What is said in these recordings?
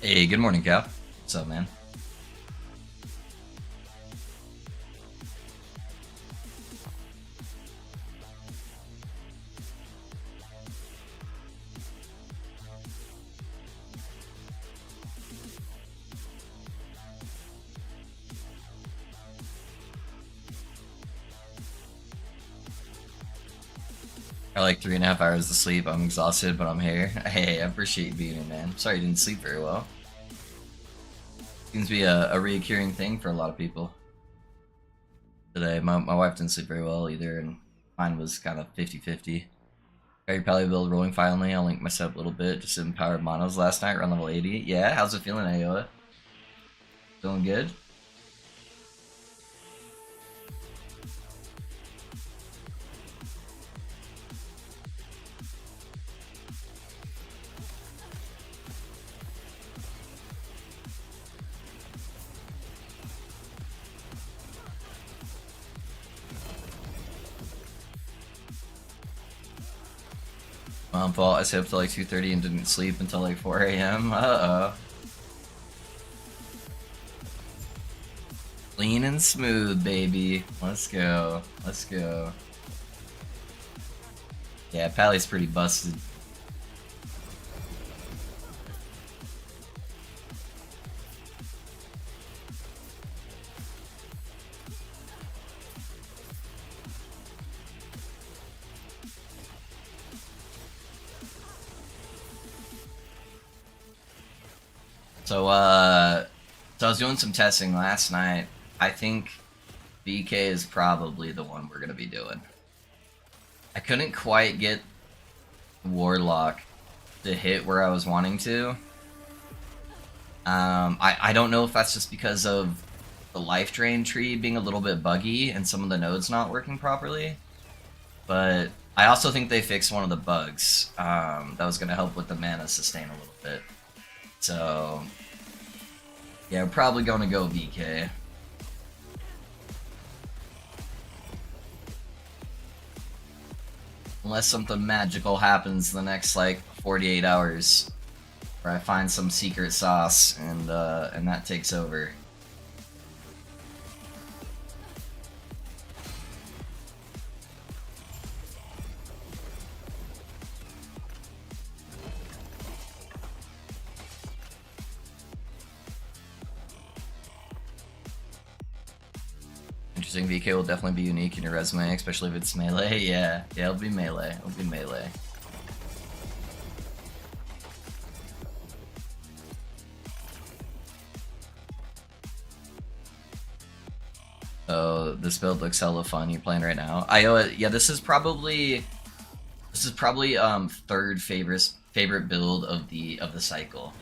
Hey, good morning, Cal. What's up, man? I like 3.5 hours of sleep. I'm exhausted, but I'm here. Hey, I appreciate you being here, man. Sorry you didn't sleep very well. Seems to be a reoccurring thing for a lot of people today. My wife didn't sleep very well either, and mine was kind of 50-50. Got your Pally build rolling finally. I'll link my set a little bit. Just in powered monos last night, around level 80. Yeah, how's it feeling, Ayoa? Feeling good? My own fault. I stayed up till like 2:30 and didn't sleep until like 4 a.m. Uh-oh. Clean and smooth, baby. Let's go. Let's go. Yeah, Pally's pretty busted. So I was doing some testing last night. I think BK is probably the one we're gonna be doing. I couldn't quite get Warlock to hit where I was wanting to. I don't know if that's just because of the life drain tree being a little bit buggy and some of the nodes not working properly, but I also think they fixed one of the bugs that was gonna help with the mana sustain a little bit. So yeah, we're probably gonna go VK. Unless something magical happens the next like 48 hours, where I find some secret sauce and that takes over. Interesting. VK will definitely be unique in your resume, especially if it's melee. Yeah, it'll be melee. It'll be melee. Oh, this build looks hella fun. You're playing right now. Yeah, this is probably third favorite build of the cycle.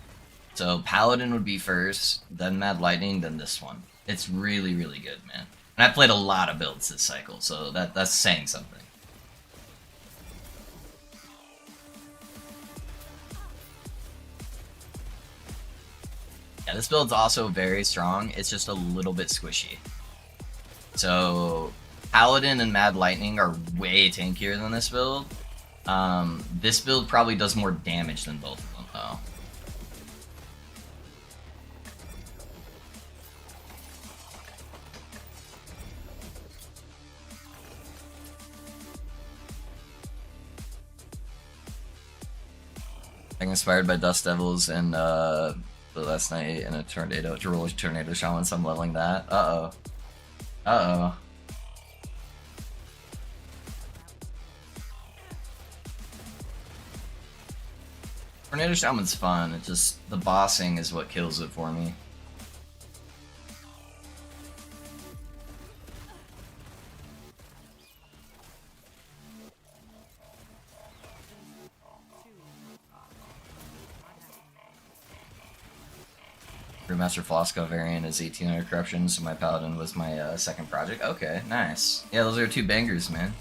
So Paladin would be first, then Mad Lightning, then this one. It's really good, man. And I played a lot of builds this cycle, so that's saying something. Yeah, this build's also very strong. It's just a little bit squishy. So Paladin and Mad Lightning are way tankier than this build. This build probably does more damage than both of them, though. I'm inspired by Dust Devils and last night in a tornado to roll a tornado shaman, so I'm leveling that. Uh-oh. Uh-oh. Tornado Shaman's fun, it's just the bossing is what kills it for me. Brewmaster Flasco variant is 1800 corruption, so my Paladin was my second project. Okay, nice. Yeah, those are two bangers, man.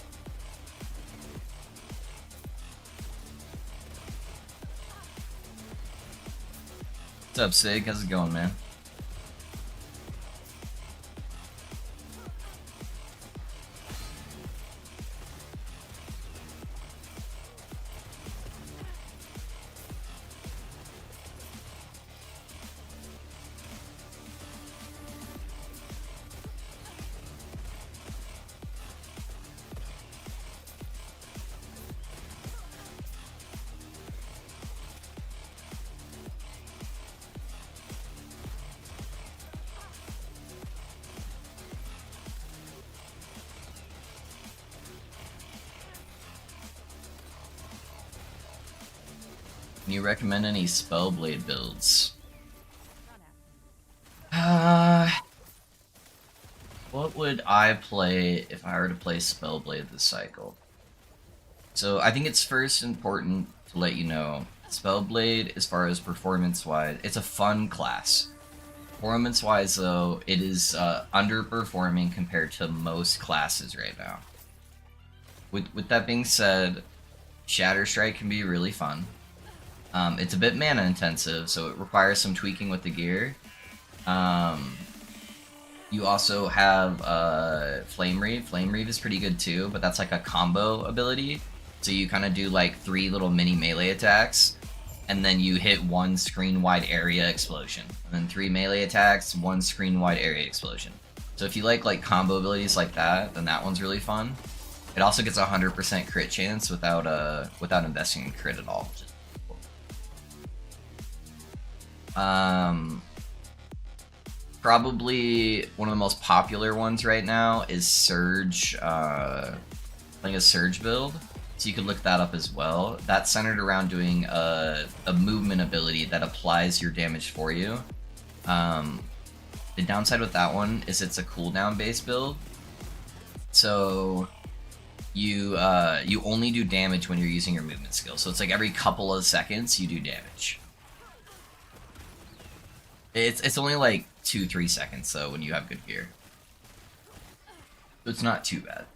What's up, Sig? How's it going, man? Can you recommend any Spellblade builds? What would I play if I were to play Spellblade this cycle? So I think it's first important to let you know, Spellblade, as far as performance-wise, it's a fun class. Performance-wise, though, it is underperforming compared to most classes right now. With that being said, Shatter Strike can be really fun. It's a bit mana intensive, so it requires some tweaking with the gear. You also have Flame Reave. Flame Reave is pretty good too, but that's like a combo ability. So you kind of do like 3 little mini melee attacks, and then you hit 1 screen-wide area explosion. And then 3 melee attacks, 1 screen-wide area explosion. So if you like combo abilities like that, then that one's really fun. It also gets a 100% crit chance without investing in crit at all. Probably one of the most popular ones right now is Surge, playing a Surge build. So you could look that up as well. That's centered around doing a movement ability that applies your damage for you. The downside with that one is it's a cooldown based build. So you only do damage when you're using your movement skill. So it's like every couple of seconds you do damage. It's only like 2-3 seconds though when you have good gear. So it's not too bad.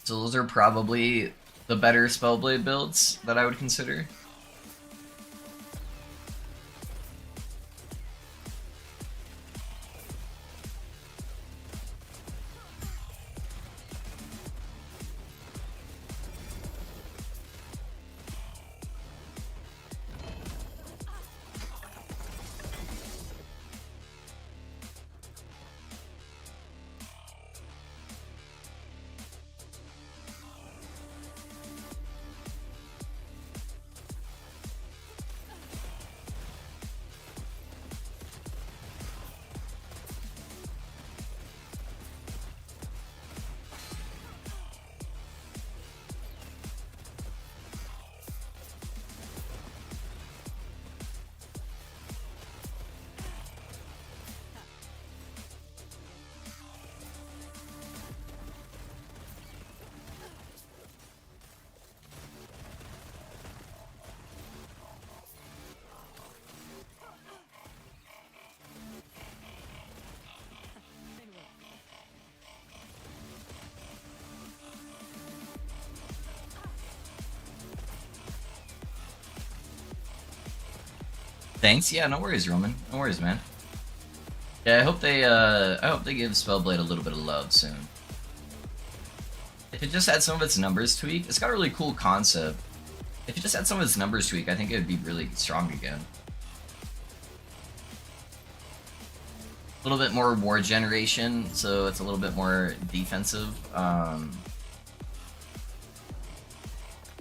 So those are probably the better Spellblade builds that I would consider. Thanks. Yeah, no worries, Roman. No worries, man. Yeah, I hope they give Spellblade a little bit of love soon. If it just had some of its numbers tweaked, it's got a really cool concept. If it just had some of its numbers tweaked, I think it would be really strong again. A little bit more war generation, so it's a little bit more defensive.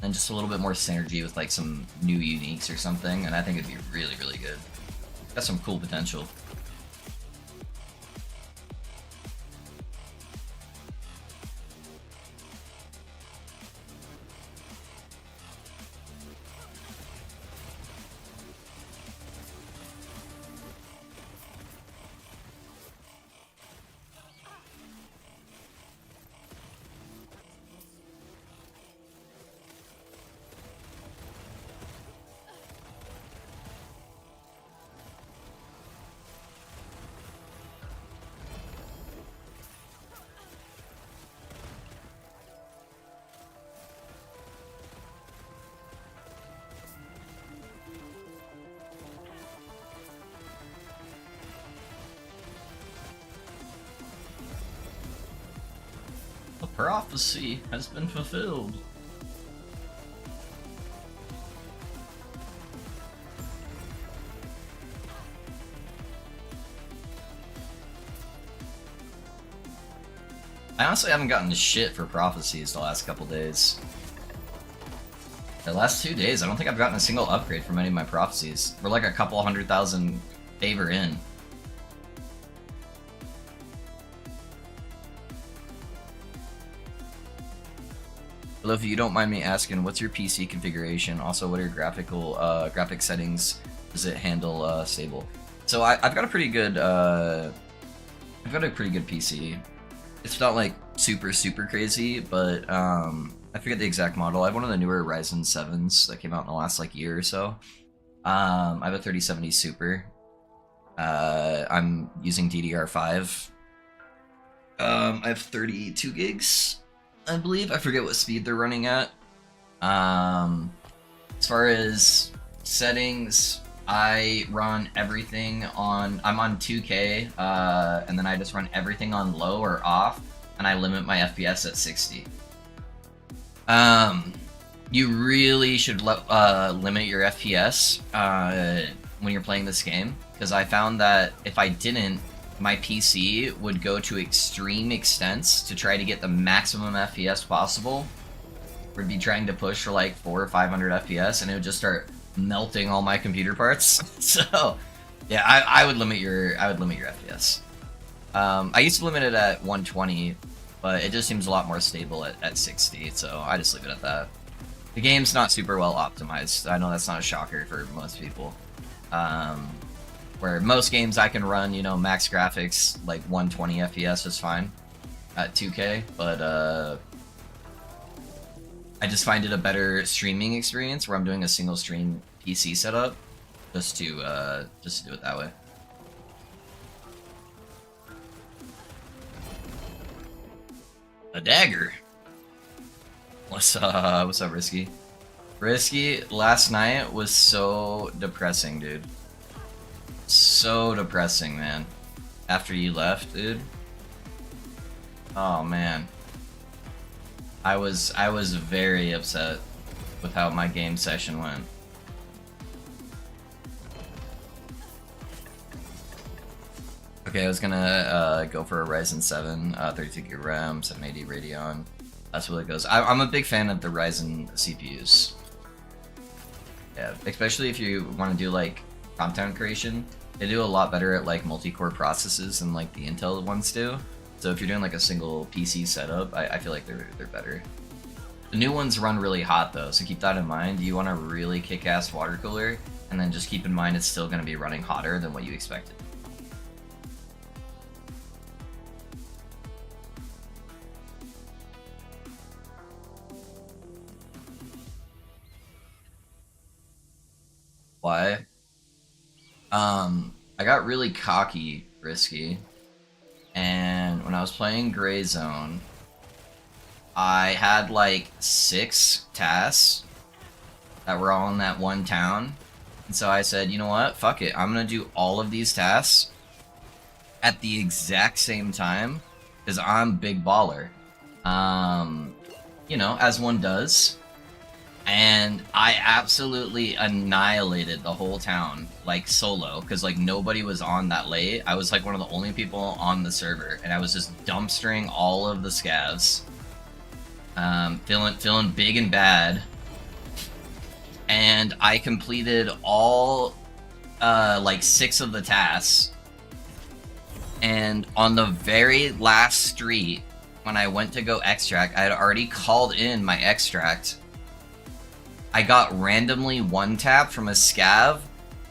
And just a little bit more synergy with like some new uniques or something, and I think it'd be really, really good. Got some cool potential. The prophecy has been fulfilled. I honestly haven't gotten to shit for prophecies the last couple days. The last 2 days, I don't think I've gotten a single upgrade from any of my prophecies. We're like a couple 100,000 favor in. Although if you don't mind me asking, what's your PC configuration? Also, what are your graphic settings? Does it handle stable? So I've got a pretty good PC. It's not like super crazy, but I forget the exact model. I have one of the newer Ryzen 7s that came out in the last like year or so. I have a 3070 Super. I'm using DDR5. I have 32 gigs, I believe. I forget what speed they're running at. As far as settings, I run everything on, I'm on 2K, and then I just run everything on low or off, and I limit my FPS at 60. You really should limit your FPS when you're playing this game, because I found that if I didn't, my PC would go to extreme extents to try to get the maximum FPS possible. Would be trying to push for like 400 or 500 FPS, and it would just start melting all my computer parts. So, yeah, I would limit your FPS. I used to limit it at 120, but it just seems a lot more stable at 60. So I just leave it at that. The game's not super well optimized. I know that's not a shocker for most people. Where most games I can run, you know, max graphics, like 120 FPS is fine at 2K, but I just find it a better streaming experience where I'm doing a single stream PC setup, just to do it that way. A dagger. What's up, Risky? Risky, last night was so depressing, dude. So depressing, man. After you left, dude. Oh man. I was very upset with how my game session went. Okay, I was gonna go for a Ryzen 7, 32GB RAM, 780 Radeon. That's what it goes. I'm a big fan of the Ryzen CPUs. Yeah, especially if you want to do like content creation. They do a lot better at like multi-core processes than like the Intel ones do. So if you're doing like a single PC setup, I feel like they're better. The new ones run really hot though, so keep that in mind. You want a really kick-ass water cooler, and then just keep in mind it's still going to be running hotter than what you expected. Why? I got really cocky, Risky, and when I was playing Gray Zone, I had like 6 tasks that were all in that one town, and so I said, you know what, fuck it, I'm gonna do all of these tasks at the exact same time, because I'm big baller. You know, as one does. And I absolutely annihilated the whole town, like solo, because like nobody was on that late. I was like one of the only people on the server, and I was just dumpstering all of the scavs, feeling big and bad. And I completed all like 6 of the tasks. And on the very last street, when I went to go extract, I had already called in my extract. I got randomly one-tapped from a scav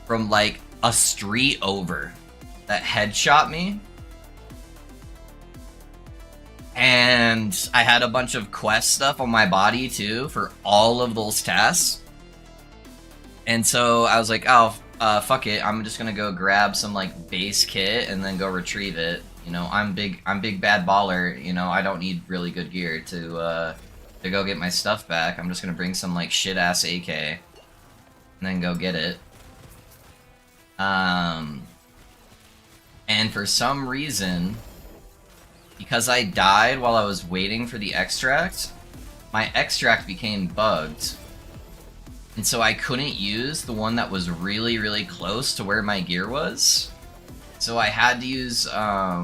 from like a street over that headshot me. And I had a bunch of quest stuff on my body too for all of those tasks. And so I was like, oh, fuck it. I'm just gonna go grab some like base kit and then go retrieve it. You know, I'm big bad baller. You know, I don't need really good gear to go get my stuff back. I'm just gonna bring some like shit ass AK and then go get it. And for some reason, because I died while I was waiting for the extract, my extract became bugged. And so I couldn't use the one that was really close to where my gear was. So I had to use, I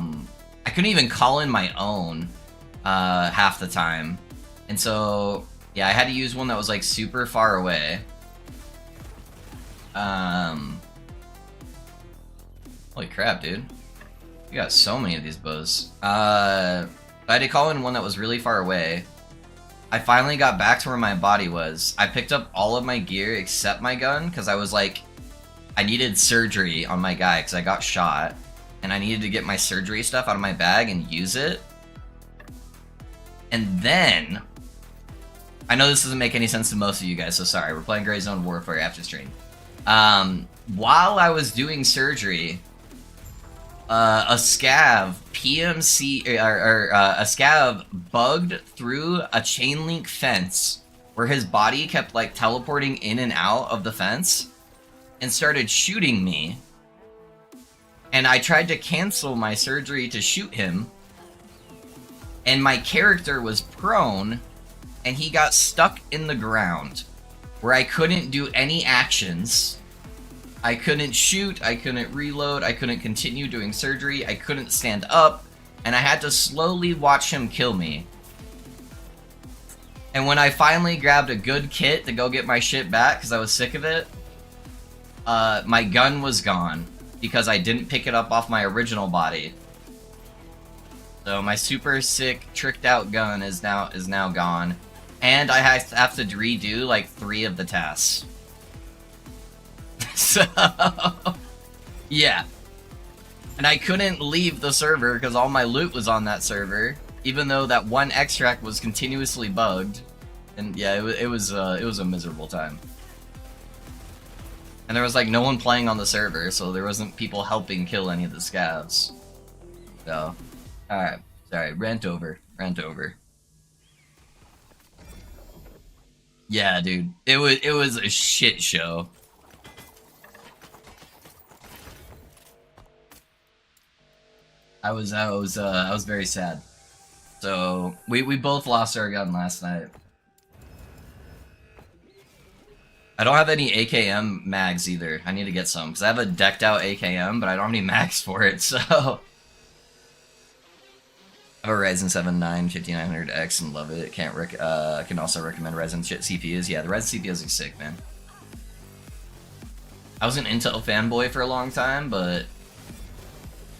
couldn't even call in my own half the time. And so, yeah, I had to use one that was like super far away. Holy crap, dude. You got so many of these bows. I had to call in one that was really far away. I finally got back to where my body was. I picked up all of my gear except my gun, because I was like, I needed surgery on my guy, because I got shot. And I needed to get my surgery stuff out of my bag and use it. And then, I know this doesn't make any sense to most of you guys, so sorry. We're playing Gray Zone Warfare after stream. While I was doing surgery, a scav a scav bugged through a chain link fence where his body kept like teleporting in and out of the fence and started shooting me. And I tried to cancel my surgery to shoot him, and my character was prone, and he got stuck in the ground where I couldn't do any actions. I couldn't shoot, I couldn't reload, I couldn't continue doing surgery, I couldn't stand up, and I had to slowly watch him kill me. And when I finally grabbed a good kit to go get my shit back, because I was sick of it, my gun was gone, because I didn't pick it up off my original body. So my super sick, tricked out gun is now gone, and I have to redo like 3 of the tasks. So, yeah. And I couldn't leave the server because all my loot was on that server, even though that one extract was continuously bugged. And yeah, it was a miserable time. And there was like no one playing on the server, so there wasn't people helping kill any of the scavs. So, alright. Sorry, rant over. Yeah, dude. It was a shit show. I was very sad. So we both lost our gun last night. I don't have any AKM mags either. I need to get some because I have a decked out AKM, but I don't have any mags for it. So I have a Ryzen 7 5900X and love it. Can also recommend Ryzen CPUs. Yeah, the Ryzen CPUs are sick, man. I was an Intel fanboy for a long time, but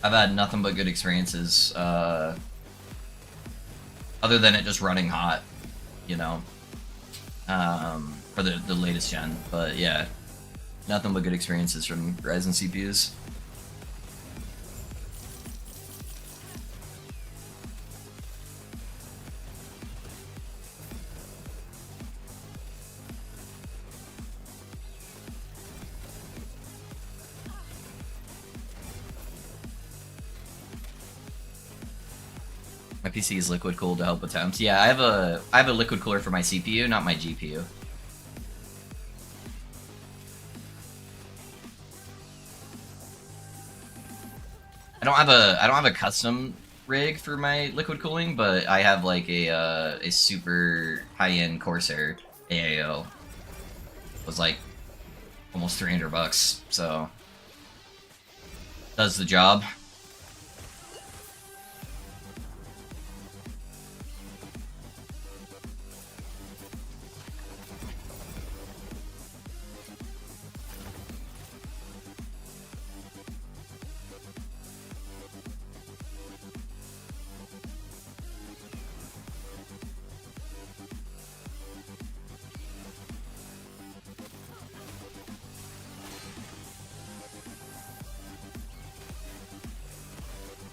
I've had nothing but good experiences, other than it just running hot, you know, for the latest gen. But yeah, nothing but good experiences from Ryzen CPUs. My PC is liquid cooled to help with temps. Yeah, I have a liquid cooler for my CPU, not my GPU. I don't have a custom rig for my liquid cooling, but I have like a super high-end Corsair AAO. It was like almost $300, so does the job.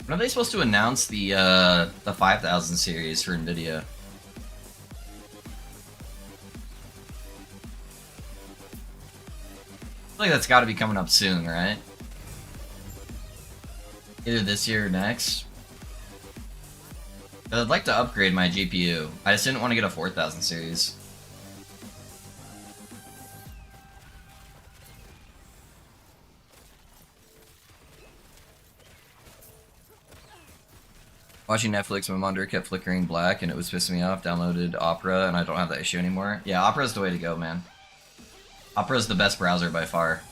When are they supposed to announce the 5000 series for NVIDIA? I feel like that's got to be coming up soon, right? Either this year or next. But I'd like to upgrade my GPU. I just didn't want to get a 4000 series. Watching Netflix, my monitor kept flickering black and it was pissing me off. Downloaded Opera and I don't have that issue anymore. Yeah, Opera's the way to go, man. Opera's the best browser by far.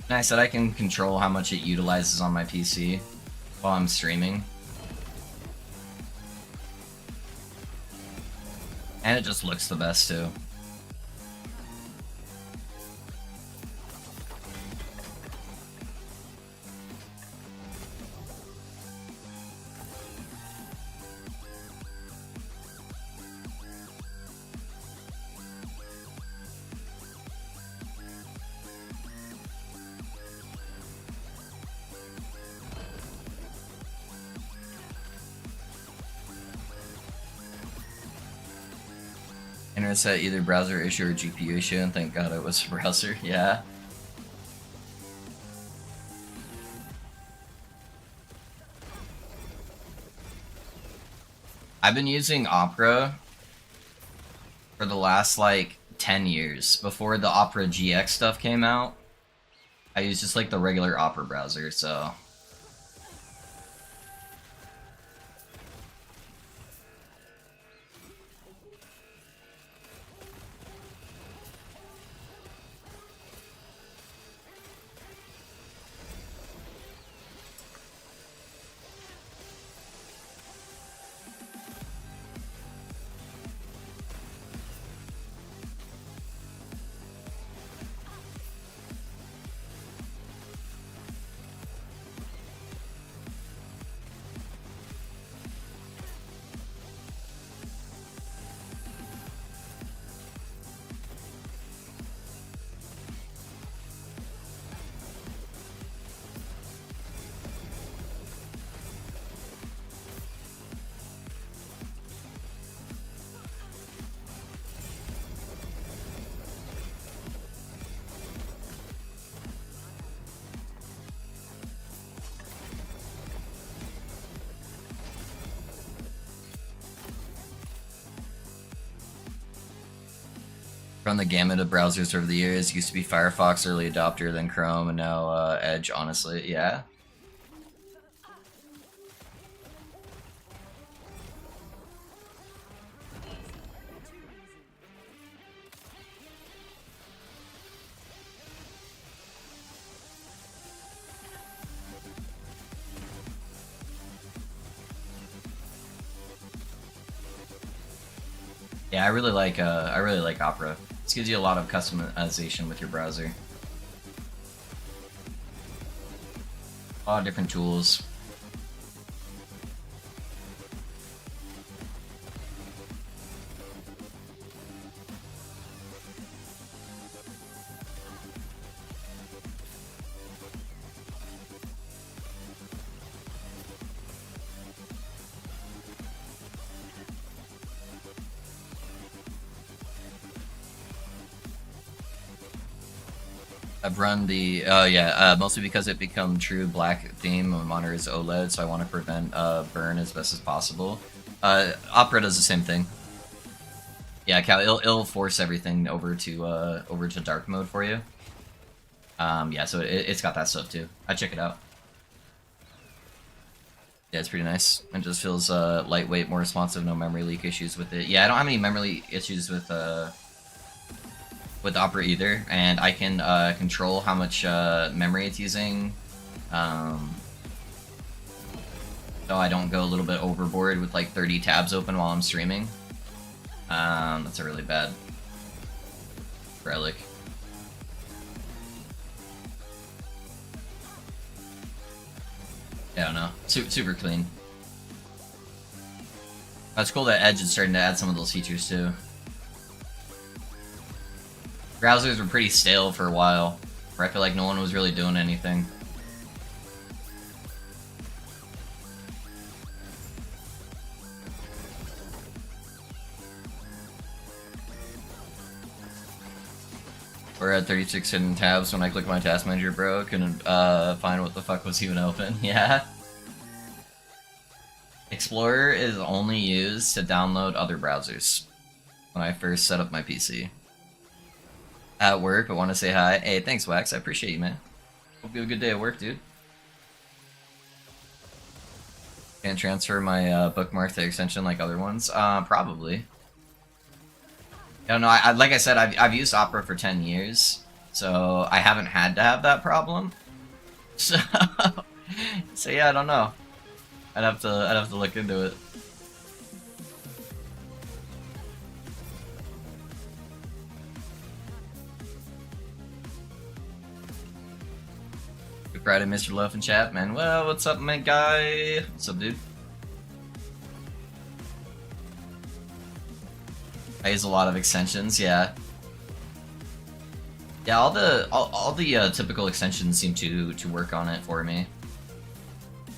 And I said I can control how much it utilizes on my PC while I'm streaming. And it just looks the best too. convinced that either browser issue or GPU issue, and thank God it was a browser. Yeah. I've been using Opera for the last like 10 years. Before the Opera GX stuff came out, I used just like the regular Opera browser, so. From the gamut of browsers over the years, used to be Firefox early adopter, then Chrome, and now Edge, honestly, yeah. Yeah, I really like Opera. This gives you a lot of customization with your browser. A lot of different tools. I've run the mostly because it become true black theme. My monitor is OLED, so I want to prevent burn as best as possible. Opera does the same thing. Yeah, Cal, it'll force everything over to dark mode for you. Yeah, so it's got that stuff too. I check it out. Yeah, it's pretty nice. It just feels lightweight, more responsive, no memory leak issues with it. Yeah, I don't have any memory leak issues with Opera either, and I can control how much memory it's using, so I don't go a little bit overboard with like 30 tabs open while I'm streaming. That's a really bad relic. Yeah, I don't know. Super clean. That's cool that Edge is starting to add some of those features too. Browsers were pretty stale for a while, where I feel like no one was really doing anything. We're at 36 hidden tabs when I click my task manager, bro. Couldn't find what the fuck was even open. Yeah. Explorer is only used to download other browsers when I first set up my PC. At work, but want to say hi. Hey, thanks, Wax. I appreciate you, man. Hope you have a good day at work, dude. Can't transfer my bookmark to extension like other ones? Probably. I don't know. Like I said, I've used Opera for 10 years, so I haven't had to have that problem. So, so yeah, I don't know. I'd have to look into it. Good Friday, Mr. Loaf in chat, man. Well, what's up, man, guy? What's up, dude? I use a lot of extensions, yeah. Yeah, all the typical extensions seem to work on it for me.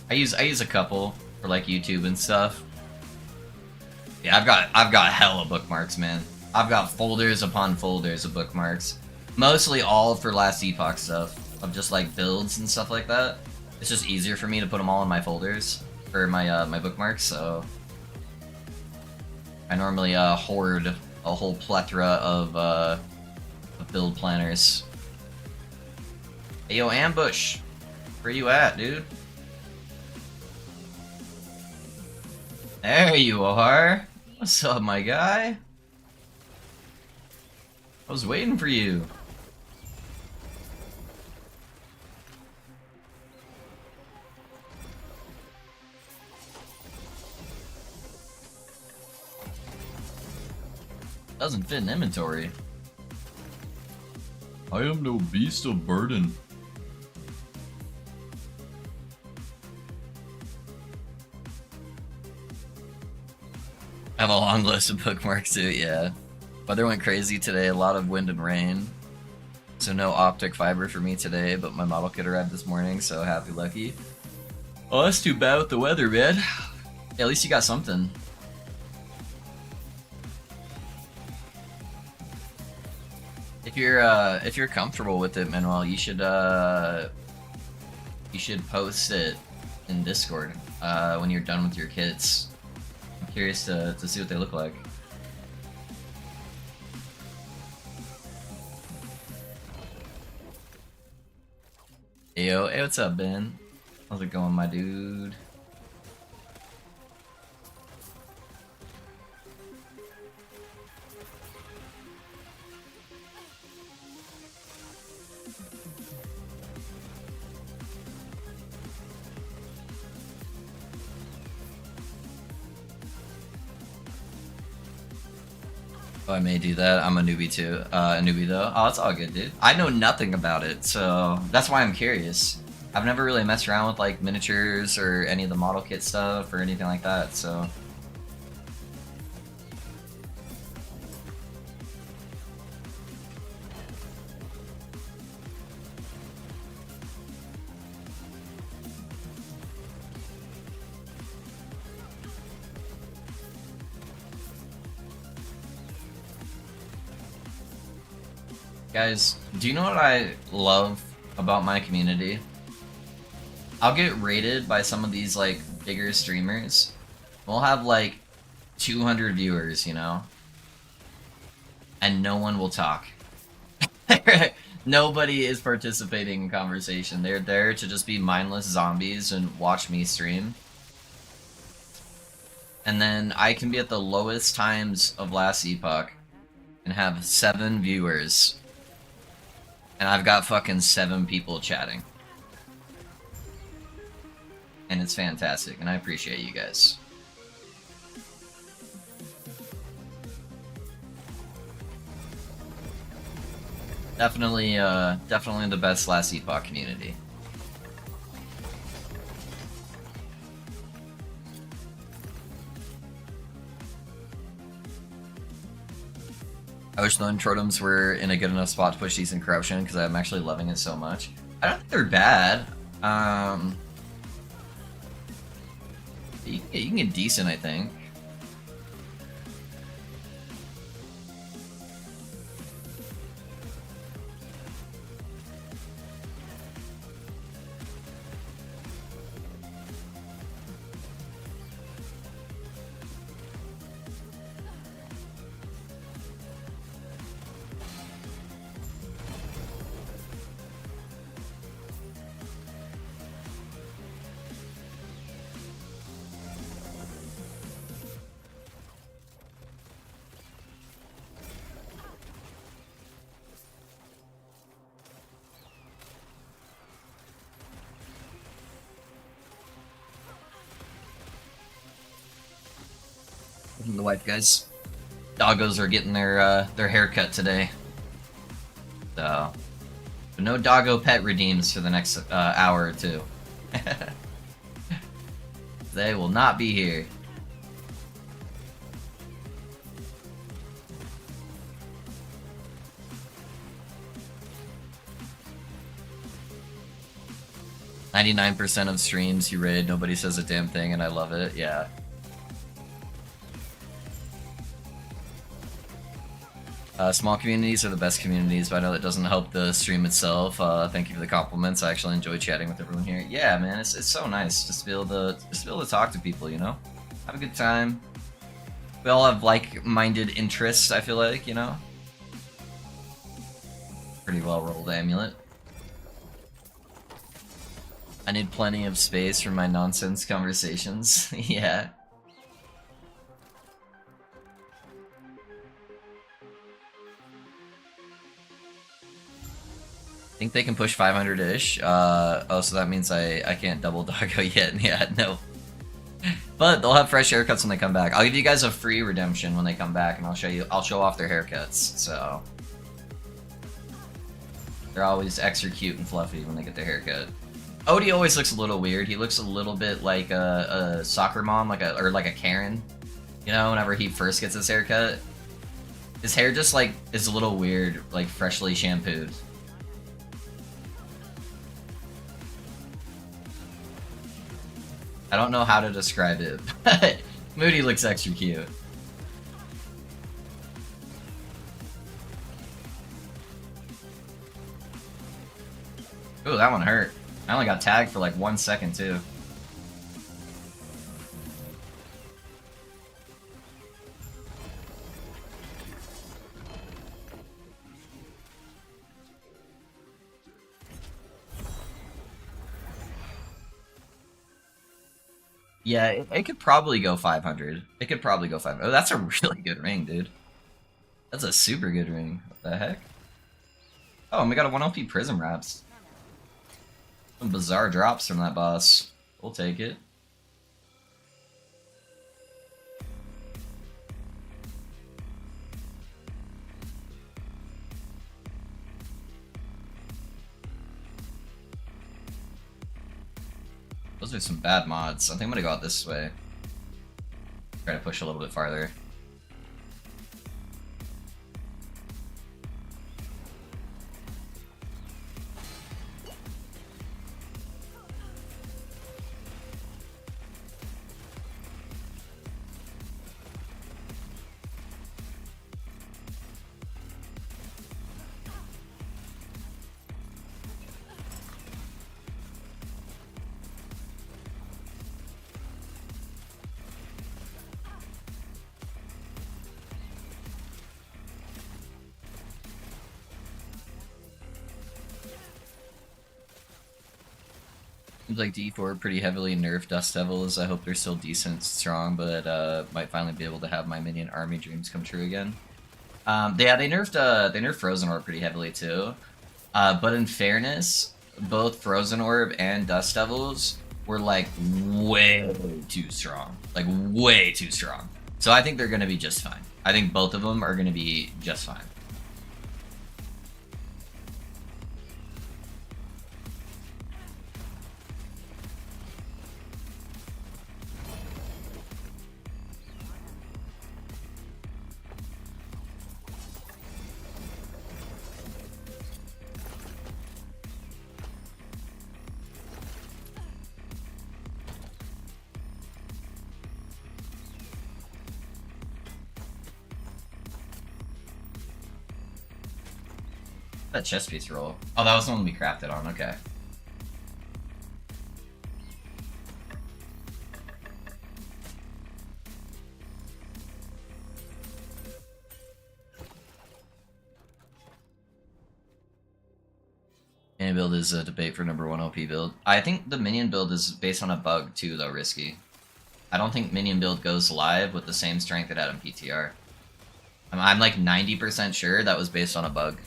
I use a couple for like YouTube and stuff. Yeah, I've got hella bookmarks, man. I've got folders upon folders of bookmarks. Mostly all for Last Epoch stuff. Of just like builds and stuff like that. It's just easier for me to put them all in my folders. For my my bookmarks, so... I normally hoard a whole plethora of build planners. Hey yo, Ambush! Where you at, dude? There you are! What's up, my guy? I was waiting for you. Doesn't fit in inventory. I am no beast of burden. I have a long list of bookmarks too, yeah. Weather went crazy today, a lot of wind and rain. So no optic fiber for me today, but my model kit arrived this morning, so happy lucky. Oh, that's too bad with the weather, man. Yeah, at least you got something. If you're comfortable with it, Manuel, you should post it in Discord when you're done with your kits. I'm curious to see what they look like. Hey, yo, hey, what's up, Ben? How's it going, my dude? Oh, I may do that. I'm a newbie too. A newbie though. Oh, it's all good, dude. I know nothing about it, so that's why I'm curious. I've never really messed around with like miniatures or any of the model kit stuff or anything like that, so. Guys, do you know what I love about my community? I'll get rated by some of these like bigger streamers. We'll have like 200 viewers, you know? And no one will talk. Nobody is participating in conversation. They're there to just be mindless zombies and watch me stream. And then I can be at the lowest times of Last Epoch and have 7 viewers. And I've got fucking 7 people chatting. And it's fantastic, and I appreciate you guys. Definitely, definitely the best Last Epoch community. I wish the Untrotems were in a good enough spot to push decent corruption, because I'm actually loving it so much. I don't think they're bad. You can get decent, I think. The wife guys. Doggos are getting their haircut today. So, but no doggo pet redeems for the next hour or two. They will not be here. "99% of streams you raid, nobody says a damn thing, and I love it." Yeah. Small communities are the best communities, but I know that doesn't help the stream itself. Thank you for the compliments. I actually enjoy chatting with everyone here. Yeah, man, it's so nice just to be able to talk to people. You know, have a good time. We all have like-minded interests. I feel like, you know. Pretty well rolled amulet. I need plenty of space for my nonsense conversations. Yeah. I think they can push 500-ish. Oh, so that means I can't double doggo yet. Yeah, no. But they'll have fresh haircuts when they come back. I'll give you guys a free redemption when they come back, and I'll show off their haircuts. So they're always extra cute and fluffy when they get their haircut. Odie always looks a little weird. He looks a little bit like a soccer mom, like a Karen. You know, whenever he first gets his haircut, his hair just like is a little weird, like freshly shampooed. I don't know how to describe it, but Moody looks extra cute. Ooh, that one hurt. I only got tagged for like 1 second, too. Yeah, it could probably go 500. It could probably go 500. Oh, that's a really good ring, dude. That's a super good ring. What the heck? Oh, and we got a 1 LP Prism Wraps. Some bizarre drops from that boss. We'll take it. Those are some bad mods. I think I'm gonna go out this way. Try to push a little bit farther. Seems like D4 pretty heavily nerfed Dust Devils. I hope they're still decent, strong, but might finally be able to have my minion army dreams come true again. Yeah, they nerfed Frozen Orb pretty heavily too. But in fairness, both Frozen Orb and Dust Devils were like way too strong. Like way too strong. So I think they're gonna be just fine. I think both of them are gonna be just fine. That chest piece roll. Oh, that was the one we crafted on, okay. Minion build is a debate for #1 OP build. I think the minion build is based on a bug too, though, Risky. I don't think minion build goes live with the same strength it had in PTR. I'm like 90% sure that was based on a bug.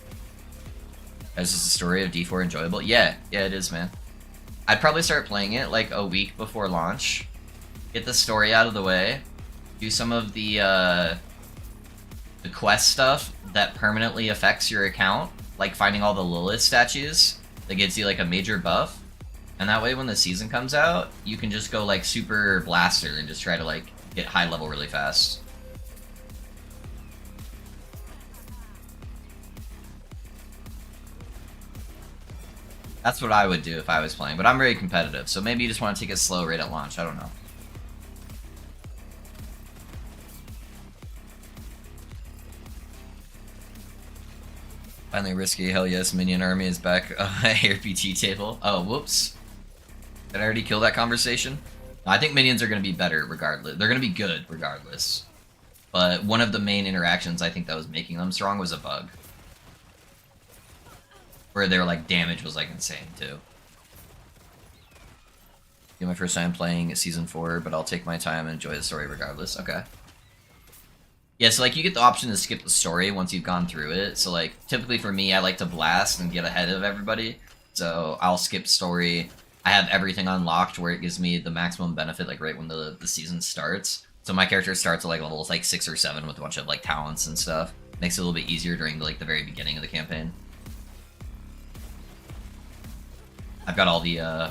Is this a story of D4 enjoyable? Yeah, it is, man. I'd probably start playing it like a week before launch. Get the story out of the way. Do some of the quest stuff that permanently affects your account, like finding all the Lilith statues that gives you like a major buff. And that way when the season comes out, you can just go like super blaster and just try to like get high level really fast. That's what I would do if I was playing, but I'm very competitive, so maybe you just want to take it slow right at launch, I don't know. Finally risky, hell yes, minion army is back. ARPT table. Oh, whoops. Did I already kill that conversation? I think minions are going to be better regardless. They're going to be good regardless. But one of the main interactions I think that was making them strong was a bug. Where their like damage was like insane too. My first time playing Season 4, but I'll take my time and enjoy the story regardless. Okay. Yeah, so like you get the option to skip the story once you've gone through it. So like typically for me, I like to blast and get ahead of everybody. So I'll skip story. I have everything unlocked where it gives me the maximum benefit like right when the season starts. So my character starts at like levels like 6 or 7 with a bunch of like talents and stuff. Makes it a little bit easier during like the very beginning of the campaign. I've got all the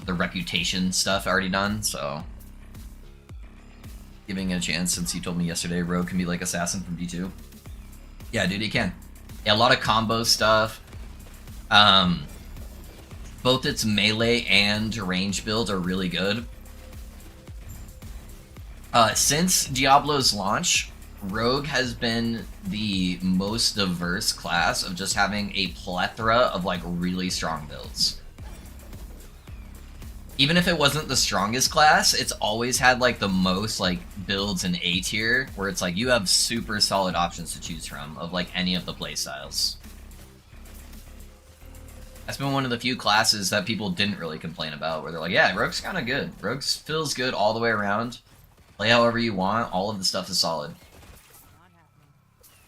reputation stuff already done, so giving it a chance since you told me yesterday Rogue can be like Assassin from D2. Yeah, dude, he can. Yeah, a lot of combo stuff. Both its melee and range builds are really good. Since Diablo's launch, Rogue has been the most diverse class of just having a plethora of like really strong builds. Even if it wasn't the strongest class, it's always had like the most like builds in A tier, where it's like you have super solid options to choose from of like any of the playstyles. That's been one of the few classes that people didn't really complain about, where they're like, yeah, Rogue's kind of good. Rogue feels good all the way around. Play however you want, all of the stuff is solid.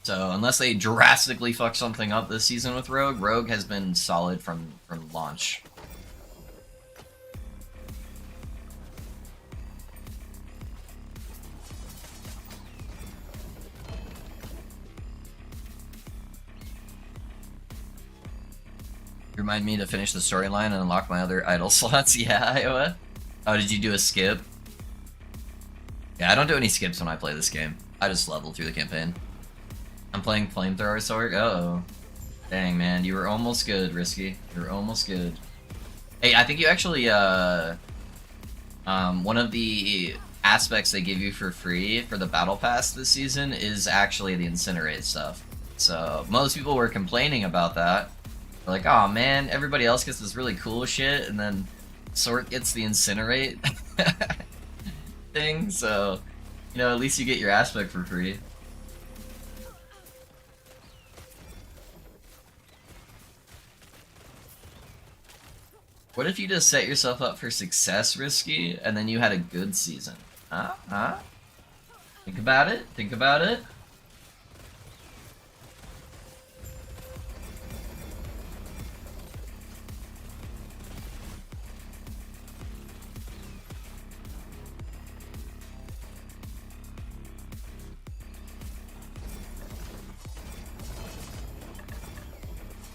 So unless they drastically fuck something up this season with Rogue, Rogue has been solid from launch. Remind me to finish the storyline and unlock my other idle slots. Yeah, Iowa. Oh, did you do a skip? Yeah, I don't do any skips when I play this game. I just level through the campaign. I'm playing Flamethrower Sword. Uh-oh. Dang, man. You were almost good, Risky. You were almost good. Hey, I think you actually, one of the aspects they give you for free for the Battle Pass this season is actually the Incinerate stuff. So, most people were complaining about that. They're like, oh man, everybody else gets this really cool shit, and then Sword gets the Incinerate thing, so, you know, at least you get your aspect for free. What if you just set yourself up for success, Risky, and then you had a good season? Huh? Huh? Think about it. Think about it.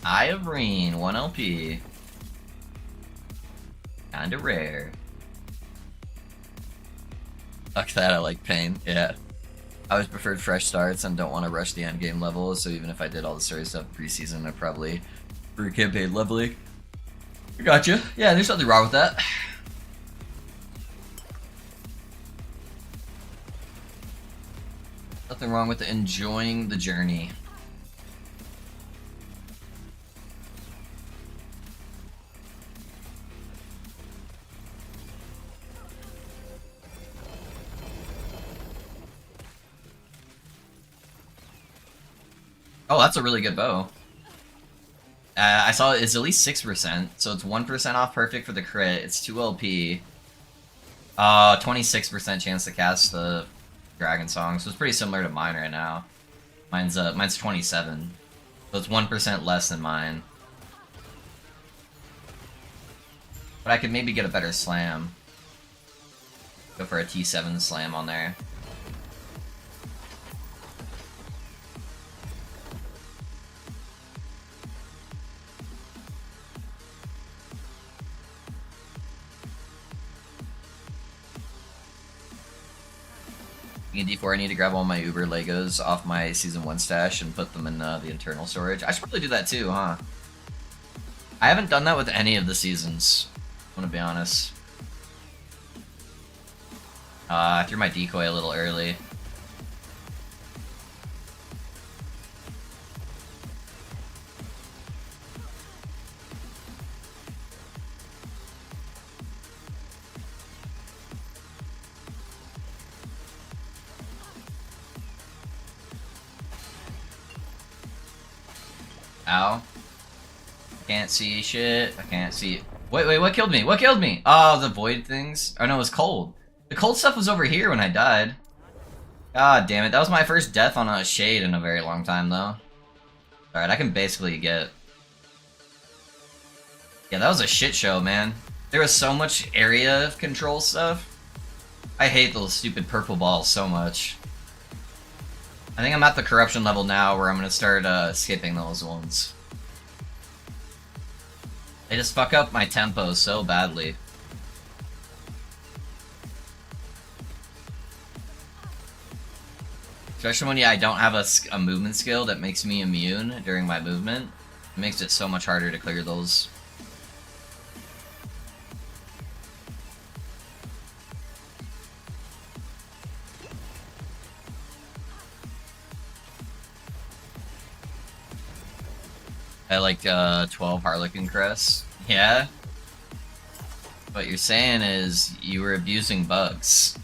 Eye of Reen, 1 LP. Kinda rare. Fuck that, I like pain. Yeah. I always preferred fresh starts and don't want to rush the end game levels, so even if I did all the story stuff preseason, I'd probably for campaign leveling. I gotcha. Yeah, there's nothing wrong with that. Nothing wrong with enjoying the journey. Oh, that's a really good bow. I saw it's at least 6%, so it's 1% off perfect for the crit. It's 2 LP. 26% chance to cast the Dragon Song, so it's pretty similar to mine right now. Mine's 27, so it's 1% less than mine. But I could maybe get a better slam. Go for a T7 slam on there. In D4, I need to grab all my Uber Legos off my Season 1 stash and put them in the internal storage. I should probably do that too, huh? I haven't done that with any of the seasons, I'm gonna be honest. I threw my decoy a little early. Ow. I can't see shit. I can't see. Wait, what killed me? What killed me? Oh, the void things? Oh no, it was cold. The cold stuff was over here when I died. God damn it. That was my first death on a shade in a very long time, though. Alright, I can basically get... Yeah, that was a shit show, man. There was so much area control stuff. I hate those stupid purple balls so much. I think I'm at the corruption level now where I'm gonna start skipping those ones. They just fuck up my tempo so badly. Especially when I don't have a movement skill that makes me immune during my movement. It makes it so much harder to clear those. I like 12 Harlequin crests. Yeah? What you're saying is you were abusing bugs.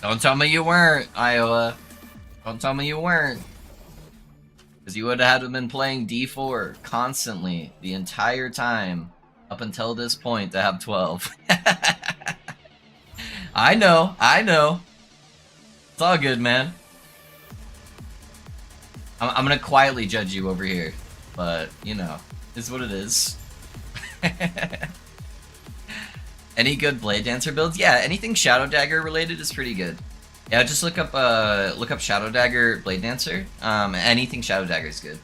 Don't tell me you weren't, Iowa. Don't tell me you weren't. Because you would have been playing D4 constantly the entire time up until this point to have 12. I know. It's all good, man. I'm gonna quietly judge you over here, but, you know, is what it is. Any good Blade Dancer builds? Yeah, anything Shadow Dagger related is pretty good. Yeah, just look up Shadow Dagger Blade Dancer. Anything Shadow Dagger is good.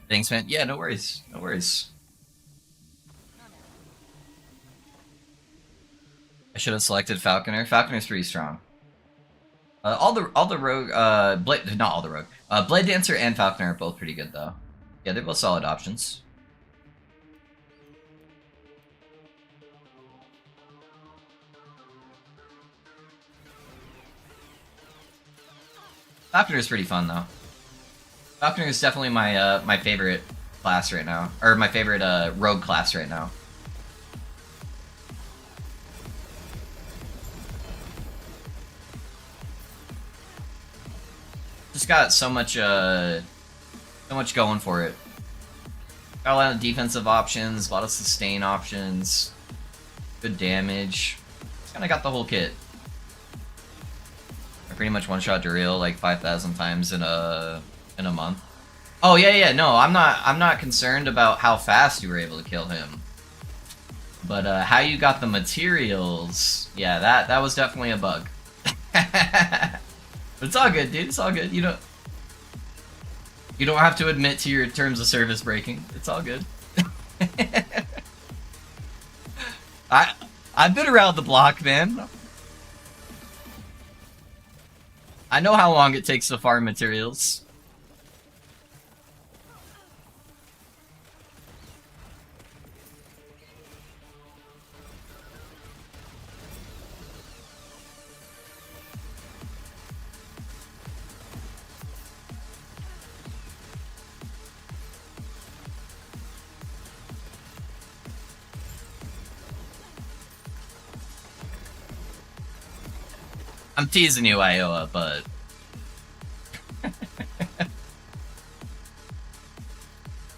Thanks, man. Yeah, no worries. No worries. I should have selected Falconer. Falconer's pretty strong. All the rogue, not all the rogue. Blade Dancer and Falconer are both pretty good though. Yeah, they're both solid options. Falconer is pretty fun though. Falconer is definitely my my favorite class right now, or my favorite rogue class right now. Just got so much going for it. Got a lot of defensive options, a lot of sustain options, good damage. Just kind of got the whole kit. I pretty much one-shot Duriel like 5,000 times in a month. Oh yeah, no, I'm not concerned about how fast you were able to kill him. But how you got the materials, yeah, that was definitely a bug. But it's all good, dude. It's all good. You don't have to admit to your terms of service breaking. It's all good. I've been around the block, man. I know how long it takes to farm materials. I'm teasing you, Iowa, but...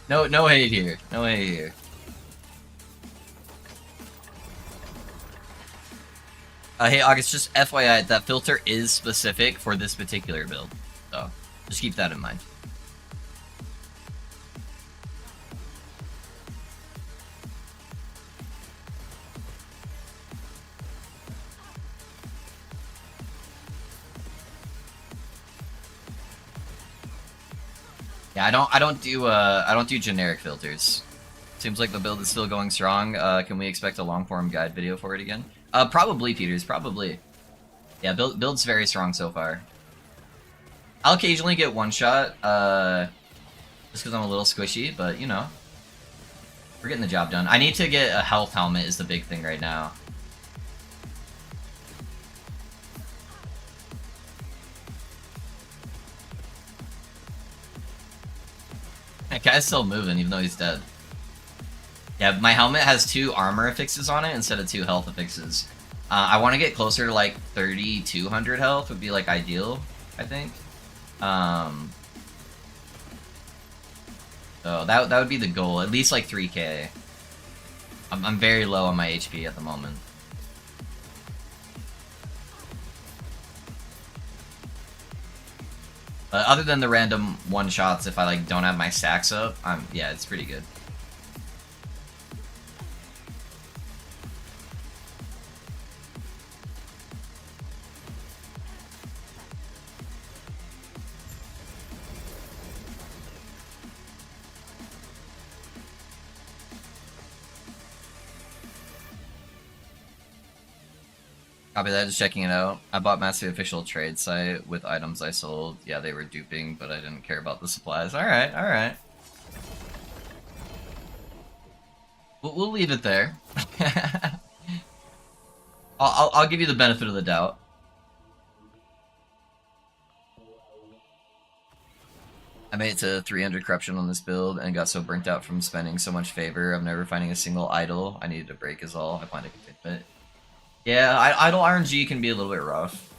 No hate here. No hate here. Hey, August, just FYI, that filter is specific for this particular build. So, just keep that in mind. Yeah, I don't do generic filters. Seems like the build is still going strong. Can we expect a long form guide video for it again? Probably, Peters, probably. Yeah, build's very strong so far. I'll occasionally get one shot, just because I'm a little squishy, but you know, we're getting the job done. I need to get a health helmet is the big thing right now. That guy's still moving, even though he's dead. Yeah, my helmet has 2 armor affixes on it instead of 2 health affixes. I want to get closer to like 3,200 health would be like ideal, I think. So that would be the goal, at least like 3k. I'm very low on my HP at the moment. Other than the random one-shots, if I like don't have my stacks up, yeah, it's pretty good. Copy that, just checking it out. I bought Massive Official Trade site with items I sold. Yeah, they were duping, but I didn't care about the supplies. Alright, alright. We'll leave it there. I'll give you the benefit of the doubt. I made it to 300 corruption on this build and got so burnt out from spending so much favor. I'm never finding a single idol. I needed a break is all. I plan to continue it. Yeah, idle RNG can be a little bit rough.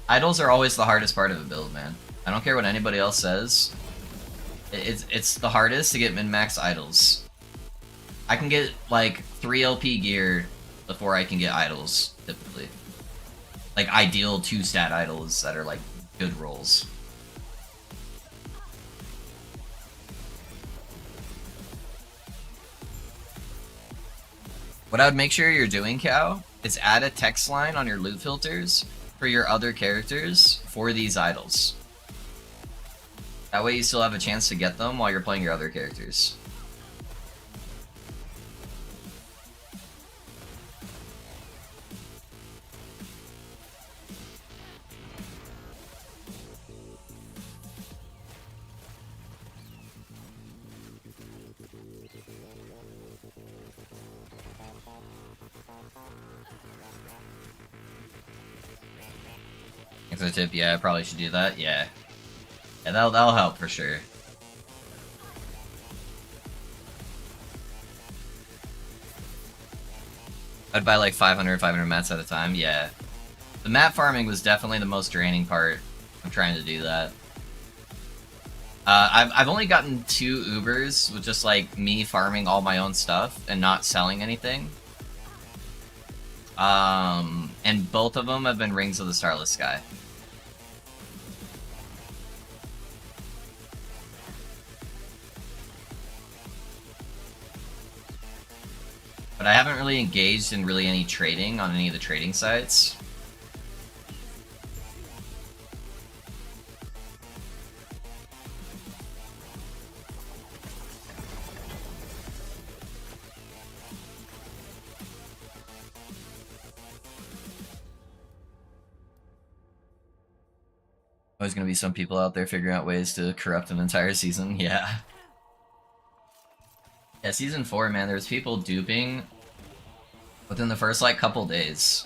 Idols are always the hardest part of a build, man. I don't care what anybody else says. It's the hardest to get min-max idols. I can get like 3 LP gear before I can get idols, typically. Like ideal 2-stat idols that are like good rolls. What I would make sure you're doing, Cow, is add a text line on your loot filters for your other characters for these idols. That way you still have a chance to get them while you're playing your other characters. Thanks for the tip. Yeah, I probably should do that. Yeah. Yeah, that'll help for sure. I'd buy like 500 mats at a time. Yeah. The mat farming was definitely the most draining part of trying to do that. I've only gotten 2 Ubers with just like me farming all my own stuff and not selling anything. And both of them have been Rings of the Starless Sky. But I haven't really engaged in really any trading on any of the trading sites. There's gonna be some people out there figuring out ways to corrupt an entire season, yeah. Yeah, season 4, man, there's people duping within the first, like, couple days.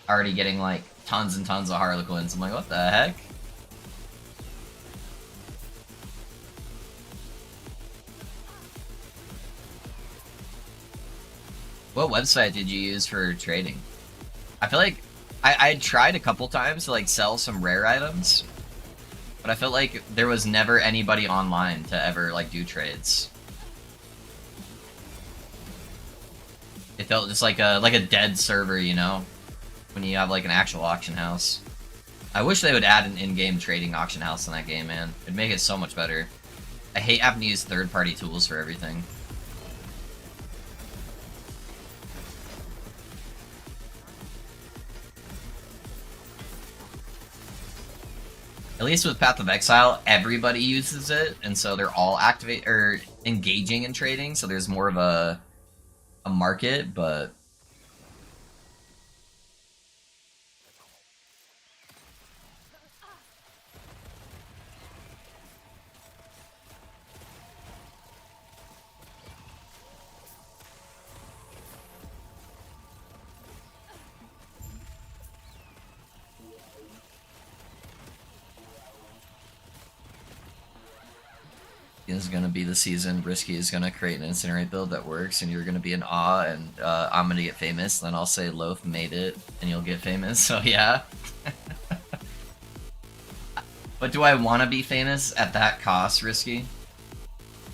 Already getting, like, tons and tons of Harlequins. I'm like, what the heck? What website did you use for trading? I feel like I tried a couple times to, like, sell some rare items, but I felt like there was never anybody online to ever, like, do trades. It felt just like a dead server, you know, when you have like an actual auction house. I wish they would add an in-game trading auction house in that game, man. It'd make it so much better. I hate having to use third-party tools for everything. At least with Path of Exile, everybody uses it, and so they're all engaging in trading. So there's more of a market, but this is gonna be the season. Risky is gonna create an incinerate build that works, and you're gonna be in awe, and I'm gonna get famous. Then I'll say Loaf made it, and you'll get famous. So yeah. But do I want to be famous at that cost, Risky?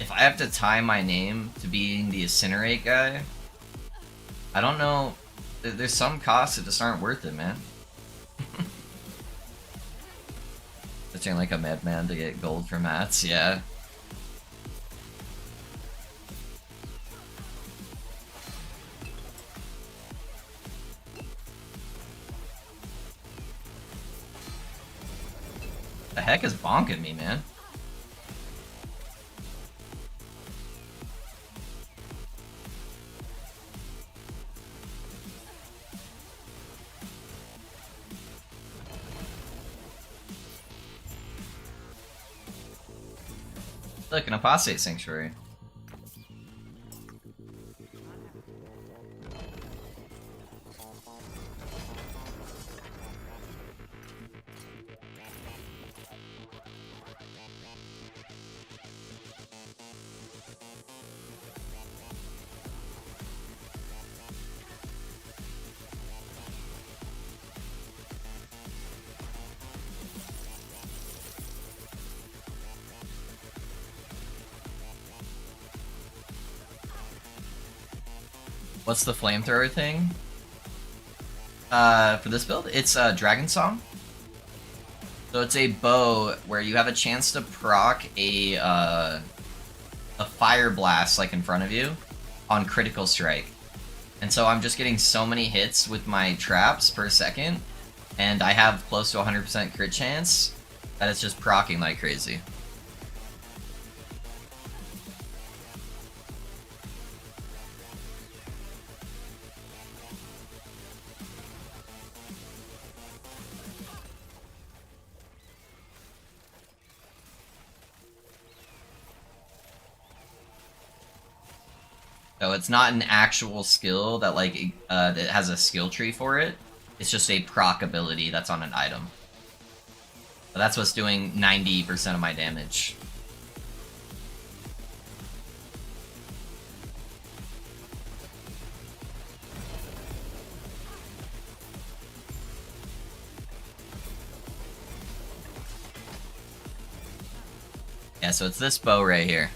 If I have to tie my name to being the incinerate guy, I don't know. There's some costs that just aren't worth it, man. Switching like a madman to get gold for mats, yeah. The heck is bonking me, man? Look, an apostate sanctuary. What's the flamethrower thing? For this build, it's Dragon Song. So it's a bow where you have a chance to proc a fire blast like in front of you on critical strike. And so I'm just getting so many hits with my traps per second, and I have close to 100% crit chance that it's just proccing like crazy. So it's not an actual skill that that has a skill tree for it. It's just a proc ability that's on an item. But that's what's doing 90% of my damage. Yeah, so it's this bow right here.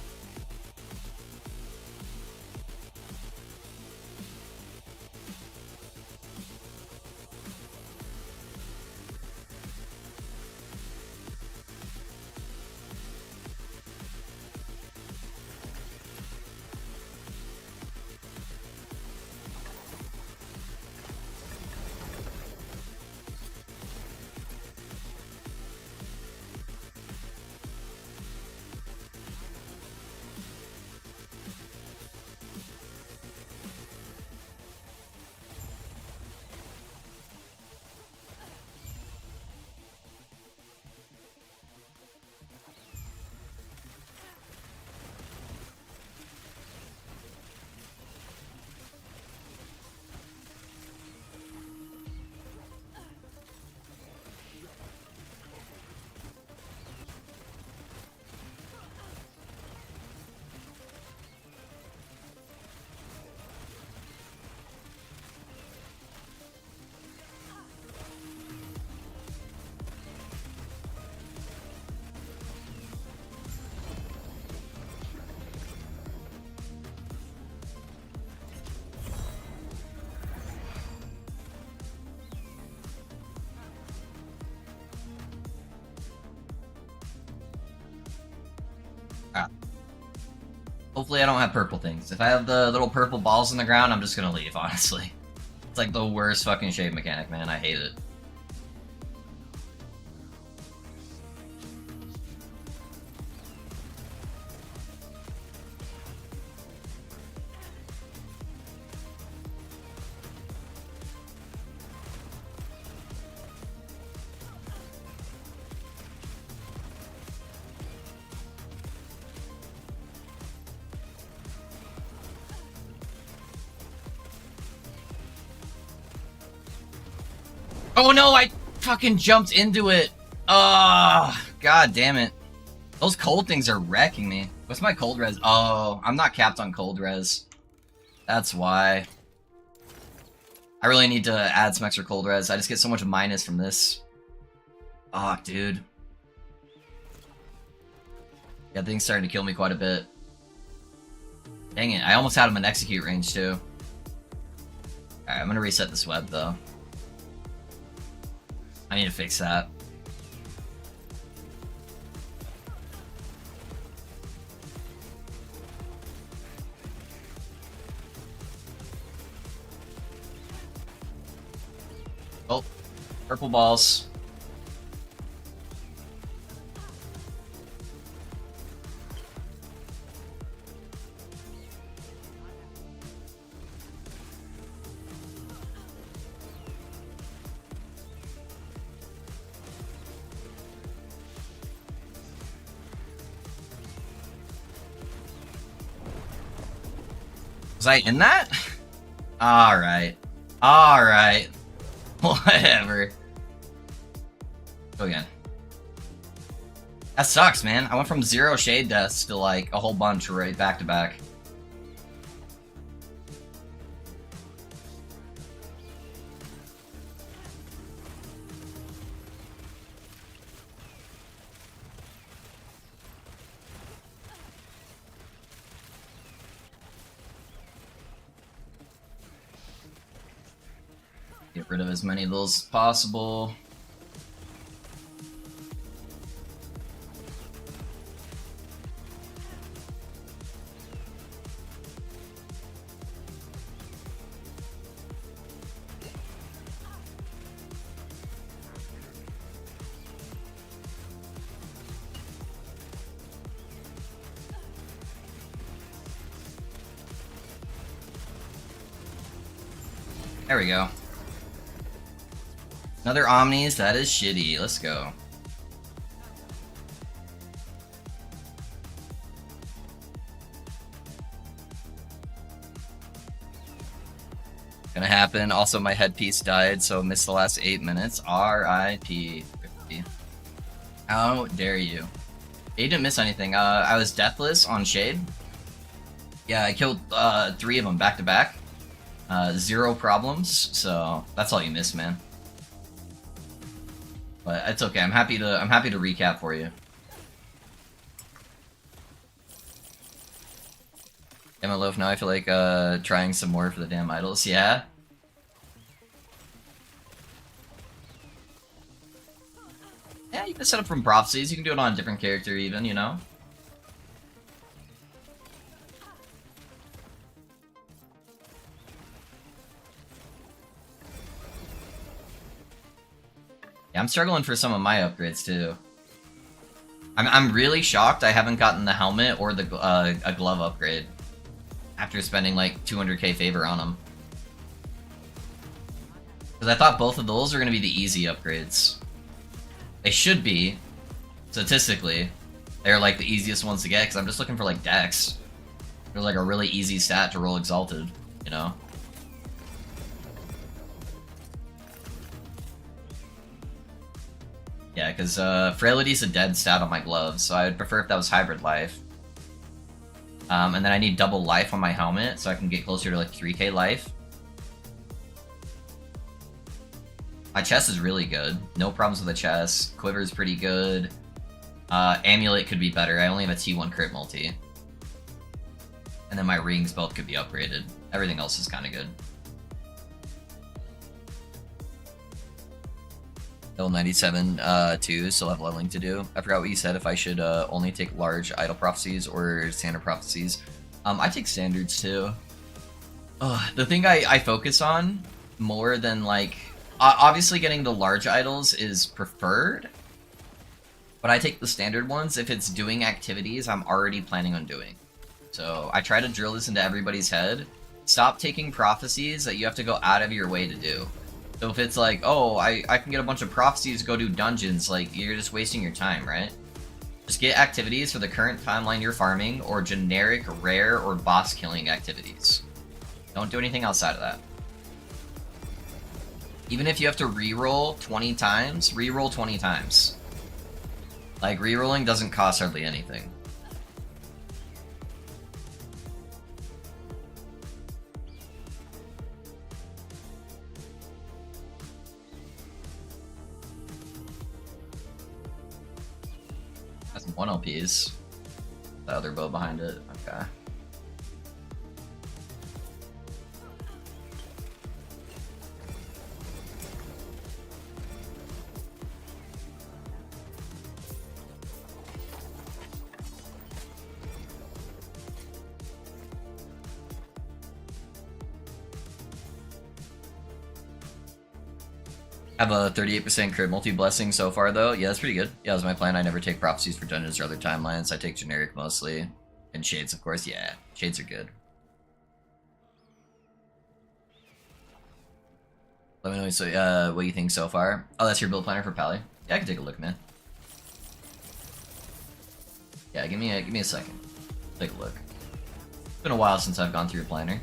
Hopefully I don't have purple things. If I have the little purple balls in the ground, I'm just gonna leave, honestly. It's like the worst fucking shade mechanic, man. I hate it. Oh no, I fucking jumped into it. God damn it. Those cold things are wrecking me. What's my cold res? Oh, I'm not capped on cold res. That's why. I really need to add some extra cold res. I just get so much minus from this. Oh, dude. Yeah, things starting to kill me quite a bit. Dang it, I almost had him in execute range too. Alright, I'm gonna reset this web though. I need to fix that. Oh, purple balls. Was I in that? Alright. Alright. Whatever. Go again. That sucks, man. I went from 0 shade deaths to like a whole bunch right back to back. Get rid of as many of those as possible. There we go. Another Omnis, that is shitty. Let's go. Gonna happen. Also, my headpiece died, so missed the last 8 minutes. R.I.P. How dare you? You didn't miss anything. I was deathless on Shade. Yeah, I killed 3 of them back to back. 0 problems, so that's all you missed, man. But it's okay. I'm happy to recap for you. Damn it, Loaf. Now I feel like trying some more for the damn idols. Yeah. Yeah, you can set up from prophecies. You can do it on a different character, even. You know. Yeah, I'm struggling for some of my upgrades too. I'm really shocked I haven't gotten the helmet or the a glove upgrade after spending like 200k favor on them. Because I thought both of those are going to be the easy upgrades. They should be, statistically. They're like the easiest ones to get because I'm just looking for like Dex. They're like a really easy stat to roll Exalted, you know? Yeah, because Fraility's a dead stat on my gloves, so I would prefer if that was Hybrid Life. And then I need double life on my helmet, so I can get closer to like 3k life. My chest is really good. No problems with the chest. Quiver's pretty good. Amulet could be better. I only have a T1 crit multi. And then my rings both could be upgraded. Everything else is kind of good. Level 97, too, still have leveling to do. I forgot what you said, if I should only take large idle prophecies or standard prophecies. I take standards too. The thing I focus on more than like... obviously getting the large idols is preferred, but I take the standard ones if it's doing activities I'm already planning on doing. So I try to drill this into everybody's head. Stop taking prophecies that you have to go out of your way to do. So if it's like, oh, I can get a bunch of prophecies to go do dungeons, like, you're just wasting your time, right? Just get activities for the current timeline you're farming, or generic, rare, or boss killing activities. Don't do anything outside of that. Even if you have to reroll 20 times, reroll 20 times. Like, rerolling doesn't cost hardly anything. That's 1 LPs. The other bow behind it. Okay. I have a 38% crit multi-blessing so far, though. Yeah, that's pretty good. Yeah, that's my plan. I never take prophecies for dungeons or other timelines. I take generic mostly. And shades, of course. Yeah, shades are good. Let me know what you think so far. Oh, that's your build planner for Pally? Yeah, I can take a look, man. Yeah, give me a second. Take a look. It's been a while since I've gone through your planner.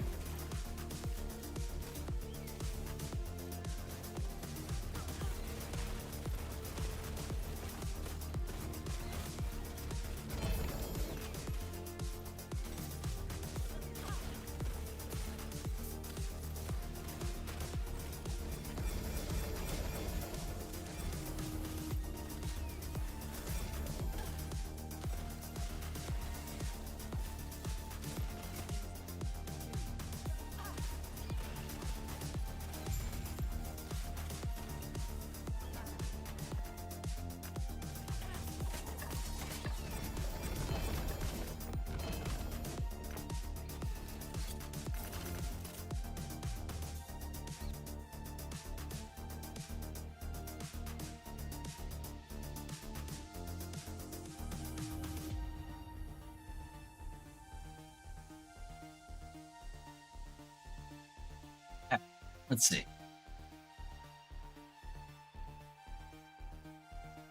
Let's see.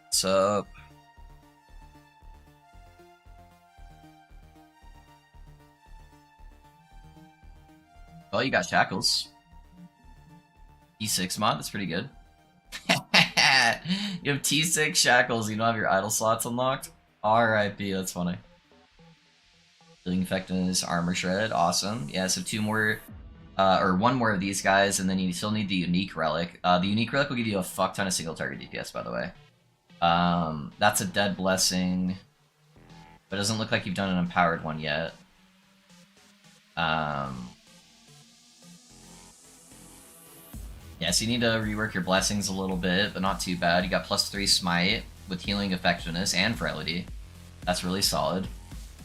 What's up? Well, you got shackles. T6 mod, that's pretty good. You have T6 shackles, you don't have your idle slots unlocked? RIP, that's funny. Healing effectiveness, armor shred, awesome. Yeah, so 2 more, or 1 more of these guys, and then you still need the unique relic. The unique relic will give you a fuck ton of single target DPS, by the way. That's a dead blessing, but it doesn't look like you've done an empowered one yet. Yeah, so you need to rework your blessings a little bit, but not too bad. You got +3 smite with healing effectiveness and frailty. That's really solid.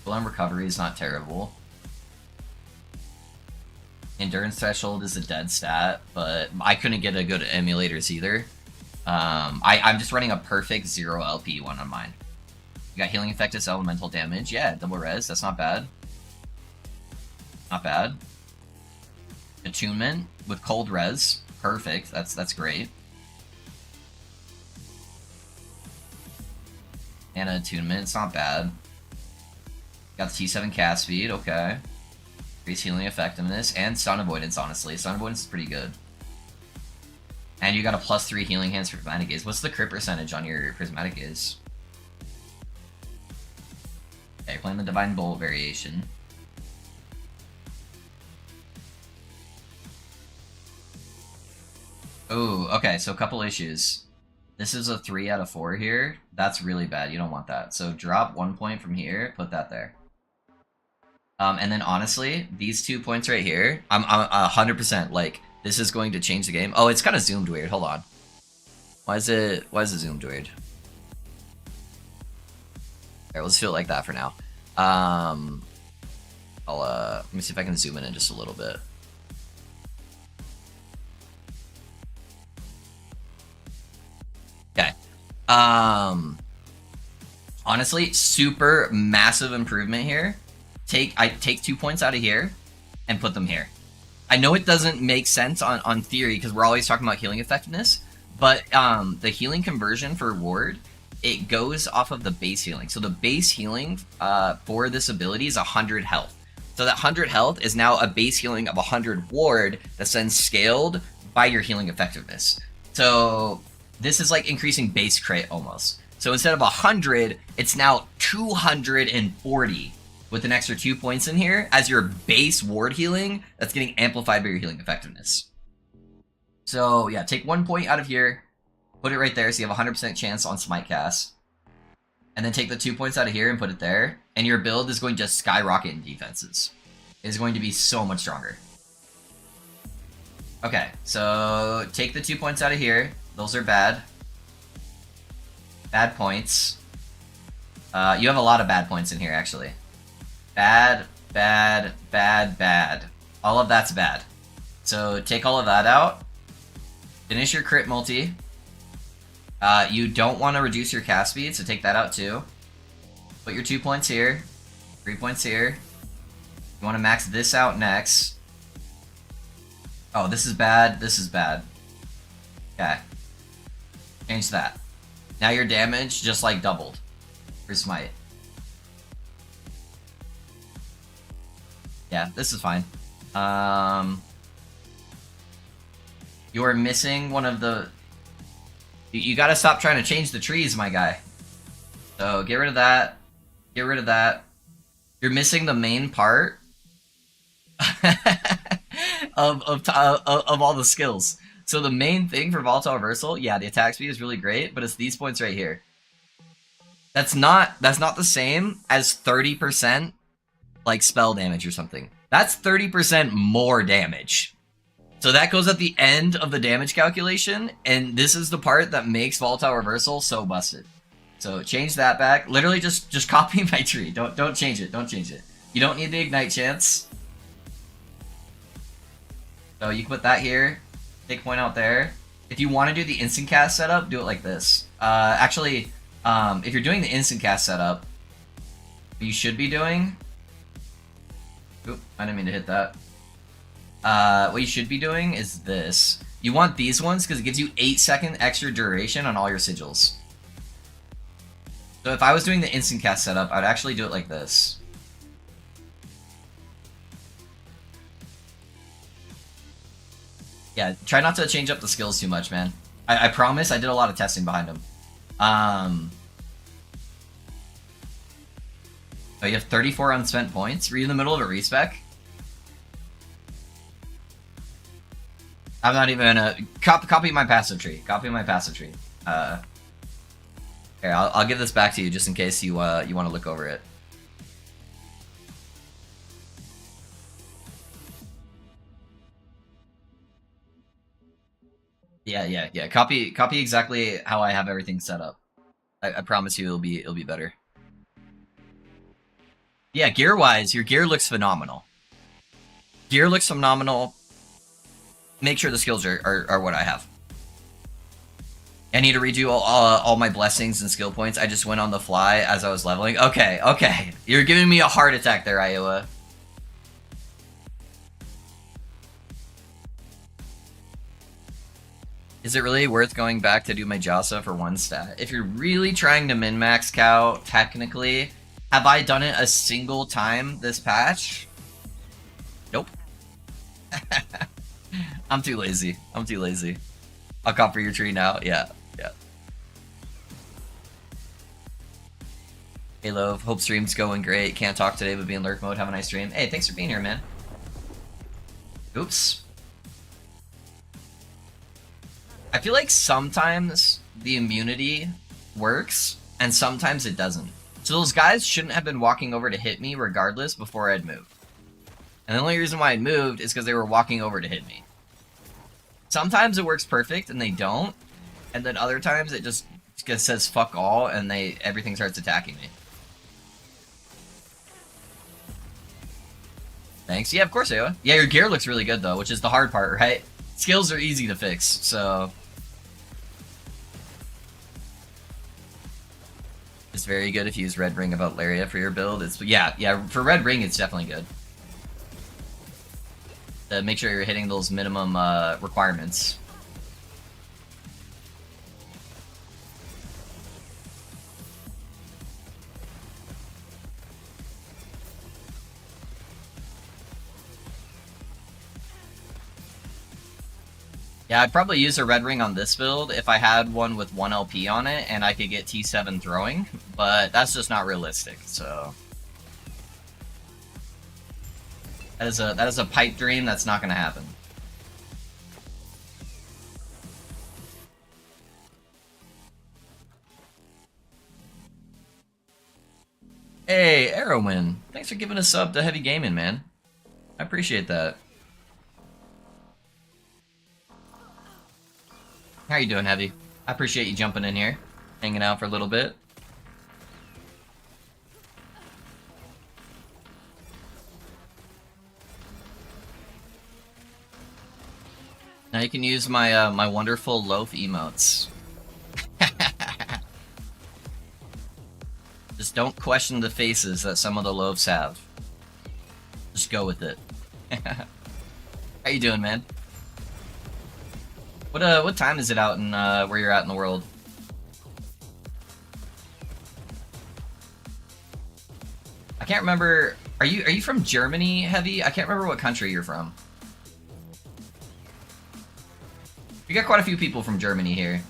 Full-on recovery is not terrible. Endurance threshold is a dead stat, but I couldn't get a good emulators either. I'm just running a perfect 0 LP one on mine. You got healing effectiveness, elemental damage. Yeah, double res. That's not bad. Not bad. Attunement with cold res. Perfect. That's great. And an attunement. It's not bad. Got the T7 cast speed. Okay. Increased healing effectiveness and stun avoidance. Honestly, stun avoidance is pretty good. And you got a +3 healing hands for prismatic gaze. What's the crit percentage on your prismatic gaze? Okay, playing the divine bolt variation. Oh, okay, so a couple issues. This is a 3 out of 4 here. That's really bad. You don't want that. So drop 1 point from here, put that there. And then honestly, these 2 points right here, I'm 100% like, this is going to change the game. Oh, it's kind of zoomed weird. Hold on. Why is it zoomed weird? Alright, let's do it like that for now. Let me see if I can zoom in just a little bit. Okay. Honestly, super massive improvement here. I take 2 points out of here and put them here. I know it doesn't make sense on theory because we're always talking about healing effectiveness, but the healing conversion for ward, it goes off of the base healing. So the base healing for this ability is 100 health. So that 100 health is now a base healing of 100 ward that's then scaled by your healing effectiveness. So this is like increasing base crit almost. So instead of 100, it's now 240 with an extra 2 points in here as your base ward healing that's getting amplified by your healing effectiveness. So yeah, take 1 point out of here, put it right there so you have a 100% chance on smite cast. And then take the 2 points out of here and put it there, and your build is going to skyrocket in defenses. It is going to be so much stronger. Okay, so take the 2 points out of here. Those are bad. Bad points. You have a lot of bad points in here, actually. Bad, bad, bad, bad. All of that's bad. So take all of that out. Finish your crit multi. You don't want to reduce your cast speed, so take that out too. Put your 2 points here. 3 points here. You want to max this out next. Oh, this is bad. This is bad. Okay. Change that. Now your damage just like doubled for smite. Yeah, this is fine. You are missing one of the... You gotta stop trying to change the trees, my guy. So get rid of that. Get rid of that. You're missing the main part of all the skills. So the main thing for Volatile Reversal, yeah, the attack speed is really great, but it's these points right here. That's not the same as 30% like spell damage or something. That's 30% more damage. So that goes at the end of the damage calculation, and this is the part that makes Volatile Reversal so busted. So change that back. Literally just copy my tree. Don't change it. Don't change it. You don't need the ignite chance. So you can put that here. Take point out there. If you want to do the instant cast setup, do it like this. Actually, if you're doing the instant cast setup, what you should be doing... Oop, I didn't mean to hit that. What you should be doing is this. You want these ones because it gives you 8-second extra duration on all your sigils. So if I was doing the instant cast setup, I'd actually do it like this. Yeah, try not to change up the skills too much, man. I promise I did a lot of testing behind them. Oh, you have 34 unspent points? Were you in the middle of a respec? I'm not even gonna... Copy my passive tree. Copy my passive tree. Here, I'll give this back to you just in case you want to look over it. Yeah. Copy exactly how I have everything set up. I promise you it'll be better. Yeah, gear-wise, your gear looks phenomenal. Gear looks phenomenal. Make sure the skills are what I have. I need to redo all my blessings and skill points. I just went on the fly as I was leveling. Okay. You're giving me a heart attack there, Iowa. Is it really worth going back to do my Jasa for 1 stat? If you're really trying to min-max cow, technically, have I done it a single time this patch? Nope. I'm too lazy. I'll copy your tree now. Yeah. Hey, Love. Hope stream's going great. Can't talk today, but be in lurk mode. Have a nice stream. Hey, thanks for being here, man. Oops. I feel like sometimes the immunity works, and sometimes it doesn't. So those guys shouldn't have been walking over to hit me regardless before I'd moved. And the only reason why I'd moved is because they were walking over to hit me. Sometimes it works perfect and they don't, and then other times it just says fuck all and everything starts attacking me. Thanks. Yeah, of course, Aowa. Yeah, your gear looks really good though, which is the hard part, right? Skills are easy to fix, so... It's very good if you use Red Ring of Outlaria for your build. Yeah, for Red Ring it's definitely good. Make sure you're hitting those minimum requirements. Yeah, I'd probably use a red ring on this build if I had one with 1 LP on it and I could get T7 throwing, but that's just not realistic, so... That is a pipe dream that's not gonna happen. Hey, Arrowin, thanks for giving a sub to Heavy Gaming, man. I appreciate that. How you doing, Heavy? I appreciate you jumping in here, hanging out for a little bit. Now you can use my my wonderful loaf emotes. Just don't question the faces that some of the loaves have. Just go with it. How you doing, man? What time is it out in where you're at in the world? I can't remember. Are you from Germany, Heavy? I can't remember what country you're from. We got quite a few people from Germany here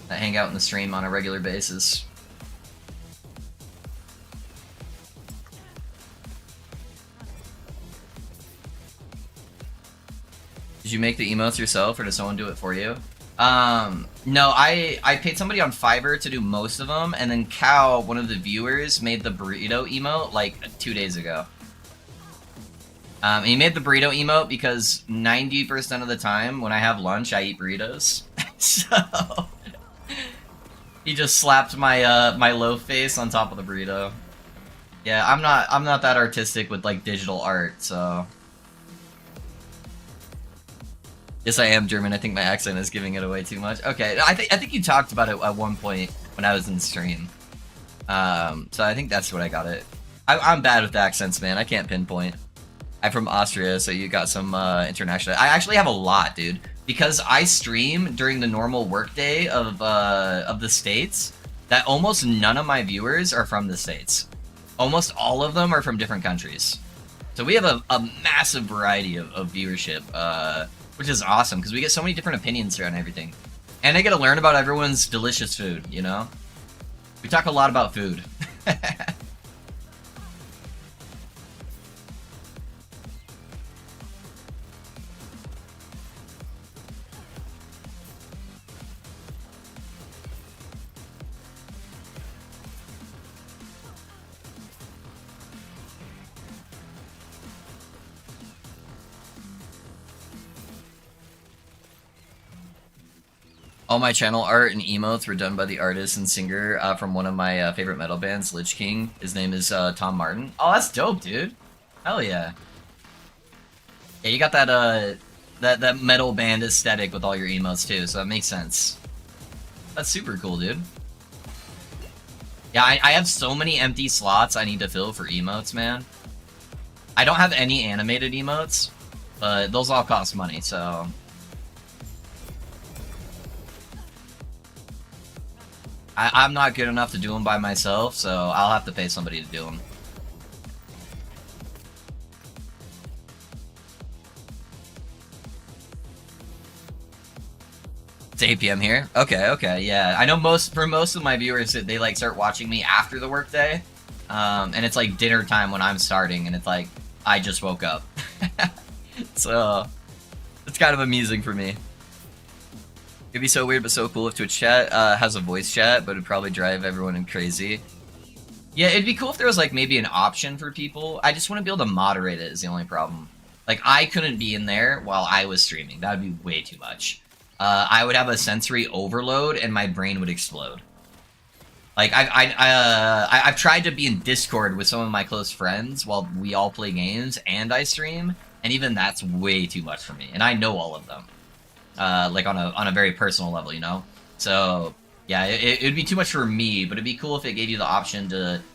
that hang out in the stream on a regular basis. Did you make the emotes yourself, or does someone do it for you? No, I paid somebody on Fiverr to do most of them, and then Cow, one of the viewers, made the burrito emote like 2 days ago. And he made the burrito emote because 90% of the time when I have lunch, I eat burritos. So he just slapped my my loaf face on top of the burrito. Yeah, I'm not that artistic with like digital art, so. Yes, I am German. I think my accent is giving it away too much. Okay, I think you talked about it at one point when I was in the stream. So I think that's what I got it. I'm bad with accents, man. I can't pinpoint. I'm from Austria, so you got some international. I actually have a lot, dude, because I stream during the normal workday of the States. That almost none of my viewers are from the States. Almost all of them are from different countries. So we have a massive variety of viewership, which is awesome because we get so many different opinions around everything, and I get to learn about everyone's delicious food. You know, we talk a lot about food. All my channel art and emotes were done by the artist and singer from one of my favorite metal bands, Lich King. His name is Tom Martin. Oh, that's dope, dude. Hell yeah. Yeah, you got that that metal band aesthetic with all your emotes too, so that makes sense. That's super cool, dude. Yeah, I have so many empty slots I need to fill for emotes, man. I don't have any animated emotes, but those all cost money, so... I'm not good enough to do them by myself, so I'll have to pay somebody to do them. It's 8 p.m. here? Okay, yeah. I know for most of my viewers, they like start watching me after the workday, and it's like dinner time when I'm starting, and it's like, I just woke up. So, it's kind of amusing for me. It'd be so weird but so cool if Twitch chat has a voice chat, but it'd probably drive everyone crazy. Yeah, it'd be cool if there was like maybe an option for people. I just want to be able to moderate it is the only problem. Like, I couldn't be in there while I was streaming. That would be way too much. I would have a sensory overload and my brain would explode. Like, I've tried to be in Discord with some of my close friends while we all play games and I stream, and even that's way too much for me. And I know all of them. Like on a very personal level, you know? So, yeah, it'd be too much for me, but it'd be cool if it gave you the option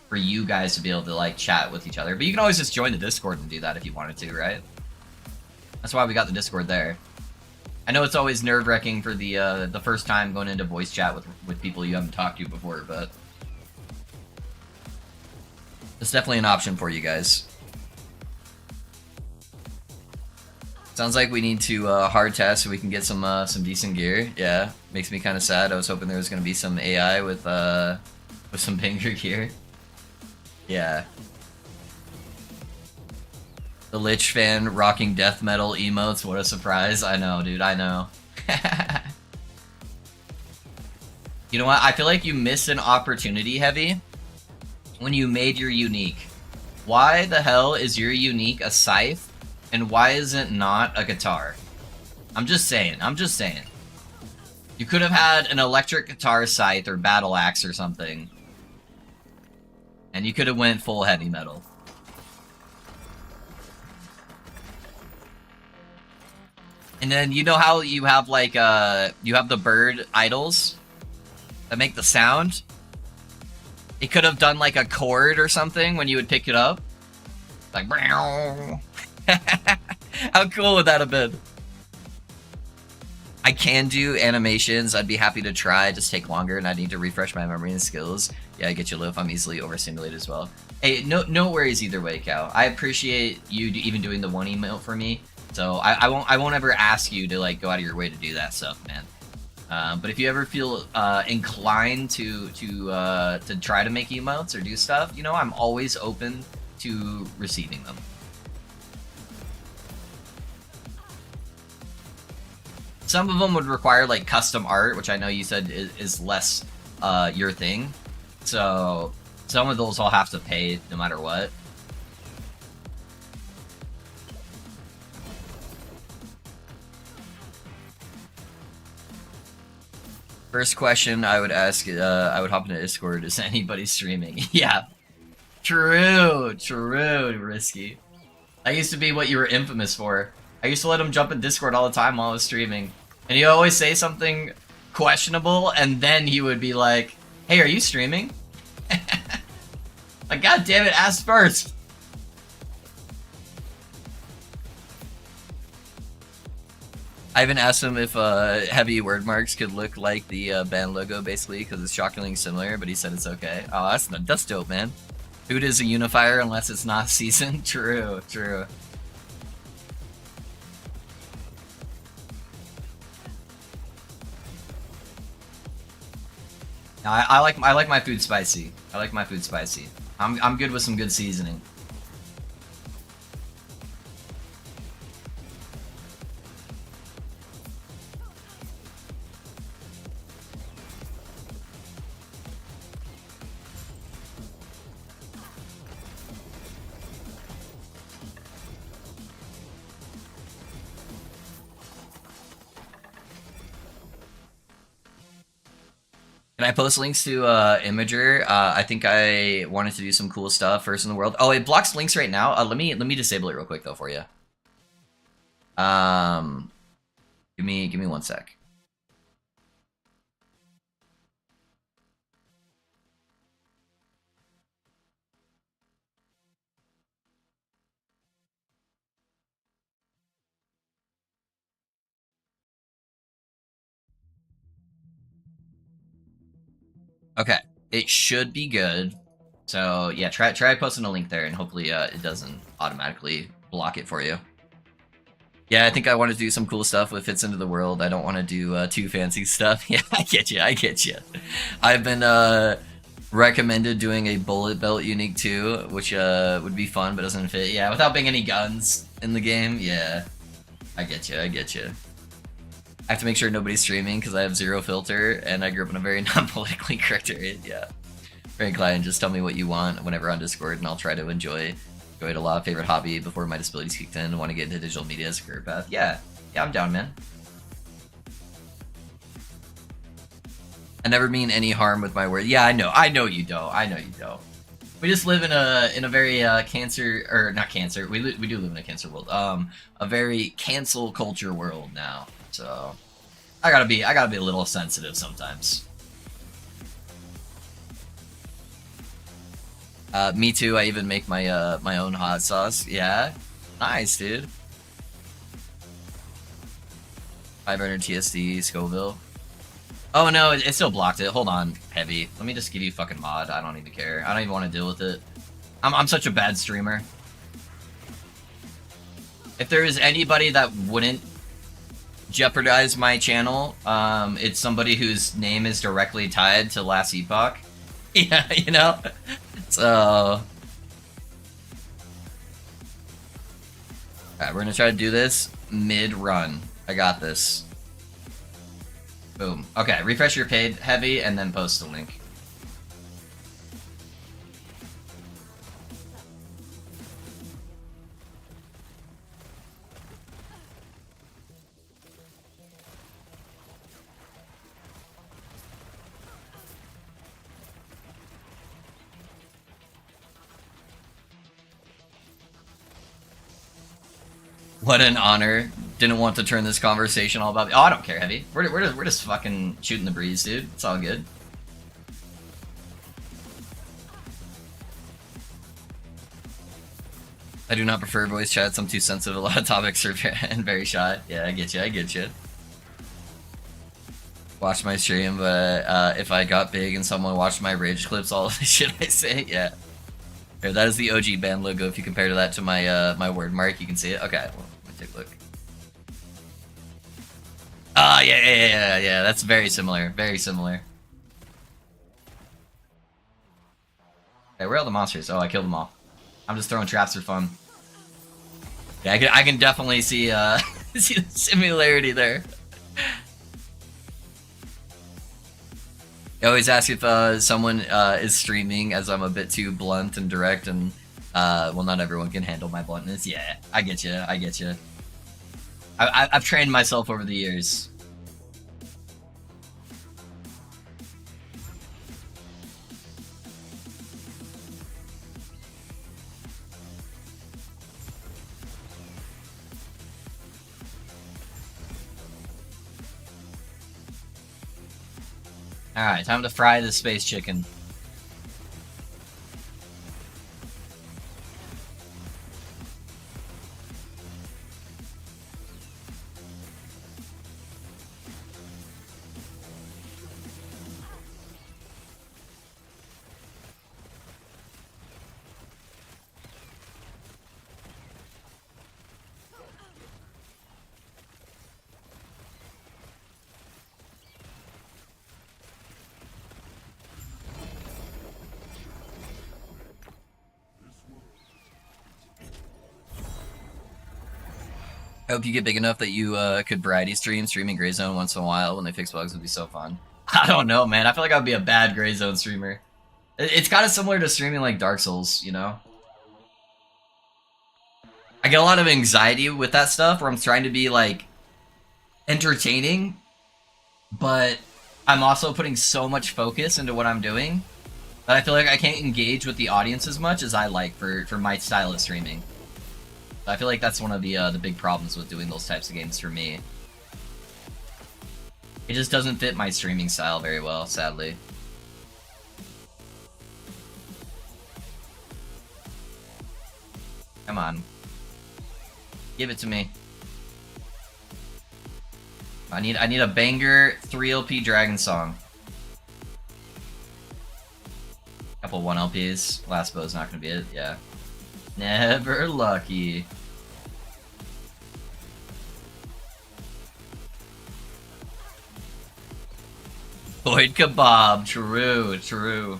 for you guys to be able to, like, chat with each other. But you can always just join the Discord and do that if you wanted to, right? That's why we got the Discord there. I know it's always nerve-wracking for the first time going into voice chat with people you haven't talked to before, but... it's definitely an option for you guys. Sounds Sounds like we need to hard test so we can get some decent gear. Yeah, makes me kind of sad. I was hoping there was gonna be some AI with some banger gear. Yeah. The Lich fan rocking death metal emotes. What a surprise! I know, dude. I know. You know what? I feel like you missed an opportunity, Heavy, when you made your unique. Why the hell is your unique a scythe? And why is it not a guitar? I'm just saying. I'm just saying. You could have had an electric guitar scythe or battle axe or something. And you could have went full heavy metal. And then you know how you have like you have the bird idols that make the sound? It could have done like a chord or something when you would pick it up. Like how cool would that have been? I can do animations. I'd be happy to try. Just take longer, and I need to refresh my memory and skills. Yeah, I get you, Lou. I'm easily overstimulated as well. Hey, no worries either way, Cal. I appreciate you even doing the one email for me. So I won't ever ask you to like go out of your way to do that stuff, man. But if you ever feel inclined to try to make emotes or do stuff, you know, I'm always open to receiving them. Some of them would require like custom art, which I know you said is less your thing. So some of those I'll have to pay no matter what. First question I would ask, I would hop into Discord, is anybody streaming? Yeah. True, Risky. That used to be what you were infamous for. I used to let him jump in Discord all the time while I was streaming. And he'd always say something questionable, and then he would be like, hey, are you streaming? Like, god damn it, ask first! I even asked him if heavy word marks could look like the band logo, basically, because it's shockingly similar, but he said it's okay. Oh, that's dope, man. Food is a unifier unless it's not seasoned. True. I like my food spicy. I like my food spicy. I'm good with some good seasoning. Can I post links to Imager? I think I wanted to do some cool stuff first in the world. Oh, it blocks links right now. Let me disable it real quick though for you. Give me 1 sec. Okay, it should be good. So yeah, try posting a link there, and hopefully it doesn't automatically block it for you. Yeah, I think I want to do some cool stuff with Fits into the World. I don't want to do too fancy stuff. Yeah, I get you. I've been recommended doing a bullet belt unique too, which would be fun but doesn't fit. Yeah, without being any guns in the game. Yeah, I get you. I have to make sure nobody's streaming because I have zero filter and I grew up in a very non-politically correct area. Yeah. Very Klein, just tell me what you want whenever on Discord and I'll try to enjoy it a lot. Favorite hobby before my disabilities kicked in. Want to get into digital media as a career path. Yeah, I'm down, man. I never mean any harm with my word. Yeah, I know you don't. We just live in a very cancer, or not cancer. We do live in a cancer world. A very cancel culture world now. So I gotta be a little sensitive sometimes. Me too. I even make my my own hot sauce. Yeah, nice, dude. 500 TSD Scoville. Oh no, it still blocked it. Hold on, Heavy. Let me just give you fucking mod. I don't even care. I don't even want to deal with it. I'm such a bad streamer. If there is anybody that wouldn't jeopardize my channel, it's somebody whose name is directly tied to Last Epoch. Yeah, you know? So... Alright, we're gonna try to do this mid-run. I got this. Boom. Okay, refresh your paid heavy and then post the link. What an honor. Didn't want to turn this conversation all about... Oh, I don't care, Heavy. We're just fucking shooting the breeze, dude. It's all good. I do not prefer voice chats. I'm too sensitive. A lot of topics are and very shy. Yeah, I get you. I get you. Watch my stream, but if I got big and someone watched my rage clips, all of the shit I say, yeah. Here, that is the OG band logo. If you compare to that to my my word mark, you can see it. Okay, well, let me take a look. Ah, yeah. That's very similar. Very similar. Okay, where are all the monsters? Oh, I killed them all. I'm just throwing traps for fun. Yeah, I can definitely see see the similarity there. I always ask if someone is streaming, as I'm a bit too blunt and direct, and well, not everyone can handle my bluntness. Yeah, I get you. I get you. I've trained myself over the years. Alright, time to fry the space chicken. I hope you get big enough that you could variety streaming Gray Zone once in a while when they fix bugs would be so fun. I don't know, man. I feel like I'd be a bad Gray Zone streamer. It's kind of similar to streaming like Dark Souls, you know? I get a lot of anxiety with that stuff where I'm trying to be like entertaining, but I'm also putting so much focus into what I'm doing that I feel like I can't engage with the audience as much as I like for my style of streaming. I feel like that's one of the big problems with doing those types of games for me. It just doesn't fit my streaming style very well, sadly. Come on. Give it to me. I need a banger 3 LP Dragon song. Couple 1 LPs. Last bow's not gonna be it, yeah. Never lucky. Void kebab, true.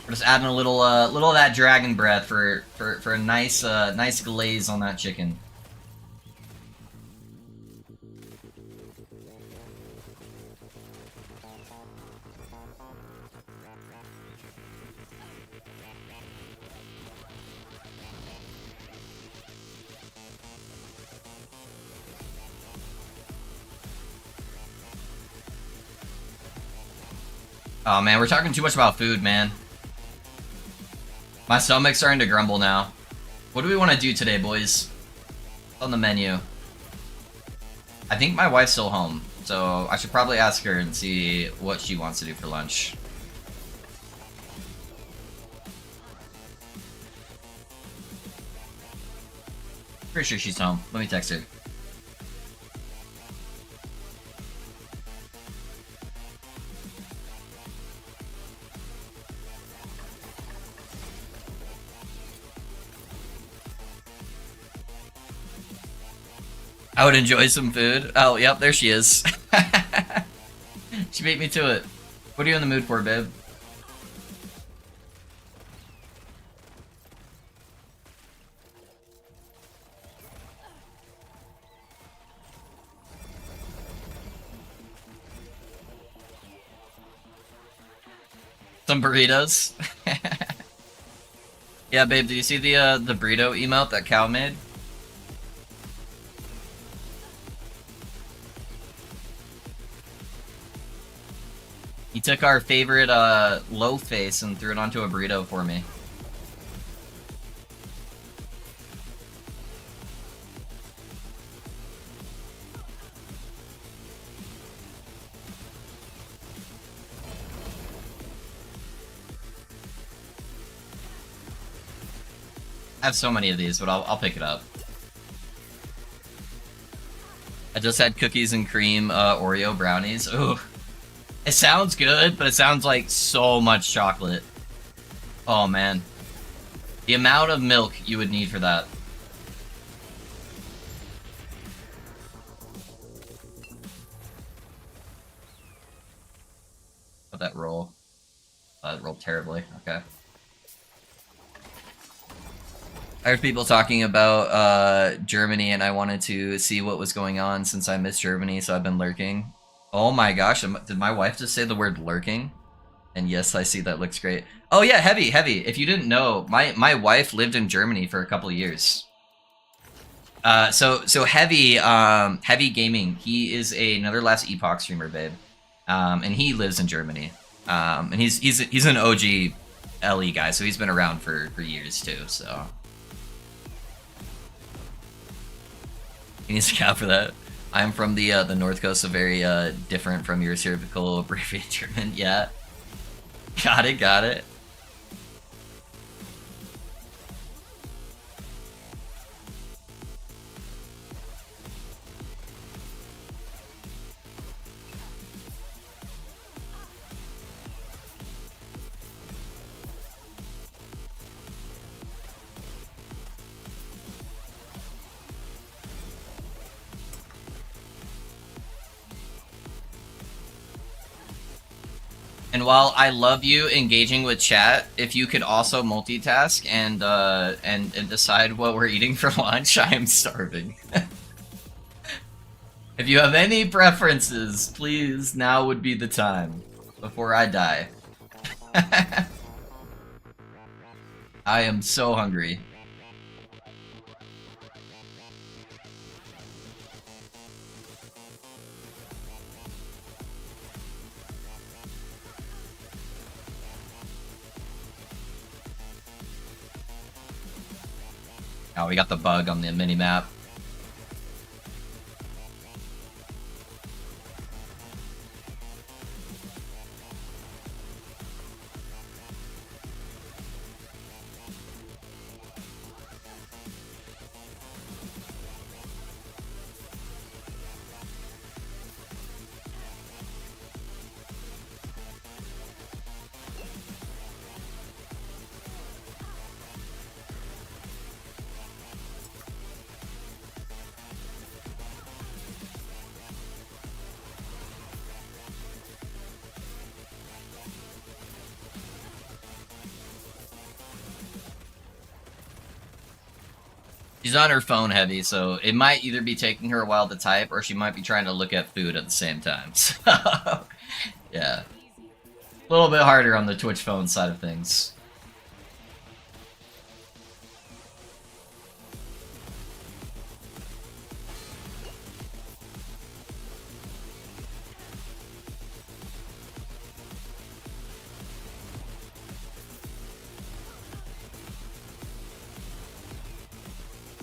We're just adding a little of that dragon breath for a nice nice glaze on that chicken. Oh man, we're talking too much about food, man. My stomach's starting to grumble now. What do we want to do today, boys? What's on the menu? I think my wife's still home, so I should probably ask her and see what she wants to do for lunch. Pretty sure she's home. Let me text her. I would enjoy some food. Oh, yep, there she is. She beat me to it. What are you in the mood for, babe? Some burritos. Yeah, babe, did you see the burrito emote that Cal made? He took our favorite low face and threw it onto a burrito for me. I have so many of these, but I'll pick it up. I just had cookies and cream Oreo brownies. Ooh. It sounds good, but it sounds like so much chocolate. Oh man. The amount of milk you would need for that. Let that roll. That rolled terribly. Okay. I heard people talking about Germany, and I wanted to see what was going on since I missed Germany, so I've been lurking. Oh my gosh, did my wife just say the word lurking? And yes, I see, that looks great. Oh yeah, Heavy. If you didn't know, my wife lived in Germany for a couple of years. So Heavy Gaming, he is another Last Epoch streamer, babe. And he lives in Germany. And he's an OG LE guy, so he's been around for years too, so. He needs to count for that. I'm from the North Coast, so very different from your typical abbreviated German. Yeah. Got it. And while I love you engaging with chat, if you could also multitask and decide what we're eating for lunch, I am starving. If you have any preferences, please, now would be the time before I die. I am so hungry. Oh, we got the bug on the mini-map. She's on her phone Heavy, so it might either be taking her a while to type, or she might be trying to look at food at the same time. So, yeah. A little bit harder on the Twitch phone side of things.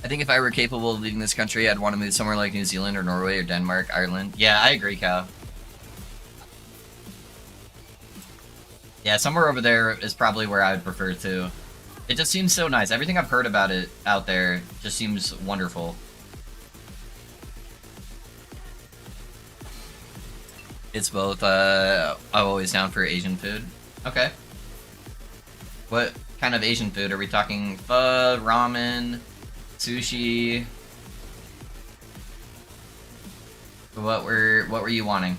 I think if I were capable of leaving this country, I'd want to move somewhere like New Zealand or Norway or Denmark, Ireland. Yeah, I agree, Cal. Yeah, somewhere over there is probably where I would prefer to. It just seems so nice. Everything I've heard about it out there just seems wonderful. It's both, I'm always down for Asian food. Okay. What kind of Asian food? Are we talking pho, ramen, sushi? What were you wanting?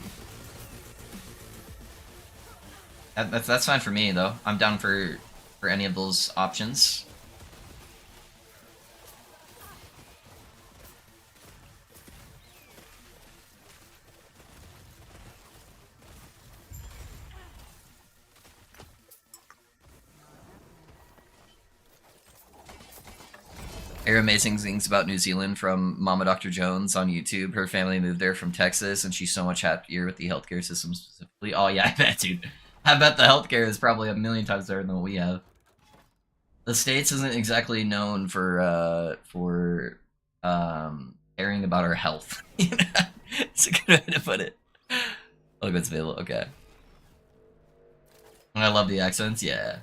That's fine for me though. I'm down for any of those options. I hear amazing things about New Zealand from Mama Dr. Jones on YouTube. Her family moved there from Texas, and she's so much happier with the healthcare system specifically. Oh yeah, I bet, dude. I bet the healthcare is probably a million times better than what we have. The States isn't exactly known for caring about our health. It's a good way to put it. Look what's available. Okay. I love the accents. Yeah.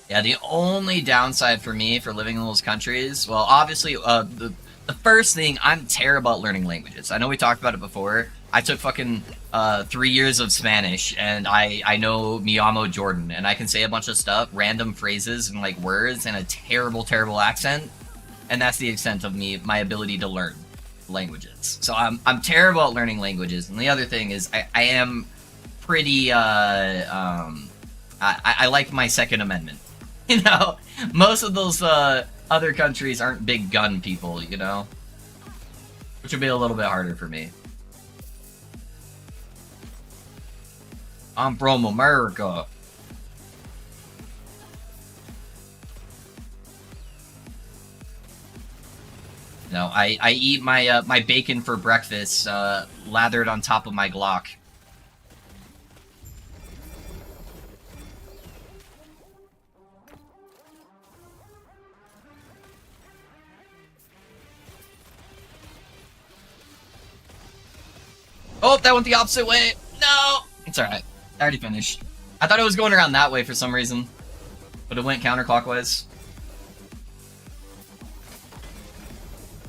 Yeah, the only downside for me for living in those countries, well, obviously, the first thing, I'm terrible at learning languages. I know we talked about it before. I took fucking 3 years of Spanish, and I know Mi amo Jordan, and I can say a bunch of stuff, random phrases and like words, and a terrible accent, and that's the extent of my ability to learn languages. So I'm terrible at learning languages, and the other thing is I am pretty I like my Second Amendment. You know, most of those other countries aren't big gun people, you know? Which would be a little bit harder for me. I'm from America. No, I eat my my bacon for breakfast, lathered on top of my Glock. Oh, that went the opposite way. No! It's alright. I already finished. I thought it was going around that way for some reason. But it went counterclockwise.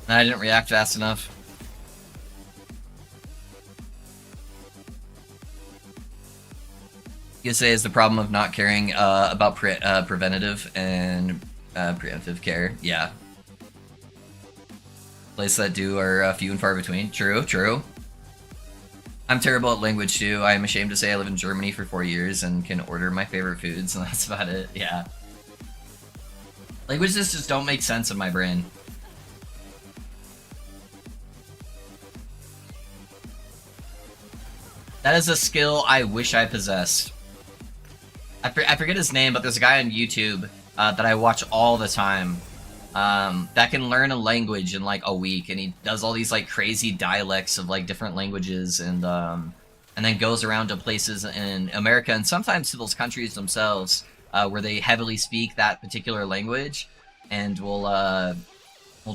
And I didn't react fast enough. PSA is the problem of not caring about preventative and preemptive care. Yeah. Places that do are few and far between. True, true. I'm terrible at language too. I am ashamed to say I live in Germany for 4 years and can order my favorite foods, and that's about it. Yeah. Languages just don't make sense in my brain. That is a skill I wish I possessed. I forget his name, but there's a guy on YouTube that I watch all the time that can learn a language in like a week, and he does all these like crazy dialects of like different languages, and then goes around to places in America and sometimes to those countries themselves where they heavily speak that particular language, and we'll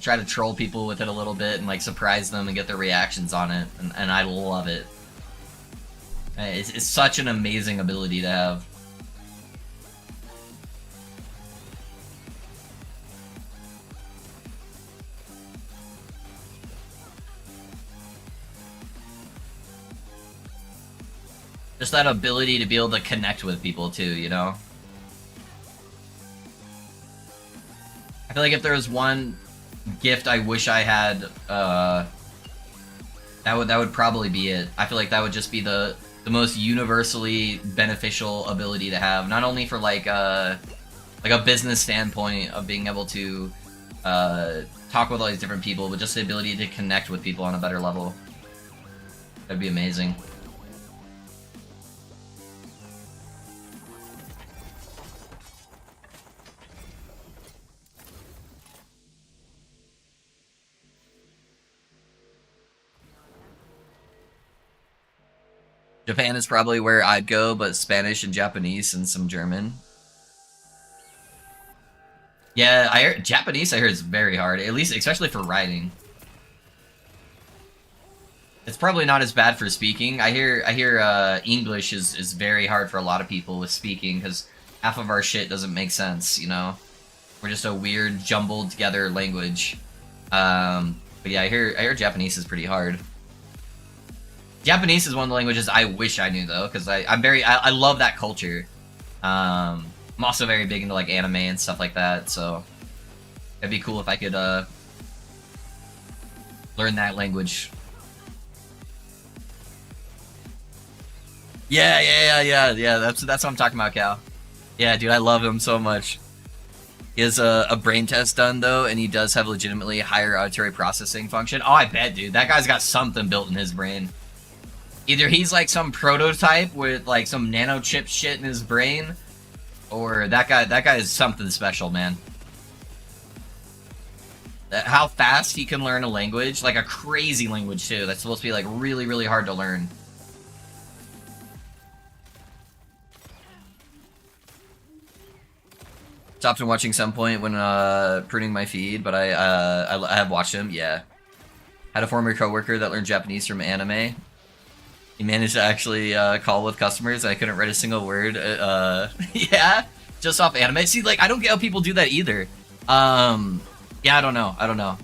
try to troll people with it a little bit and like surprise them and get their reactions on it, and I love it. It's such an amazing ability to have. Just that ability to be able to connect with people too, you know? I feel like if there was one gift I wish I had, that would probably be it. I feel like that would just be the most universally beneficial ability to have, not only for like a business standpoint of being able to talk with all these different people, but just the ability to connect with people on a better level. That'd be amazing. Japan is probably where I'd go, but Spanish and Japanese and some German. Yeah, I heard Japanese. I heard it's very hard, at least especially for writing. It's probably not as bad for speaking. I hear English is very hard for a lot of people with speaking because half of our shit doesn't make sense, you know. Or just a weird jumbled together language. But yeah, I hear Japanese is pretty hard. Japanese is one of the languages I wish I knew though, because I love that culture. I'm also very big into like anime and stuff like that, so it'd be cool if I could learn that language. Yeah. That's what I'm talking about, Cal. Yeah, dude, I love him so much. He has a brain test done though, and he does have legitimately higher auditory processing function. Oh, I bet, dude, that guy's got something built in his brain. Either he's like some prototype with like some nano chip shit in his brain, or that guy is something special, man. How fast he can learn a language, like a crazy language too, that's supposed to be like really, really hard to learn. Stopped him watching some point when pruning my feed, but I have watched him. Yeah, had a former coworker that learned Japanese from anime. He managed to actually call with customers. I couldn't write a single word. Yeah, just off anime. See, like I don't get how people do that either. Yeah, I don't know.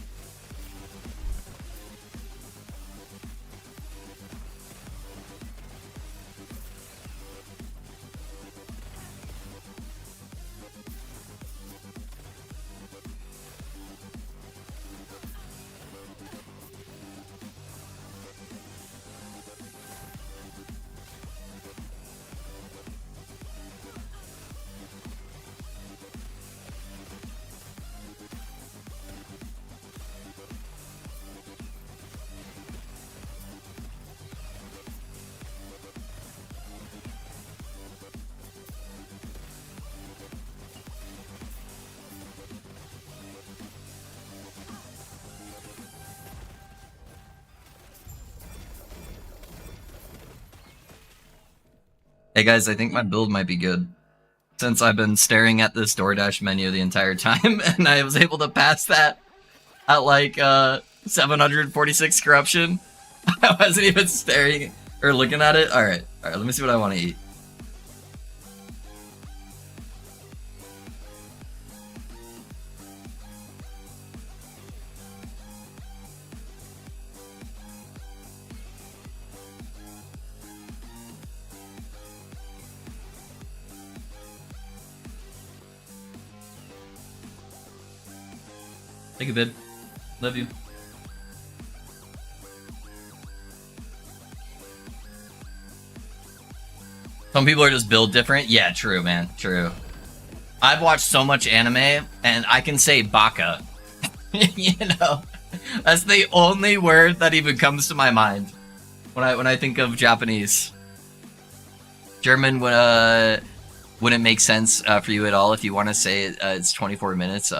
Hey guys, I think my build might be good. Since I've been staring at this DoorDash menu the entire time, and I was able to pass that at like 746 corruption. I wasn't even staring or looking at it. Alright, let me see what I want to eat. Take a bid. Love you. Some people are just built different. Yeah, true, man. True. I've watched so much anime, and I can say baka. You know? That's the only word that even comes to my mind when I think of Japanese. German wouldn't make sense for you at all if you want to say it's 24 minutes.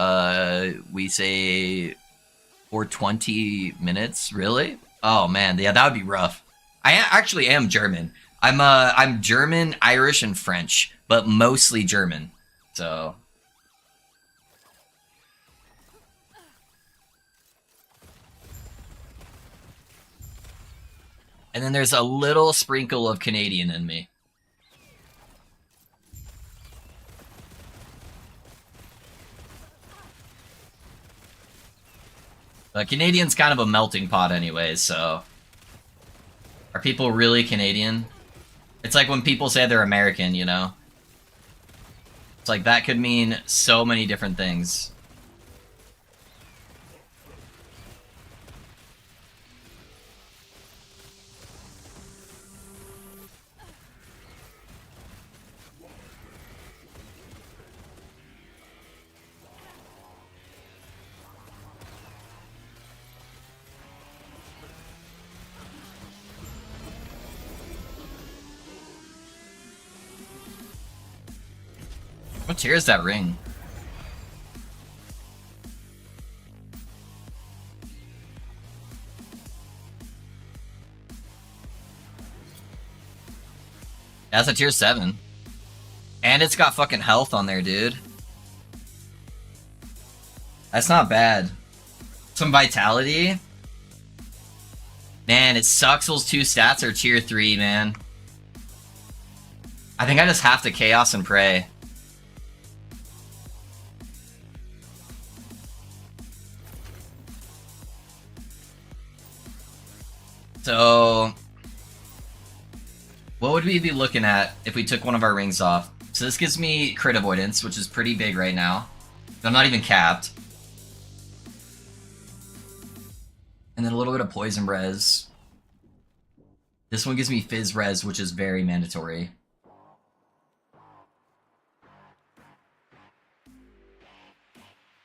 We say for 20 minutes. Really? Oh man, yeah, that would be rough. I actually am German. I'm German, Irish, and French, but mostly German. So. And then there's a little sprinkle of Canadian in me. Canadian's kind of a melting pot anyways, so... Are people really Canadian? It's like when people say they're American, you know? It's like that could mean so many different things. What tier is that ring? That's a tier 7. And it's got fucking health on there, dude. That's not bad. Some vitality. Man, it sucks those 2 stats are tier 3, man. I think I just have to chaos and pray. So, what would we be looking at if we took one of our rings off? So this gives me crit avoidance, which is pretty big right now. I'm not even capped. And then a little bit of poison res. This one gives me fizz res, which is very mandatory.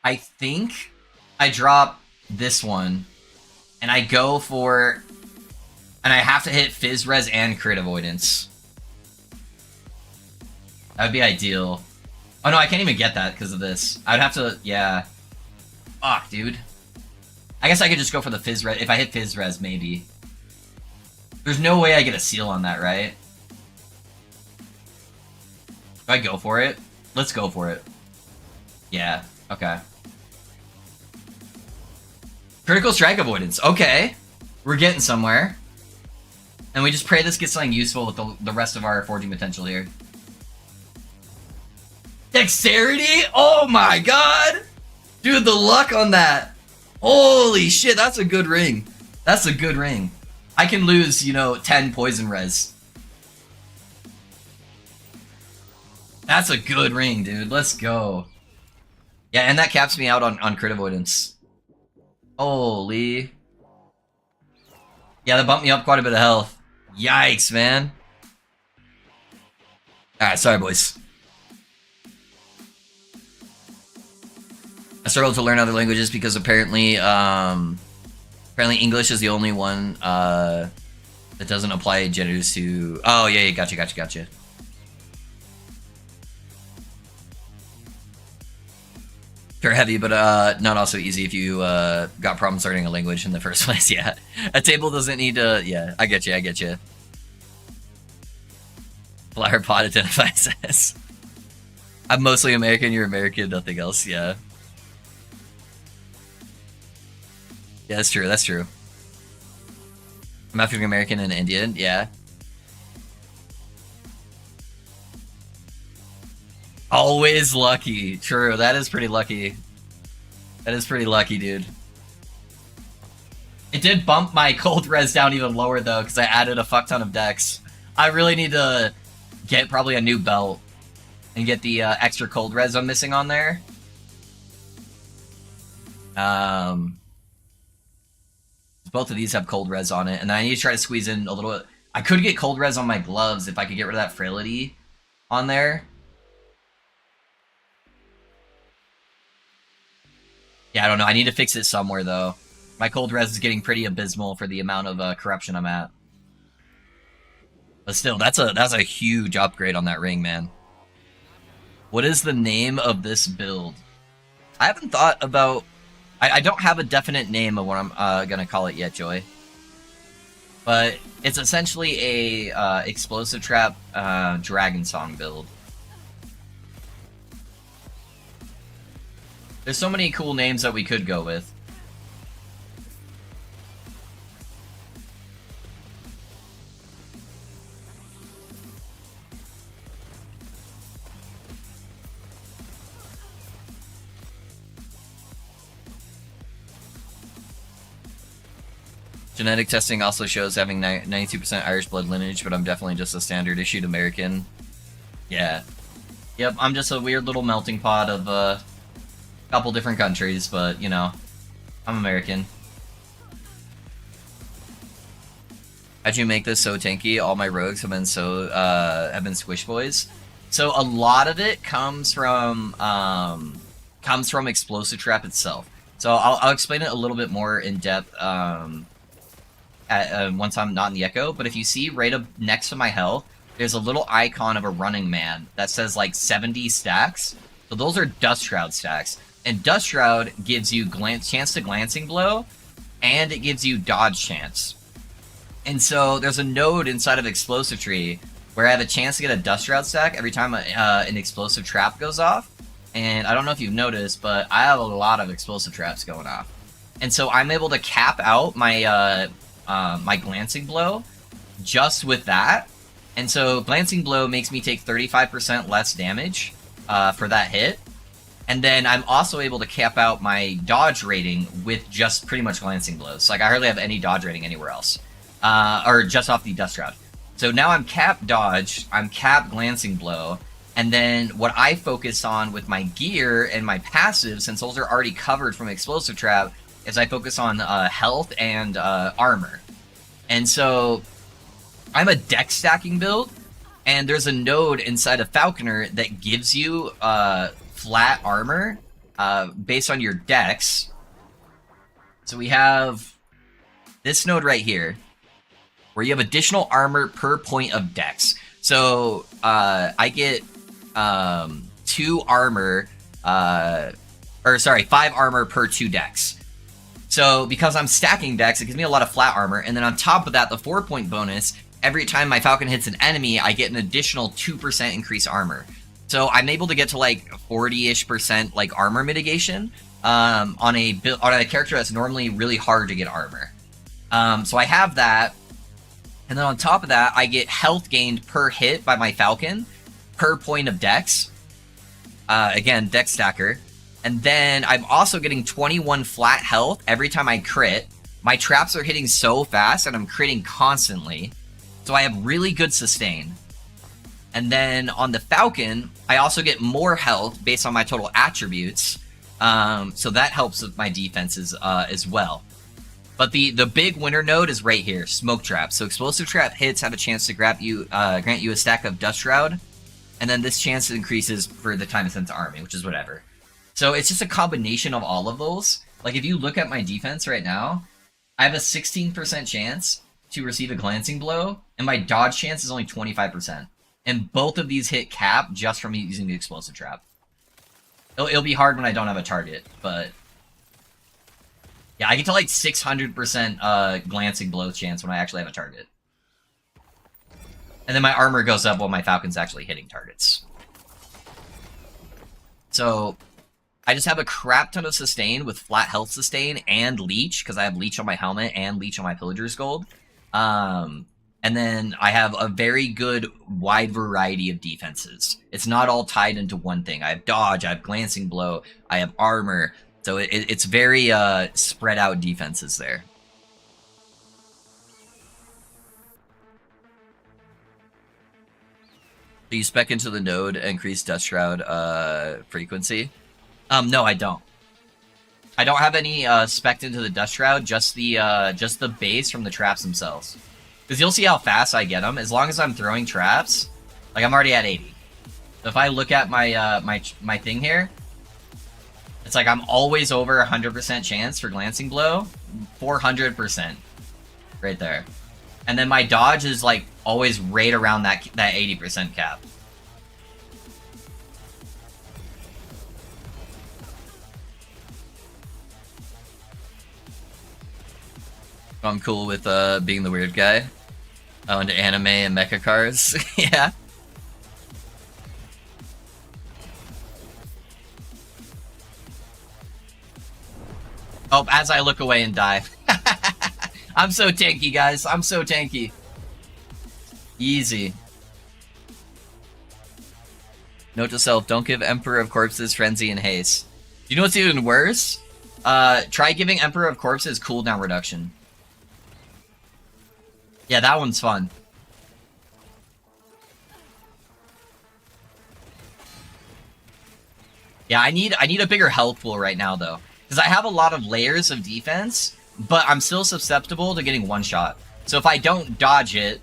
I think I drop this one, and I go for... And I have to hit fizz res and crit avoidance. That would be ideal. Oh no, I can't even get that because of this. I would have to... Yeah. Fuck, dude. I guess I could just go for the fizz res. If I hit fizz res, maybe. There's no way I get a seal on that, right? Do I go for it? Let's go for it. Yeah, okay. Critical strike avoidance. Okay. We're getting somewhere. And we just pray this gets something useful with the rest of our forging potential here. Dexterity? Oh my god! Dude, the luck on that. Holy shit, that's a good ring. That's a good ring. I can lose, you know, 10 poison res. That's a good ring, dude. Let's go. Yeah, and that caps me out on crit avoidance. Holy. Yeah, that bumped me up quite a bit of health. Yikes, man. Alright, sorry, boys. I struggled to learn other languages because apparently English is the only one that doesn't apply genders to... Oh, yeah, gotcha. Sure, heavy, but not also easy if you got problems learning a language in the first place, yeah. A table doesn't need to... Yeah, I get you. Flower pot identifies as... I'm mostly American, you're American, nothing else, yeah. Yeah, that's true. I'm African American and Indian, yeah. Always lucky. True, that is pretty lucky. That is pretty lucky, dude. It did bump my cold res down even lower, though, because I added a fuck ton of dex. I really need to get probably a new belt and get the extra cold res I'm missing on there. Both of these have cold res on it, and I need to try to squeeze in a little... I could get cold res on my gloves if I could get rid of that frailty on there. Yeah, I don't know. I need to fix it somewhere, though. My cold res is getting pretty abysmal for the amount of corruption I'm at. But still, that's a huge upgrade on that ring, man. What is the name of this build? I haven't thought about... I don't have a definite name of what I'm gonna call it yet, Joy. But it's essentially a explosive trap dragon song build. There's so many cool names that we could go with. Genetic testing also shows having 92% Irish blood lineage, but I'm definitely just a standard issued American. Yeah. Yep, I'm just a weird little melting pot of a couple different countries, but, you know, I'm American. How'd you make this so tanky? All my rogues have been squish boys. So a lot of it comes from explosive trap itself. So I'll explain it a little bit more in depth once I'm not in the echo, but if you see right up next to my health, there's a little icon of a running man that says like 70 stacks. So those are Dust Shroud stacks. And Dust Shroud gives you chance to glancing blow, and it gives you dodge chance. And so there's a node inside of Explosive Tree where I have a chance to get a Dust Shroud stack every time an explosive trap goes off. And I don't know if you've noticed, but I have a lot of explosive traps going off. And so I'm able to cap out my my glancing blow just with that. And so glancing blow makes me take 35% less damage for that hit. And then I'm also able to cap out my dodge rating with just pretty much glancing blows. Like I hardly have any dodge rating anywhere else. or just off the Dust Shroud. So now I'm cap dodge, I'm cap glancing blow, and then what I focus on with my gear and my passive, since those are already covered from explosive trap, is I focus on health and armor. And so I'm a deck stacking build, and there's a node inside of Falconer that gives you flat armor based on your dex. So we have this node right here, where you have additional armor per point of dex. So I get 2 armor, 5 armor per 2 dex. So because I'm stacking dex, it gives me a lot of flat armor, and then on top of that, the 4-point bonus, every time my Falcon hits an enemy, I get an additional 2% increased armor. So I'm able to get to like 40-ish% like armor mitigation on a character that's normally really hard to get armor. So I have that. And then on top of that, I get health gained per hit by my Falcon, per point of dex. Again, dex stacker. And then I'm also getting 21 flat health every time I crit. My traps are hitting so fast and I'm critting constantly. So I have really good sustain. And then on the Falcon, I also get more health based on my total attributes. So that helps with my defenses as well. But the big winner node is right here, Smoke Trap. So Explosive Trap hits have a chance to grant you a stack of Dust Shroud, and then this chance increases for the time it's sent to army, which is whatever. So it's just a combination of all of those. Like if you look at my defense right now, I have a 16% chance to receive a glancing blow, and my dodge chance is only 25%. And both of these hit cap just from using the Explosive Trap. It'll be hard when I don't have a target, but... yeah, I get to like 600% glancing blow chance when I actually have a target. And then my armor goes up while my Falcon's actually hitting targets. So, I just have a crap ton of sustain with flat health sustain and leech, because I have leech on my helmet and leech on my Pillager's Gold. And then I have a very good wide variety of defenses. It's not all tied into one thing. I have dodge, I have glancing blow, I have armor. So it's very spread out defenses there. Do you spec into the node increase Dust Shroud frequency? No, I don't. I don't have any spec into the Dust Shroud, just the base from the traps themselves. Because you'll see how fast I get them. As long as I'm throwing traps, like I'm already at 80. So if I look at my my thing here, it's like I'm always over 100% chance for glancing blow, 400% right there. And then my dodge is like always right around that 80% cap. I'm cool with being the weird guy. Oh, into anime and mecha cars. Yeah. Oh, as I look away and die. I'm so tanky, guys. I'm so tanky. Easy. Note to self, don't give Emperor of Corpses Frenzy and Haste. You know what's even worse? Try giving Emperor of Corpses cooldown reduction. Yeah, that one's fun. Yeah, I need a bigger health pool right now, though. Because I have a lot of layers of defense, but I'm still susceptible to getting one shot. So if I don't dodge it,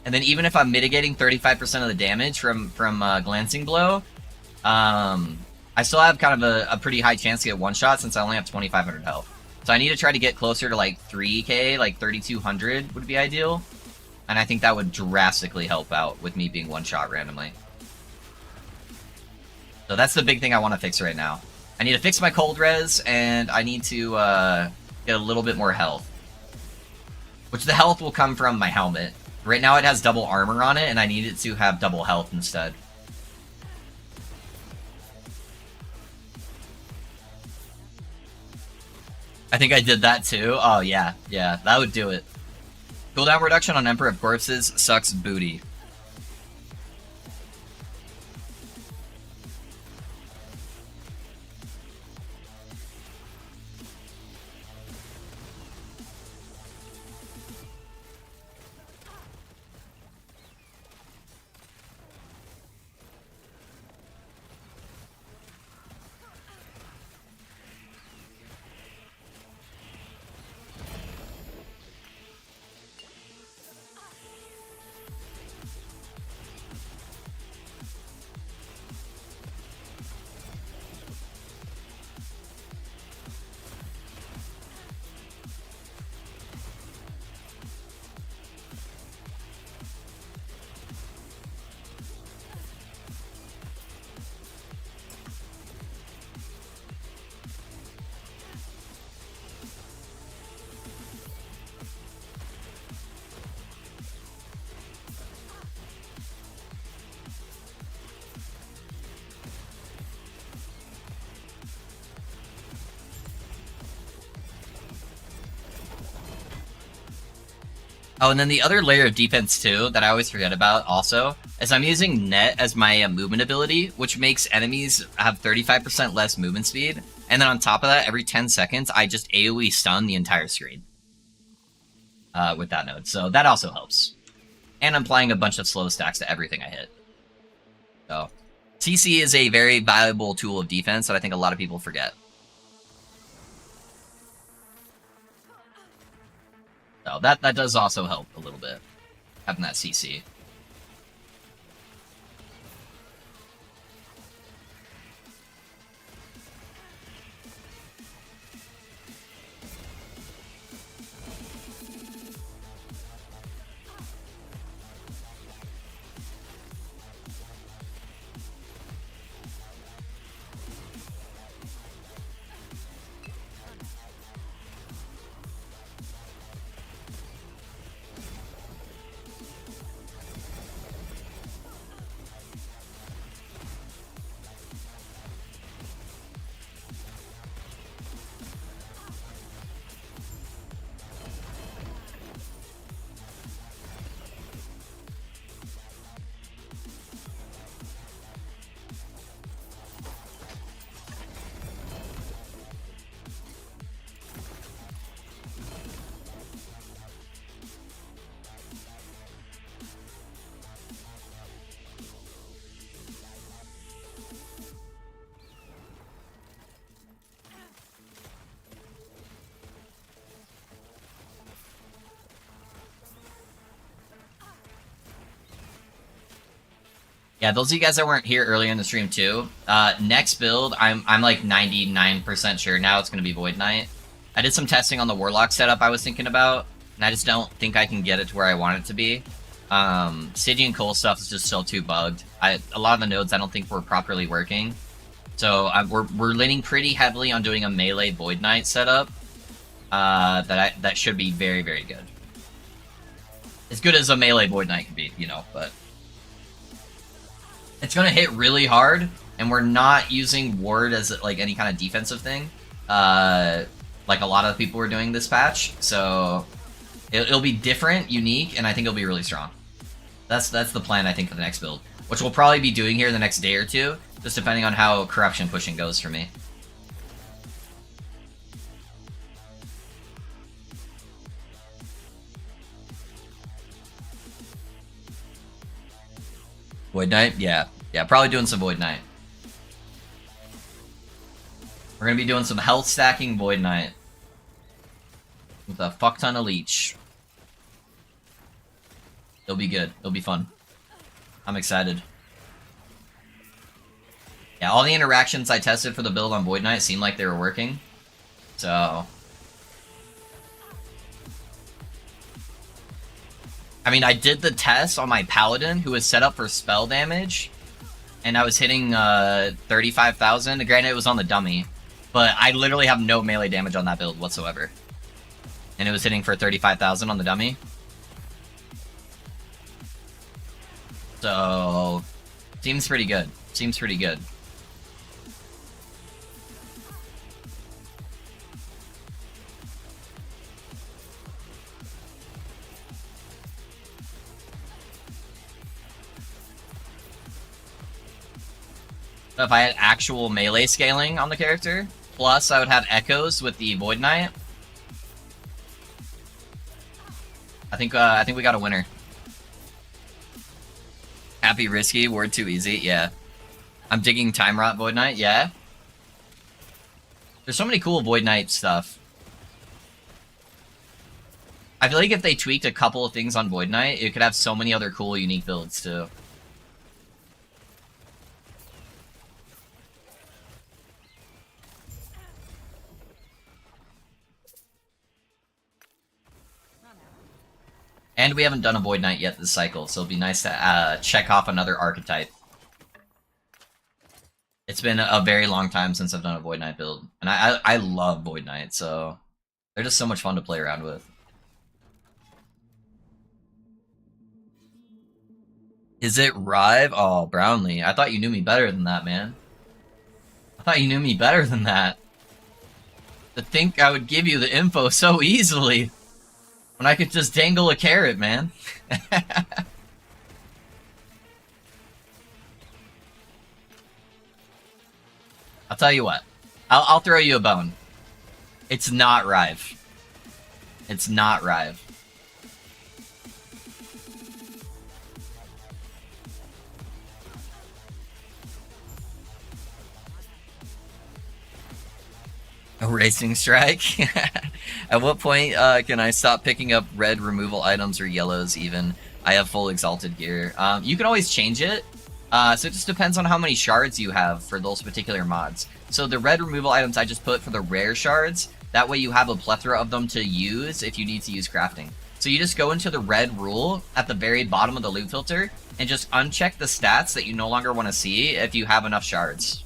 and then even if I'm mitigating 35% of the damage from Glancing Blow, I still have kind of a pretty high chance to get one shot since I only have 2,500 health. So I need to try to get closer to like 3k, like 3,200 would be ideal. And I think that would drastically help out with me being one shot randomly. So that's the big thing I want to fix right now. I need to fix my cold res, and I need to get a little bit more health. Which the health will come from my helmet. Right now it has double armor on it, and I need it to have double health instead. I think I did that too. Oh yeah, yeah, that would do it. Cooldown reduction on Emperor of Corpses sucks booty. Oh, and then the other layer of defense too that I always forget about also is I'm using net as my movement ability, which makes enemies have 35% less movement speed. And then on top of that, every 10 seconds, I just AoE stun the entire screen with that node. So that also helps. And I'm applying a bunch of slow stacks to everything I hit. So CC is a very valuable tool of defense that I think a lot of people forget. So that does also help a little bit, having that CC. Yeah, those of you guys that weren't here earlier in the stream too, next build, I'm like 99% sure now it's going to be Void Knight. I did some testing on the Warlock setup I was thinking about, and I just don't think I can get it to where I want it to be. Stygian Coal stuff is just still too bugged. A lot of the nodes I don't think were properly working. So we're leaning pretty heavily on doing a melee Void Knight setup that should be very, very good. As good as a melee Void Knight can be, you know, but... It's gonna hit really hard, and we're not using ward as like any kind of defensive thing, like a lot of people were doing this patch. So it'll be different, unique, and I think it'll be really strong. That's the plan I think for the next build, which we'll probably be doing here in the next day or two, just depending on how corruption pushing goes for me. Void Knight? Yeah, probably doing some Void Knight. We're gonna be doing some health stacking Void Knight with a fuck ton of leech. It'll be good. It'll be fun. I'm excited. Yeah, all the interactions I tested for the build on Void Knight seemed like they were working. So... I mean, I did the test on my Paladin, who was set up for spell damage, and I was hitting 35,000. Granted, it was on the dummy, but I literally have no melee damage on that build whatsoever. And it was hitting for 35,000 on the dummy. So, seems pretty good. Seems pretty good. If I had actual melee scaling on the character, plus I would have echoes with the Void Knight, I think we got a winner. Happy risky, word too easy, yeah. I'm digging Time Rot Void Knight, yeah. There's so many cool Void Knight stuff. I feel like if they tweaked a couple of things on Void Knight, it could have so many other cool, unique builds too. And we haven't done a Void Knight yet this cycle, so it'll be nice to check off another archetype. It's been a very long time since I've done a Void Knight build, and I love Void Knight, so they're just so much fun to play around with. Is it Rive? Oh, Brownlee. I thought you knew me better than that, man. I thought you knew me better than that. To think I would give you the info so easily. When I could just dangle a carrot, man. I'll tell you what. I'll throw you a bone. It's not Rive. It's not Rive. A racing strike? At what point can I stop picking up red removal items or yellows even? I have full exalted gear. You can always change it. So it just depends on how many shards you have for those particular mods. So the red removal items I just put for the rare shards. That way you have a plethora of them to use if you need to use crafting. So you just go into the red rule at the very bottom of the loot filter and just uncheck the stats that you no longer want to see if you have enough shards.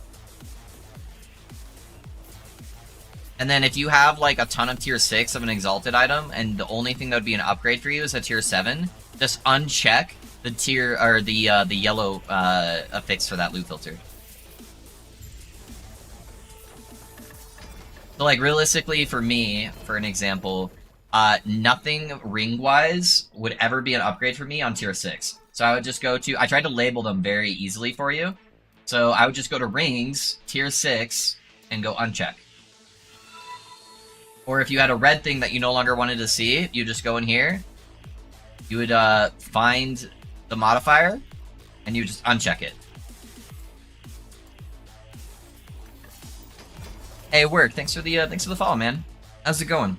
And then if you have like a ton of tier 6 of an exalted item and the only thing that would be an upgrade for you is a tier 7, just uncheck the tier or the yellow affix for that loot filter. So like realistically for me, for an example, nothing ring-wise would ever be an upgrade for me on tier 6. So I would just go to, I tried to label them very easily for you. So I would just go to rings, tier 6, and go uncheck. Or if you had a red thing that you no longer wanted to see, you just go in here, you would find the modifier, and you just uncheck it. Hey, work. Thanks for the follow, man. How's it going?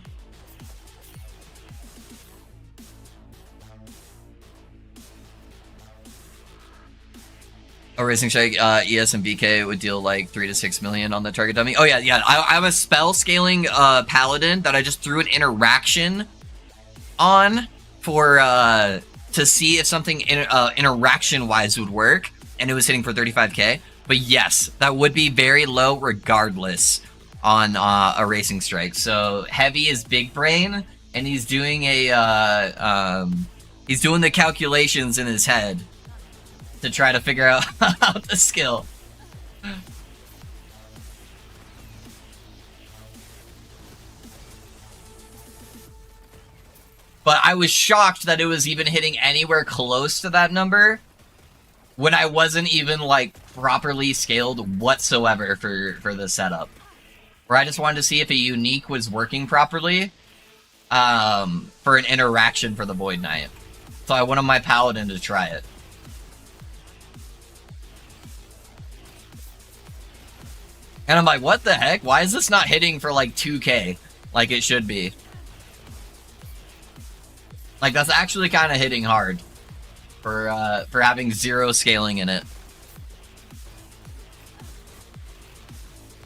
A racing strike, ES and VK would deal like 3 to 6 million on the target dummy. Oh yeah. I have a spell scaling paladin that I just threw an interaction on for to see if something interaction wise would work, and it was hitting for 35k. But yes, that would be very low regardless on a racing strike. So heavy is big brain, and he's doing he's doing the calculations in his head to try to figure out the skill. But I was shocked that it was even hitting anywhere close to that number when I wasn't even like properly scaled whatsoever for the setup. Where I just wanted to see if a unique was working properly for an interaction for the Void Knight. So I wanted my paladin to try it. And I'm like, what the heck? Why is this not hitting for like 2k like it should be? Like, that's actually kind of hitting hard for having 0 scaling in it.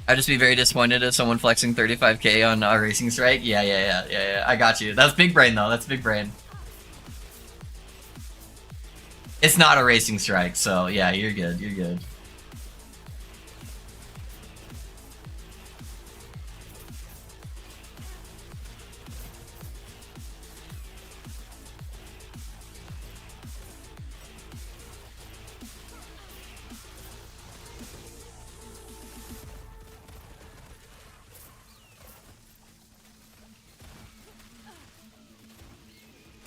I'd just be very disappointed if someone flexing 35k on a racing strike. Yeah. I got you. That's big brain though. That's big brain. It's not a racing strike, so yeah, you're good. You're good.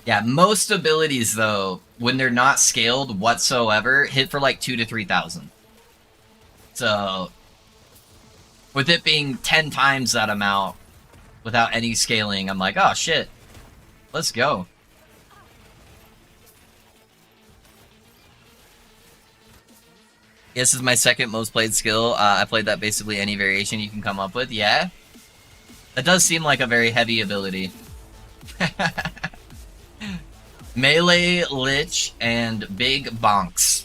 Yeah, most abilities though, when they're not scaled whatsoever, hit for like 2,000 to 3,000. So, with it being 10 times that amount without any scaling, I'm like, oh shit, let's go. This is my second most played skill. I played that basically any variation you can come up with. Yeah, that does seem like a very heavy ability. Melee, Lich, and Big Bonks.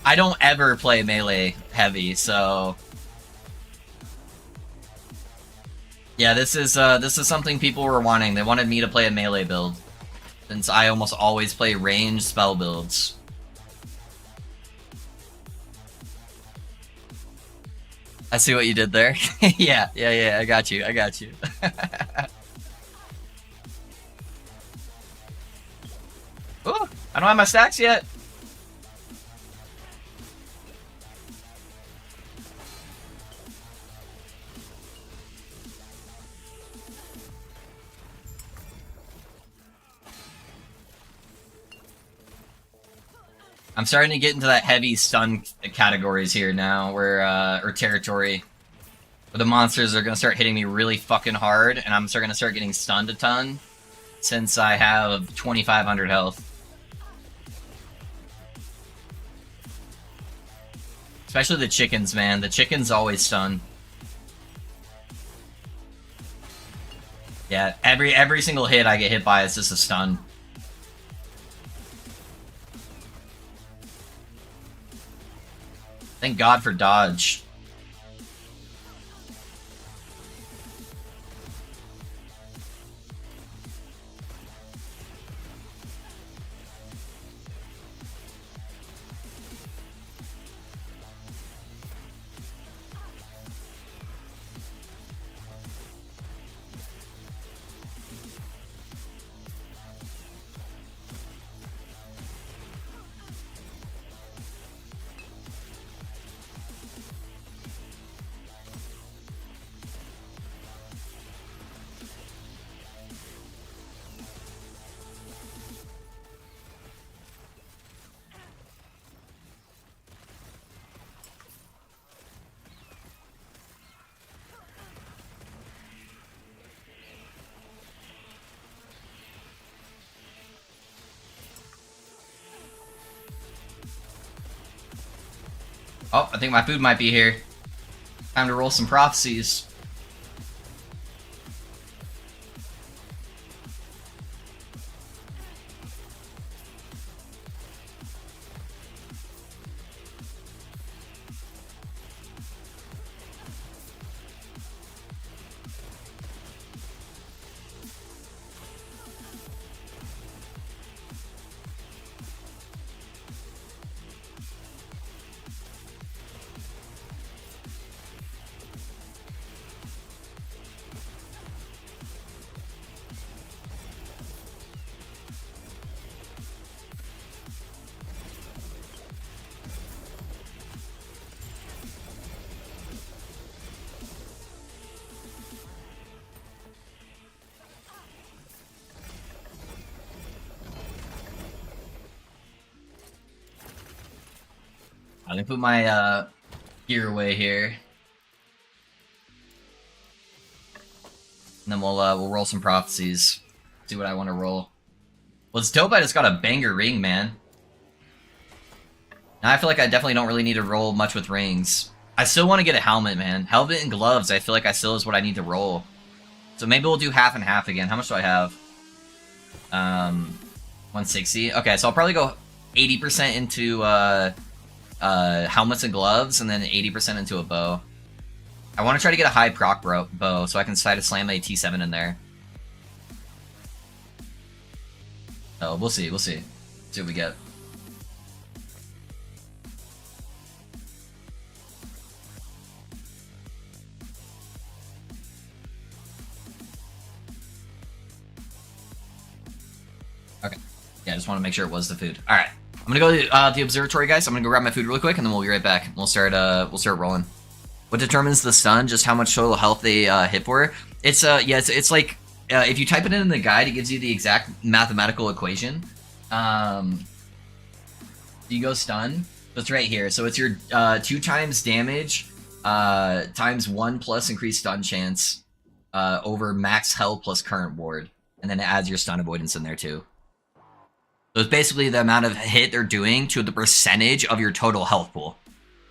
I don't ever play Melee heavy, so... Yeah, this is something people were wanting. They wanted me to play a Melee build, since I almost always play ranged spell builds. I see what you did there. yeah, I got you. I don't have my stacks yet. I'm starting to get into that heavy stun categories here now, where or territory, where the monsters are gonna start hitting me really fucking hard, and I'm gonna start getting stunned a ton, since I have 2,500 health. Especially the chickens, man. The chickens always stun. Yeah, every single hit I get hit by is just a stun. Thank God for dodge. Oh, I think my food might be here. Time to roll some prophecies. I'm gonna put my gear away here, and then we'll roll some prophecies. See what I want to roll. Well, it's dope. I just got a banger ring, man. Now I feel like I definitely don't really need to roll much with rings. I still want to get a helmet, man. Helmet and gloves. I feel like I still is what I need to roll. So maybe we'll do half and half again. How much do I have? 160. Okay, so I'll probably go 80% into helmets and gloves, and then 80% into a bow. I want to try to get a high proc bow, so I can try to slam a T7 in there. So we'll see, see what we get. Okay, yeah, I just want to make sure it was the food. All right, I'm gonna go to the observatory, guys. I'm gonna go grab my food really quick, and then we'll be right back. We'll start rolling. What determines the stun? Just how much total health they hit for? It's yeah, it's like if you type it in the guide, it gives you the exact mathematical equation. You go stun. So it's right here. So it's your 2 times damage times 1 plus increased stun chance over max health plus current ward, and then it adds your stun avoidance in there too. So it's basically the amount of hit they're doing to the percentage of your total health pool.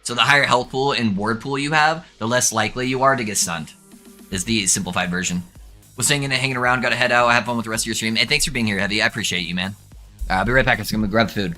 So the higher health pool and ward pool you have, the less likely you are to get stunned, is the simplified version. Was singing and hanging around, gotta head out, have fun with the rest of your stream, and thanks for being here, Heavy, I appreciate you, man. I'll be right back, I'm just gonna grab the food.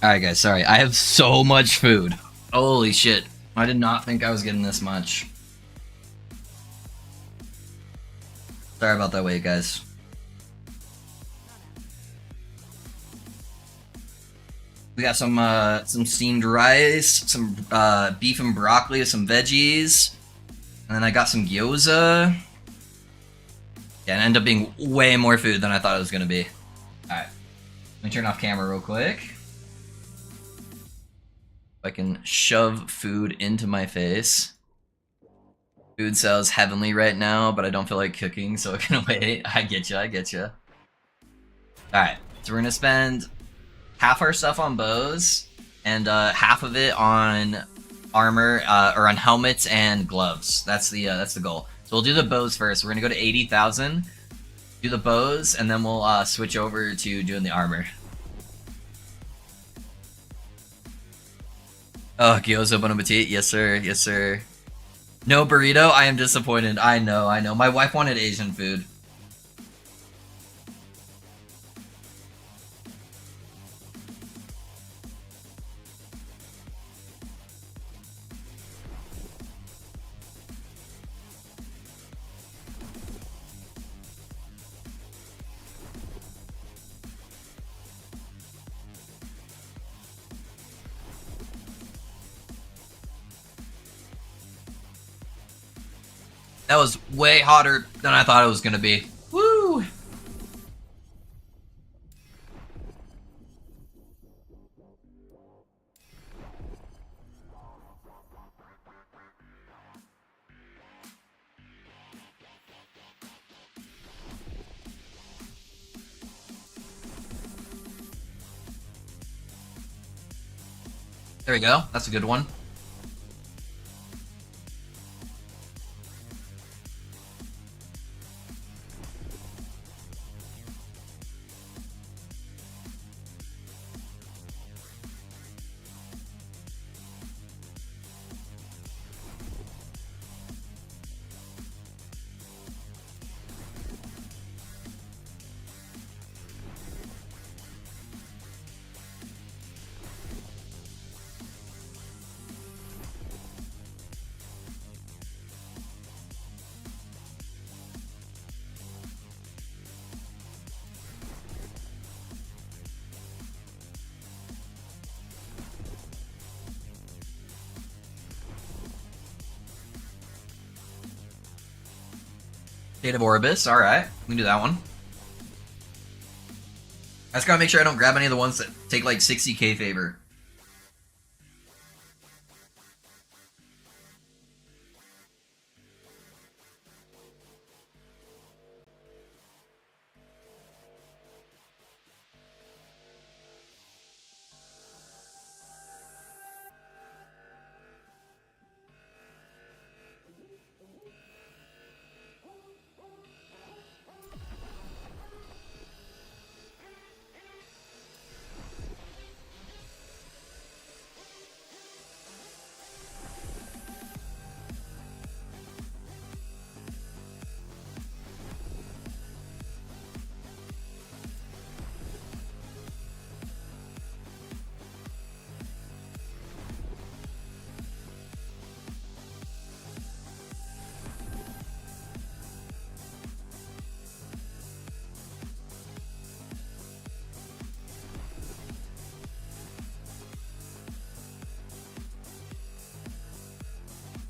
Alright guys, sorry. I have so much food. Holy shit. I did not think I was getting this much. Sorry about that wait, guys. We got some steamed rice, some beef and broccoli, some veggies, and then I got some gyoza. Yeah, it ended up being way more food than I thought it was gonna be. Alright. Let me turn off camera real quick. If I can shove food into my face. Food sounds heavenly right now, but I don't feel like cooking, so I can wait. I get you, I get you. Alright, so we're gonna spend half our stuff on bows, and half of it on armor, or on helmets and gloves. That's the goal. So we'll do the bows first. We're gonna go to 80,000, do the bows, and then we'll switch over to doing the armor. Oh, gyoza bon appetit. Yes, sir. Yes, sir. No burrito? I am disappointed. I know, I know. My wife wanted Asian food. That was way hotter than I thought it was gonna be. Woo! There we go. That's a good one. State of Orbis, alright. We can do that one. I just gotta make sure I don't grab any of the ones that take like 60k favor.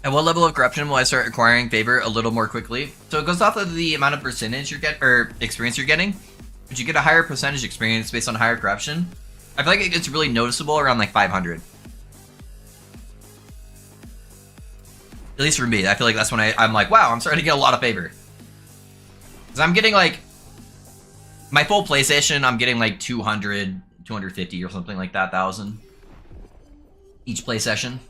At what level of corruption will I start acquiring favor a little more quickly? So it goes off of the amount of percentage you're getting, or experience you're getting. But you get a higher percentage experience based on higher corruption. I feel like it's really noticeable around like 500. At least for me, I feel like that's when I'm like, wow, I'm starting to get a lot of favor. Because I'm getting like, my full PlayStation, I'm getting like 200, 250 or something like that, 1,000 each play session.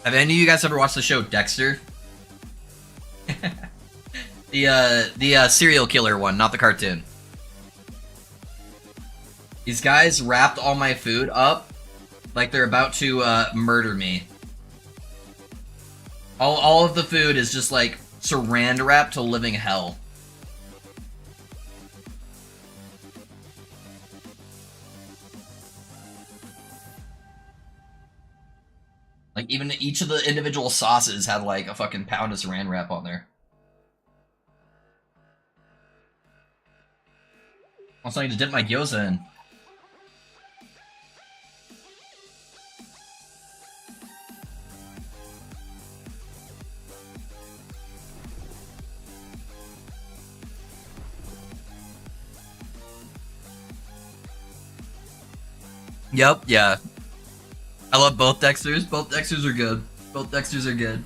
Have any of you guys ever watched the show Dexter? the serial killer one, not the cartoon. These guys wrapped all my food up like they're about to murder me. All of the food is just like saran wrapped to living hell. Like, even each of the individual sauces had, like, a fucking pound of saran wrap on there. Also, I need to dip my gyoza in. Yep, yeah. I love both Dexters. Both Dexters are good. Both Dexters are good.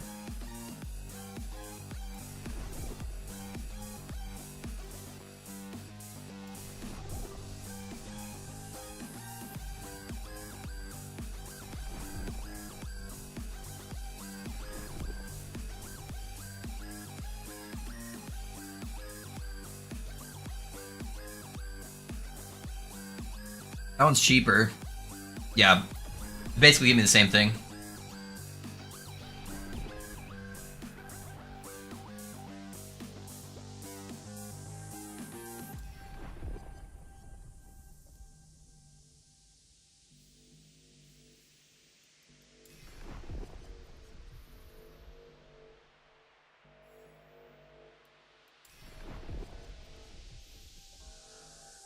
That one's cheaper. Yeah. Basically give me the same thing.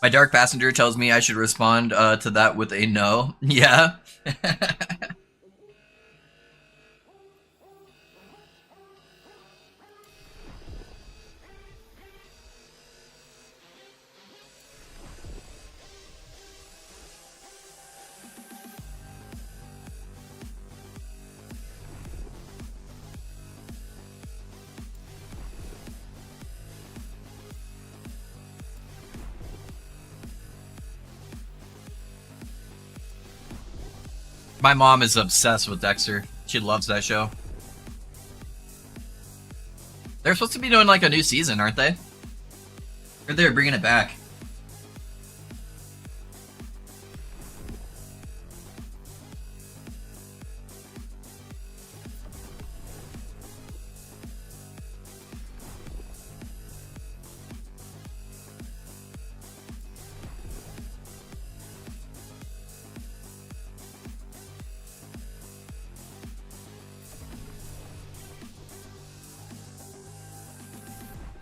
My dark passenger tells me I should respond to that with a no. Yeah. My mom is obsessed with Dexter. She loves that show. They're supposed to be doing like a new season, aren't they? Or they're bringing it back.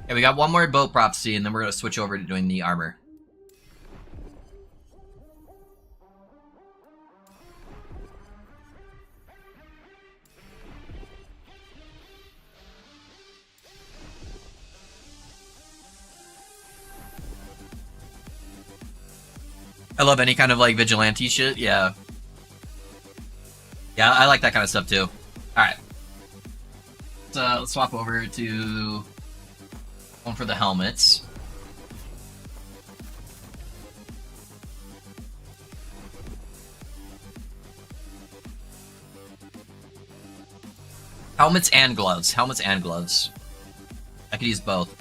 Okay, we got one more boat prophecy, and then we're gonna switch over to doing the armor. I love any kind of like vigilante shit. Yeah. Yeah, I like that kind of stuff too. Alright. Let's swap over to one for the helmets. Helmets and gloves. Helmets and gloves. I could use both.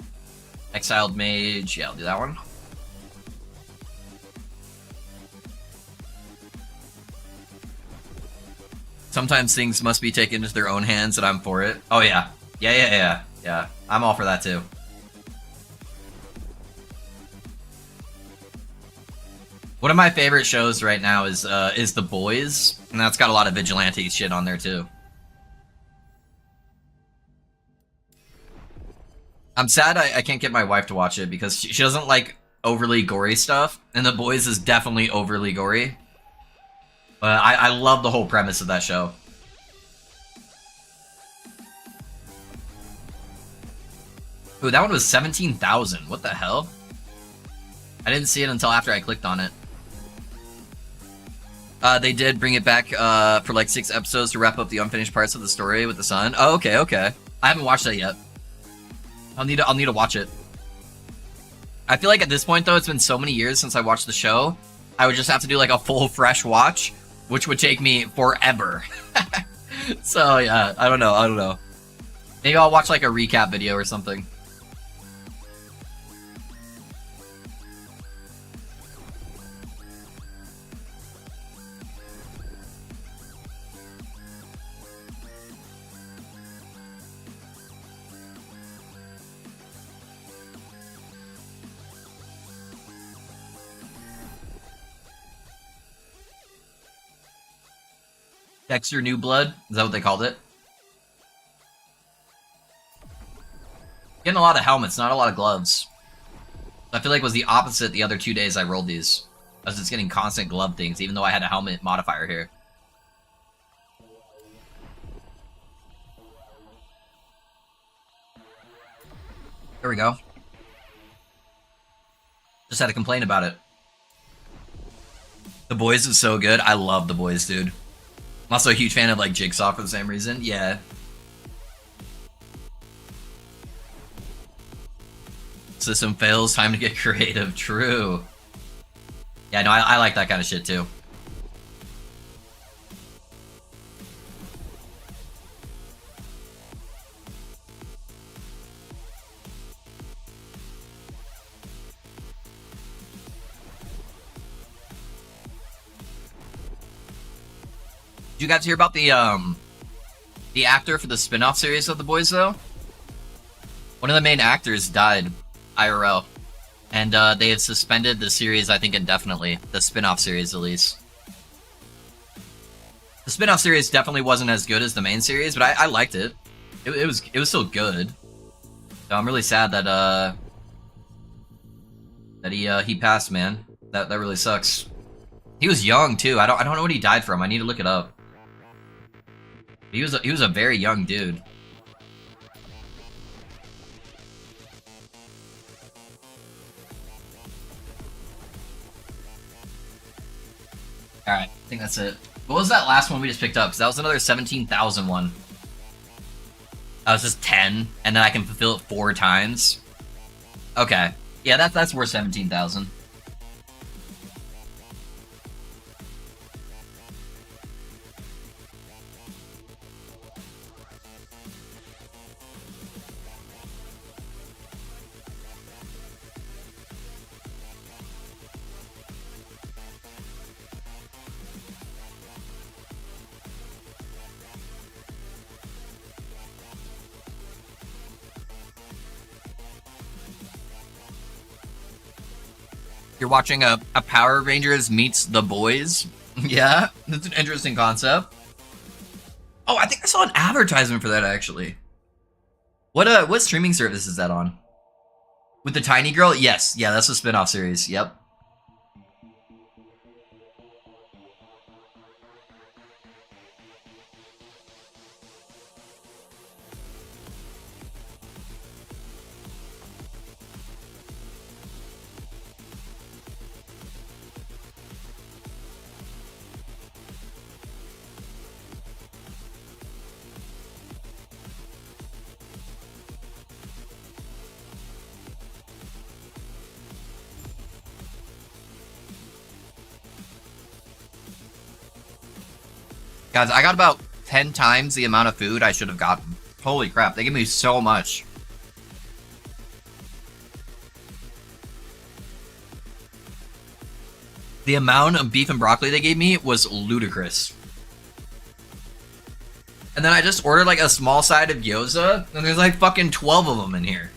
Exiled Mage. Yeah, I'll do that one. Sometimes things must be taken into their own hands, and I'm for it. Oh, yeah. Yeah. I'm all for that, too. One of my favorite shows right now is The Boys, and that's got a lot of vigilante shit on there too. I'm sad I can't get my wife to watch it because she doesn't like overly gory stuff, and The Boys is definitely overly gory. But I love the whole premise of that show. Ooh, that one was 17,000. What the hell? I didn't see it until after I clicked on it. They did bring it back for like 6 episodes to wrap up the unfinished parts of the story with the son. Oh, okay. I haven't watched that yet. I'll need to watch it. I feel like at this point though, it's been so many years since I watched the show, I would just have to do like a full fresh watch, which would take me forever. So yeah, I don't know. Maybe I'll watch like a recap video or something. Dexter New Blood? Is that what they called it? Getting a lot of helmets, not a lot of gloves. I feel like it was the opposite the other 2 days I rolled these. I was just getting constant glove things, even though I had a helmet modifier here. There we go. Just had to complain about it. The Boys is so good. I love The Boys, dude. I'm also a huge fan of like Jigsaw for the same reason. Yeah. System fails, time to get creative. True. Yeah, no, I like that kind of shit too. Did you guys hear about the actor for the spin-off series of The Boys though? One of the main actors died IRL. And they have suspended the series, I think, indefinitely. The spin-off series, at least. The spin-off series definitely wasn't as good as the main series, but I liked it. It was still good. So I'm really sad that he passed, man. That really sucks. He was young too. I don't know what he died from. I need to look it up. He was a very young dude. Alright, I think that's it. What was that last one we just picked up? Because that was another 17,000 one. That was just 10, and then I can fulfill it 4 times. Okay. Yeah, that's worth 17,000. You're watching a Power Rangers meets The Boys. Yeah, that's an interesting concept. Oh, I think I saw an advertisement for that actually. What streaming service is that on? With the tiny girl? Yes, yeah, that's a spin-off series. Yep. Guys, I got about 10 times the amount of food I should have gotten. Holy crap, they give me so much. The amount of beef and broccoli they gave me was ludicrous. And then I just ordered like a small side of gyoza, and there's like fucking 12 of them in here.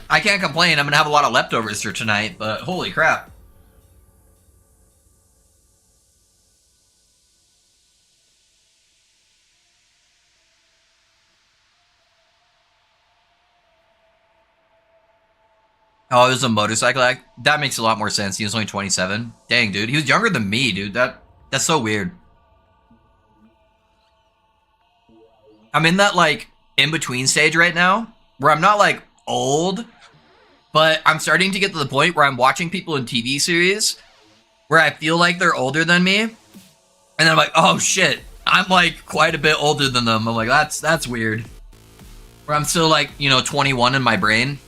I can't complain, I'm gonna have a lot of leftovers for tonight, but holy crap. Oh, it was a motorcycle act? That makes a lot more sense. He was only 27. Dang, dude. He was younger than me, dude. That's so weird. I'm in that, like, in-between stage right now, where I'm not, like, old, but I'm starting to get to the point where I'm watching people in TV series where I feel like they're older than me, and then I'm like, oh, shit. I'm, like, quite a bit older than them. I'm like, that's weird. Where I'm still, like, 21 in my brain.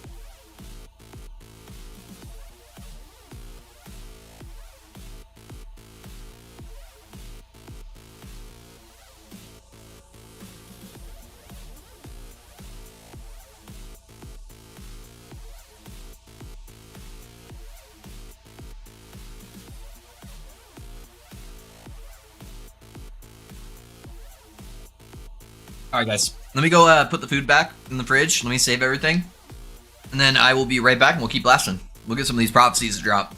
Alright, guys. Let me go put the food back in the fridge. Let me save everything. And then I will be right back and we'll keep blasting. We'll get some of these prophecies to drop.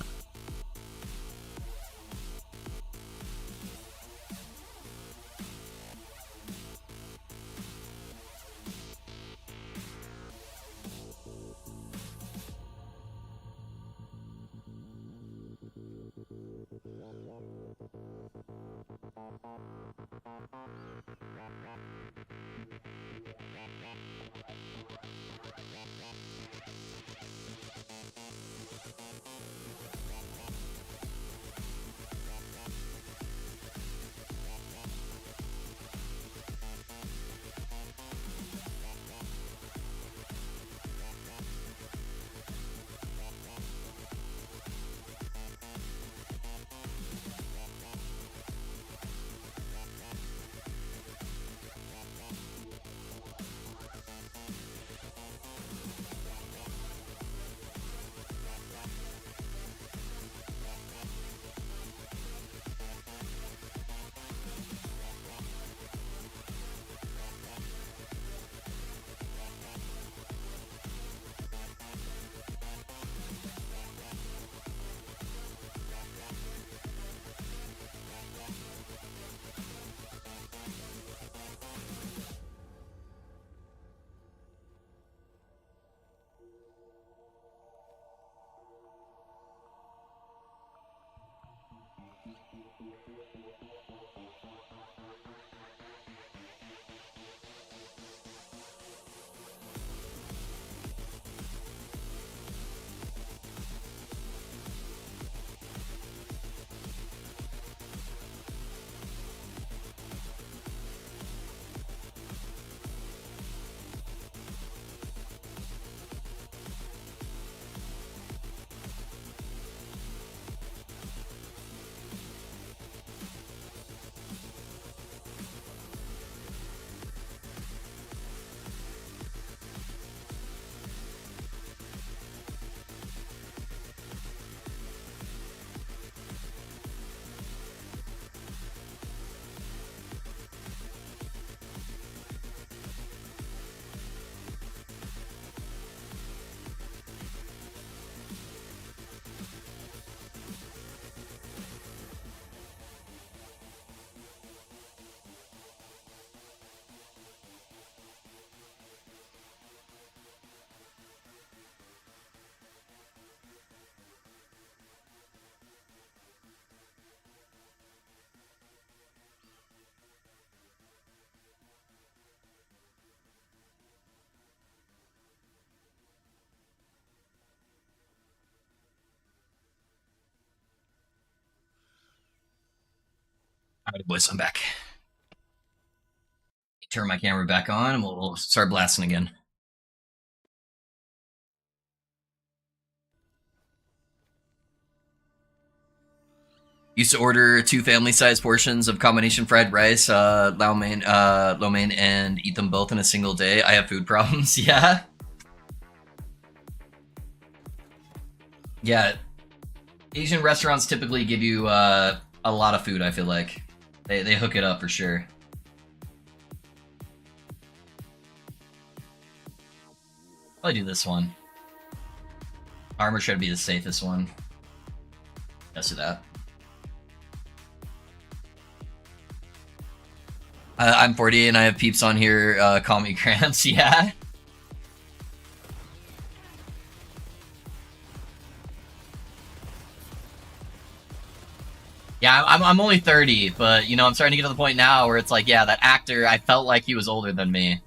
Alright, boys, I'm back. Turn my camera back on and we'll start blasting again. Used to order 2 family-sized portions of combination fried rice, lo mein, and eat them both in a single day. I have food problems. Yeah. Yeah. Asian restaurants typically give you a lot of food, I feel like. They hook it up for sure. I'll do this one. Armor should be the safest one. Let's do that. I'm 40 and I have peeps on here. Call me Cramps. Yeah. Yeah, I'm only 30, but you know, I'm starting to get to the point now where it's like, yeah, that actor, I felt like he was older than me.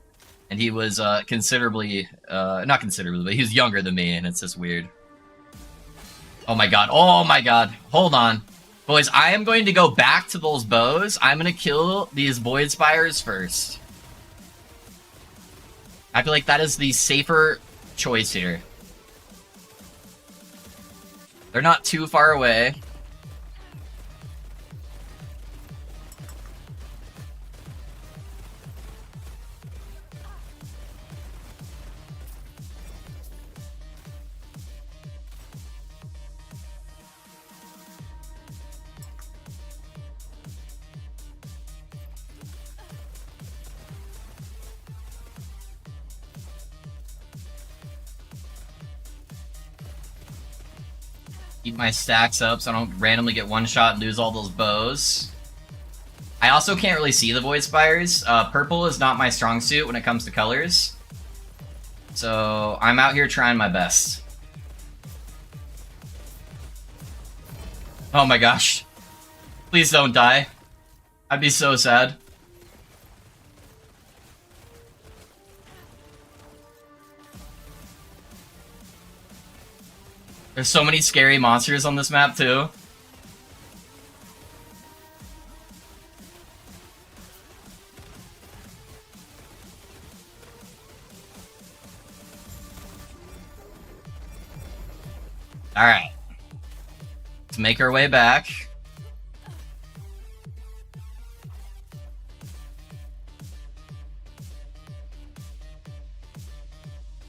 And he was considerably, not considerably, but he was younger than me, and it's just weird. Oh my god, oh my god, hold on. Boys, I am going to go back to those bows. I'm going to kill these Void Spires first. I feel like that is the safer choice here. They're not too far away. Keep my stacks up so I don't randomly get one shot and lose all those bows. I also can't really see the Void Spires. Purple is not my strong suit when it comes to colors. So I'm out here trying my best. Oh my gosh. Please don't die. I'd be so sad. There's so many scary monsters on this map too. Alright. Let's make our way back.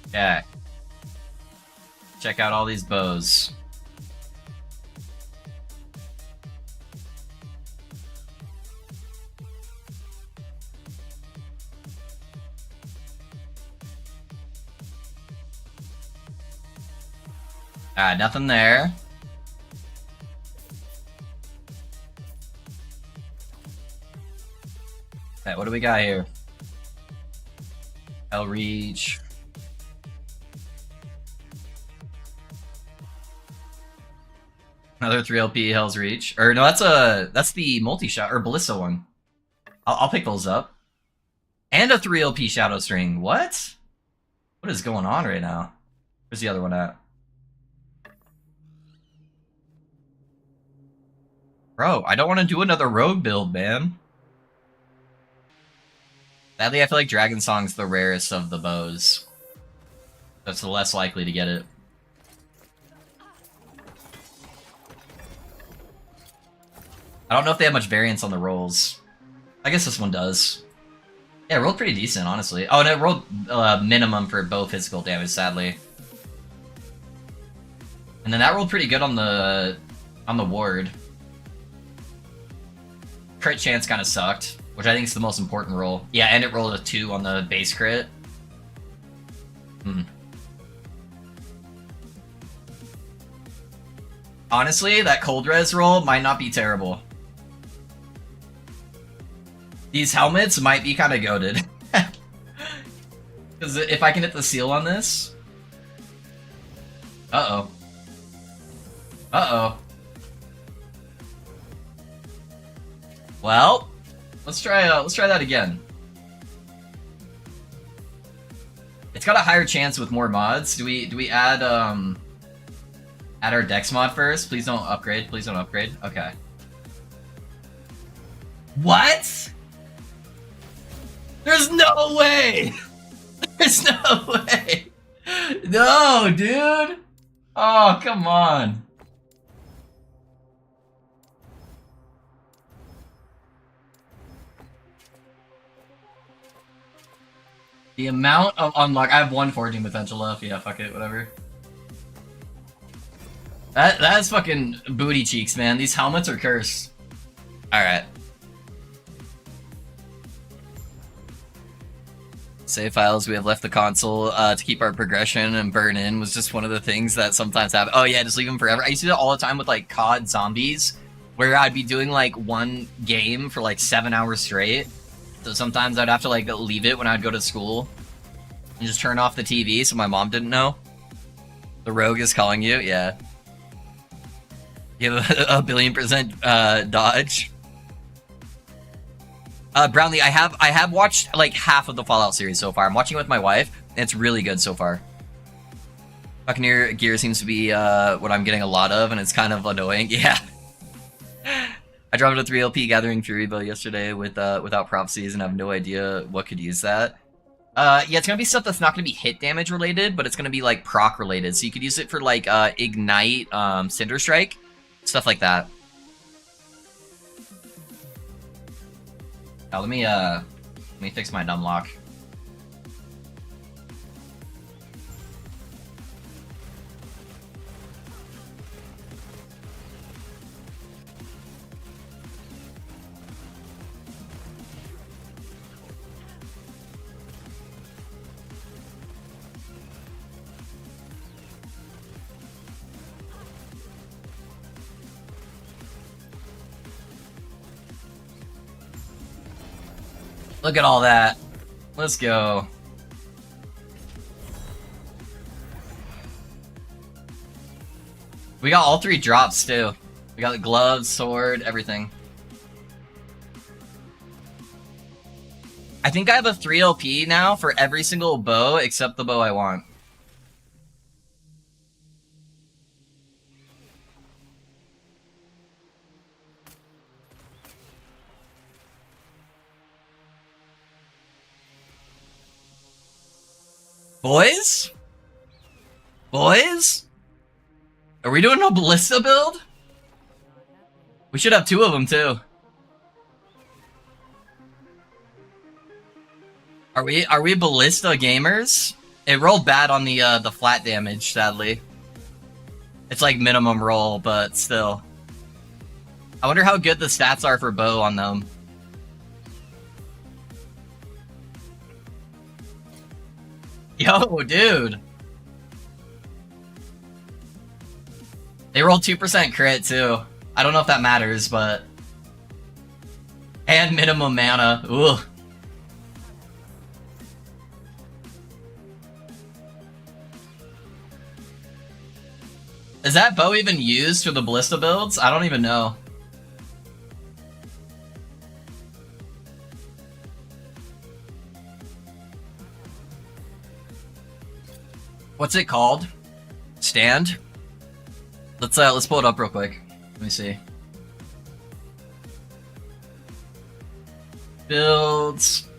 Okay. Check out all these bows. Nothing there. Okay, what do we got here? Hell Reach. Another 3LP Hell's Reach. Or no, that's the multi-shot or Ballista one. I'll pick those up. And a 3LP Shadow String. What? What is going on right now? Where's the other one at? Bro, I don't want to do another rogue build, man. Sadly, I feel like Dragon Song's the rarest of the bows. That's the less likely to get it. I don't know if they have much variance on the rolls. I guess this one does. Yeah, it rolled pretty decent, honestly. Oh, and it rolled minimum for bow physical damage, sadly. And then that rolled pretty good on the ward. Crit chance kind of sucked, which I think is the most important roll. Yeah, and it rolled a 2 on the base crit. Honestly, that cold res roll might not be terrible. These helmets might be kind of goated. Because if I can hit the seal on this... Uh-oh. Uh-oh. Well, let's try that again. It's got a higher chance with more mods. Do we add add our Dex mod first? Please don't upgrade. Please don't upgrade. Okay. What? There's no way! There's no way! No, dude! Oh, come on. The amount of unlock... I have one forging potential left. Yeah, fuck it, whatever. That's fucking booty cheeks, man. These helmets are cursed. Alright. Save files, we have left the console to keep our progression, and burn in was just one of the things that sometimes happen. Oh yeah, just leave them forever. I used to do that all the time with like COD Zombies, where I'd be doing like one game for like 7 hours straight. So sometimes I'd have to like leave it when I'd go to school and just turn off the TV so my mom didn't know. The rogue is calling you, yeah. You have a 1,000,000,000% dodge. Brownlee, I have watched like half of the Fallout series so far. I'm watching it with my wife, and it's really good so far. Buccaneer gear seems to be what I'm getting a lot of, and it's kind of annoying. Yeah. I dropped a 3LP Gathering Fury bow yesterday without prophecies, and I have no idea what could use that. Yeah, it's gonna be stuff that's not gonna be hit damage related, but it's gonna be like proc related. So you could use it for like Ignite, Cinder Strike, stuff like that. Now, let me fix my numlock. Look at all that. Let's go. We got all 3 drops too. We got the gloves, sword, everything. I think I have a 3 LP now for every single bow except the bow I want. Boys? Boys? Are we doing a ballista build? We should have 2 of them too. Are we ballista gamers? It rolled bad on the flat damage, sadly. It's like minimum roll, but still. I wonder how good the stats are for bow on them. Yo, dude. They rolled 2% crit too. I don't know if that matters, but... And minimum mana. Ooh. Is that bow even used for the ballista builds? I don't even know. What's it called? Stand? Let's pull it up real quick. Let me see. Builds.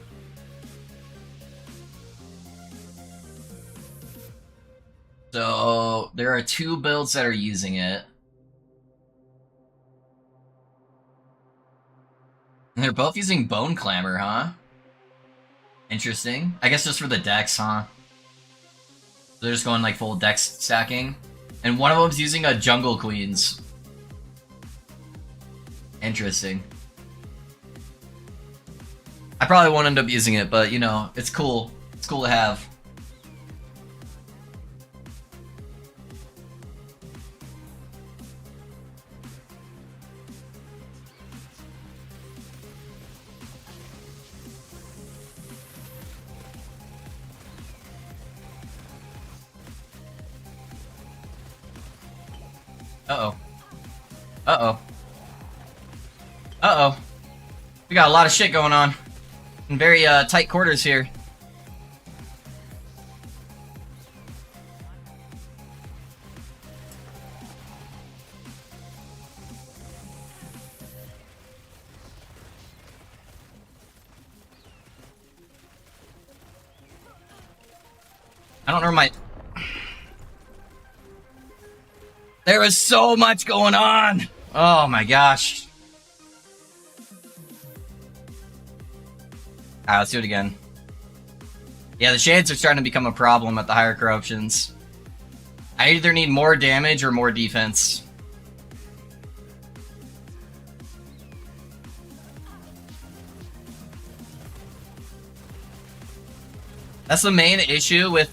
So there are 2 builds that are using it. And they're both using Bone Clamor, huh? Interesting. I guess just for the dex, huh? So they're just going like full dex stacking. And one of them's using a Jungle Queens. Interesting. I probably won't end up using it, but you know, it's cool. It's cool to have. Uh-oh. Uh-oh. Uh-oh. We got a lot of shit going on. In very, tight quarters here. I don't know my... There was so much going on! Oh my gosh. Alright, let's do it again. Yeah, the shades are starting to become a problem at the higher corruptions. I either need more damage or more defense. That's the main issue with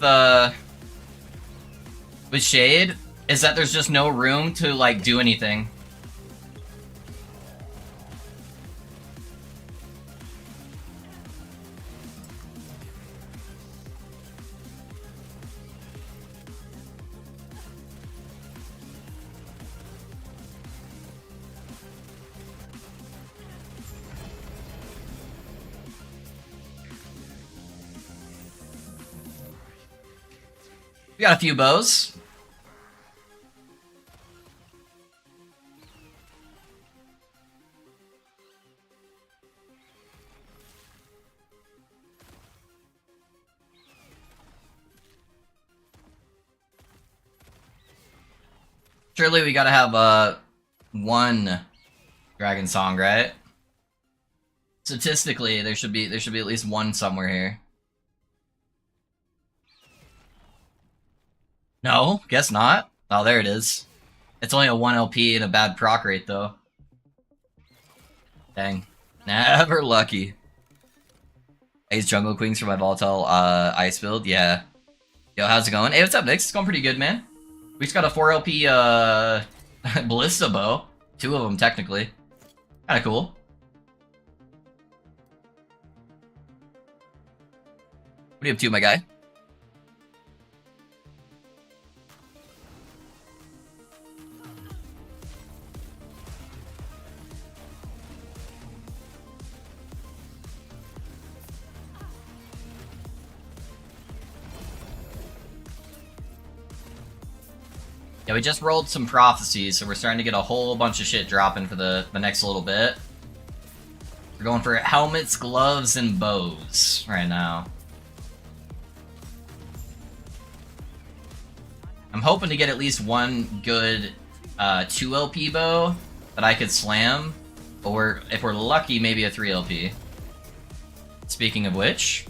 Shade, is that there's just no room to, like, do anything. We got a few bows. Surely we gotta have one dragon song, right? Statistically, there should be at least one somewhere here. No, guess not. Oh, there it is. It's only a 1 LP and a bad proc rate, though. Dang. Never lucky. Ace Jungle Queens for my volatile ice build. Yeah. Yo, how's it going? Hey, what's up, Nix? It's going pretty good, man. We just got a 4 LP ballista bow. 2 of them, technically. Kinda cool. you up to, my guy? Yeah, we just rolled some prophecies, so we're starting to get a whole bunch of shit dropping for the next little bit. We're going for helmets, gloves, and bows right now. I'm hoping to get at least one good 2 LP bow that I could slam, or if we're lucky, maybe a 3 LP. Speaking of which,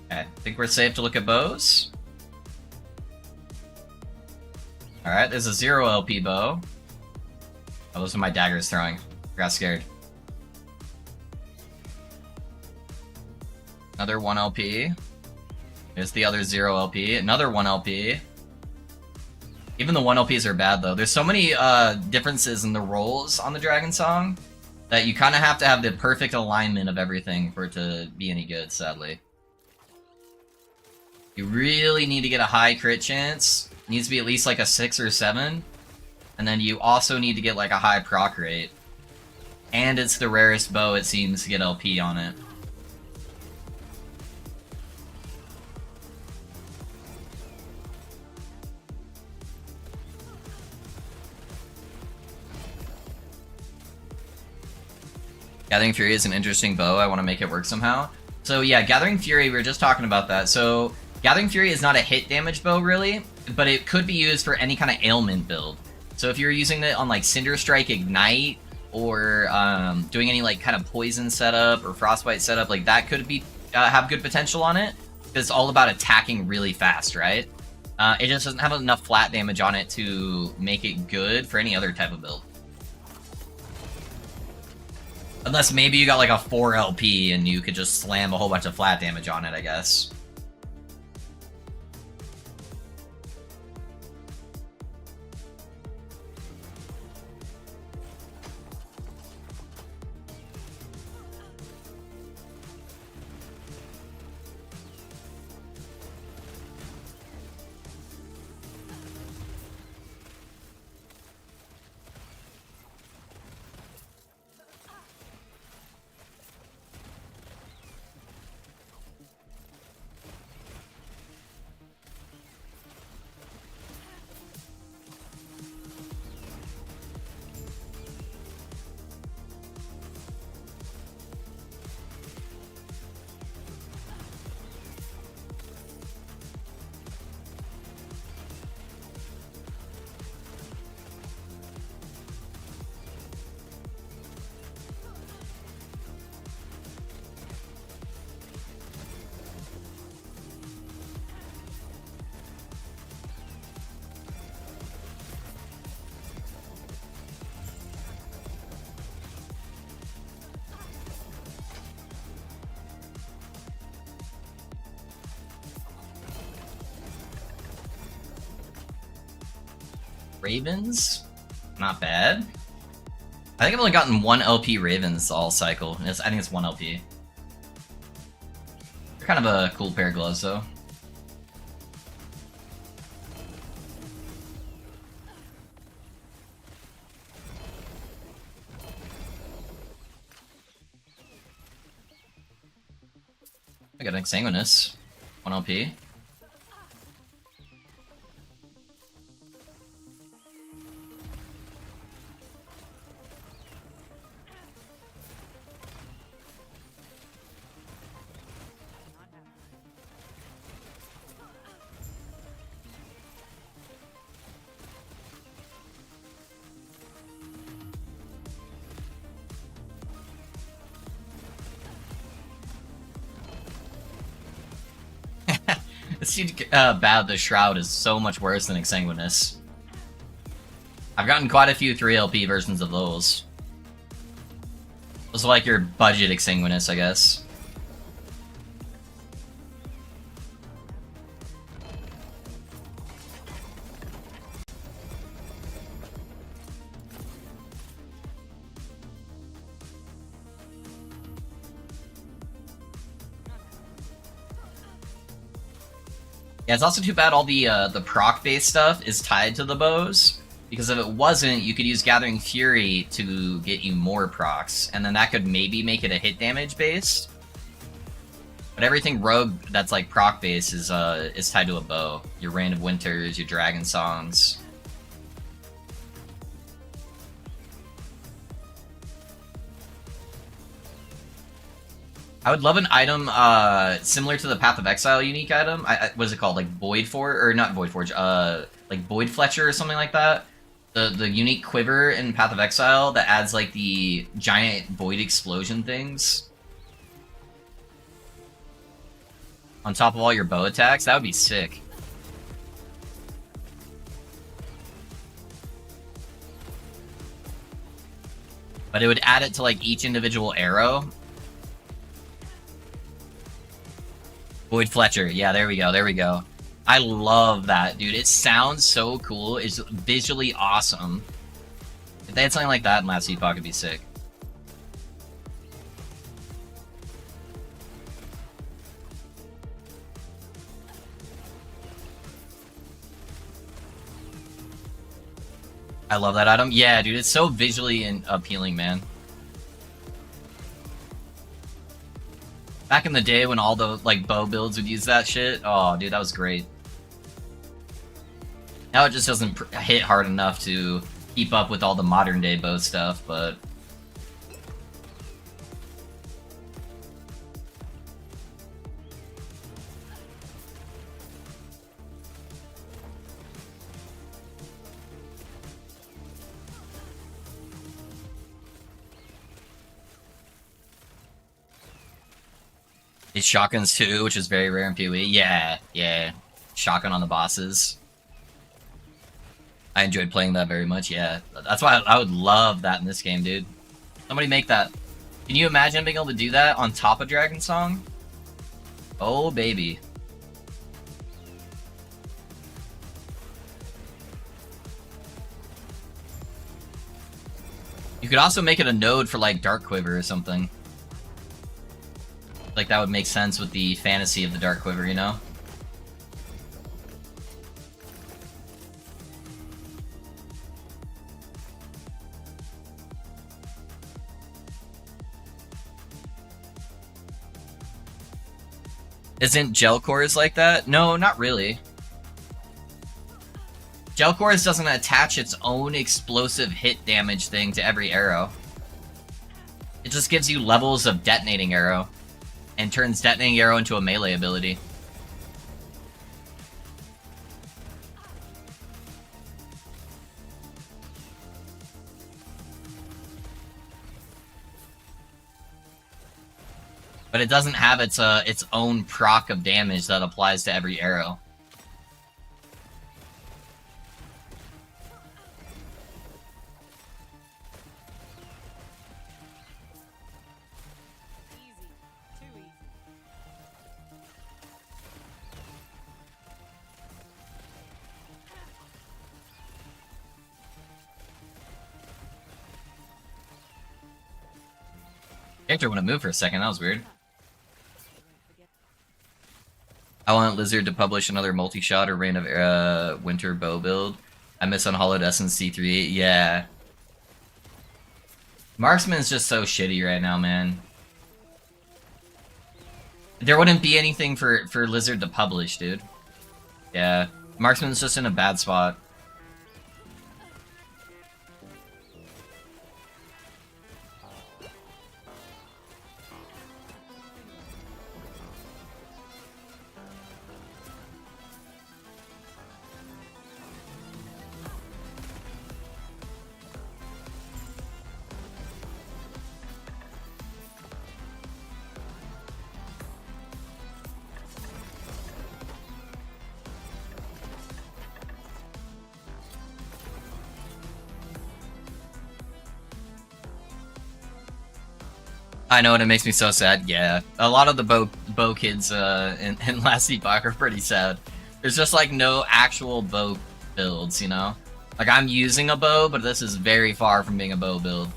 okay, I think we're safe to look at bows. Alright, there's a 0 LP bow. Oh, those are my daggers throwing. I got scared. Another 1 LP. There's the other 0 LP. Another 1 LP. Even the 1 LPs are bad, though. There's so many differences in the rolls on the Dragon Song that you kind of have to have the perfect alignment of everything for it to be any good, sadly. You really need to get a high crit chance. It needs to be at least like a 6 or 7. And then you also need to get like a high proc rate. And it's the rarest bow, it seems, to get LP on it. Gathering Fury is an interesting bow. I want to make it work somehow. So yeah, Gathering Fury, we were just talking about that. So Gathering Fury is not a hit damage bow, really, but it could be used for any kind of ailment build. So if you're using it on like Cinder Strike Ignite, or doing any like kind of poison setup or frostbite setup, like that could be have good potential on it. It's all about attacking really fast, right? It just doesn't have enough flat damage on it to make it good for any other type of build. Unless maybe you got like a 4 LP and you could just slam a whole bunch of flat damage on it, I guess. Ravens? Not bad. I think I've only gotten 1 LP Ravens all cycle. I think it's 1 LP. They're kind of a cool pair of gloves, though. I got an Exsanguinous. 1 LP. This bad, the Shroud is so much worse than Exsanguinous. I've gotten quite a few 3 LP versions of those. Those are like your budget Exsanguinous, I guess. Yeah, it's also too bad all the proc-based stuff is tied to the bows, because if it wasn't, you could use Gathering Fury to get you more procs, and then that could maybe make it a hit damage based. But everything rogue that's like proc-based is tied to a bow. Your Rain of Winters, your Dragon Songs. I would love an item similar to the Path of Exile unique item. What is it called? Like Void Forge, or not Void Forge? Like Void Fletcher or something like that. The unique quiver in Path of Exile that adds like the giant void explosion things on top of all your bow attacks. That would be sick. But it would add it to like each individual arrow. Void Fletcher. Yeah, there we go. There we go. I love that, dude. It sounds so cool. It's visually awesome. If they had something like that in Last Epoch, it'd be sick. I love that item. Yeah, dude, it's so visually appealing, man. Back in the day when all the like bow builds would use that shit. Oh, dude, that was great. Now it just doesn't hit hard enough to keep up with all the modern day bow stuff, but it's shotguns too, which is very rare in PoE. Yeah, yeah. Shotgun on the bosses. I enjoyed playing that very much, yeah. That's why I would love that in this game, dude. Somebody make that. Can you imagine being able to do that on top of Dragon Song? Oh, baby. You could also make it a node for, like, Dark Quiver or something. Like, that would make sense with the fantasy of the Dark Quiver, you know? Isn't Gel Cores like that? No, not really. Gel Cores doesn't attach its own explosive hit damage thing to every arrow. It just gives you levels of detonating arrow, and turns detonating arrow into a melee ability. But it doesn't have its own proc of damage that applies to every arrow. Character wouldn't move for a second, that was weird. I want Lizard to publish another multi-shot or Rain of Winter bow build. I miss Unhallowed Essence C3. Yeah. Marksman's just so shitty right now, man. There wouldn't be anything for Lizard to publish, dude. Yeah. Marksman's just in a bad spot. I know, and it makes me so sad. Yeah, a lot of the bow kids in Last Epoch are pretty sad. There's just like no actual bow builds, you know? Like I'm using a bow, but this is very far from being a bow build.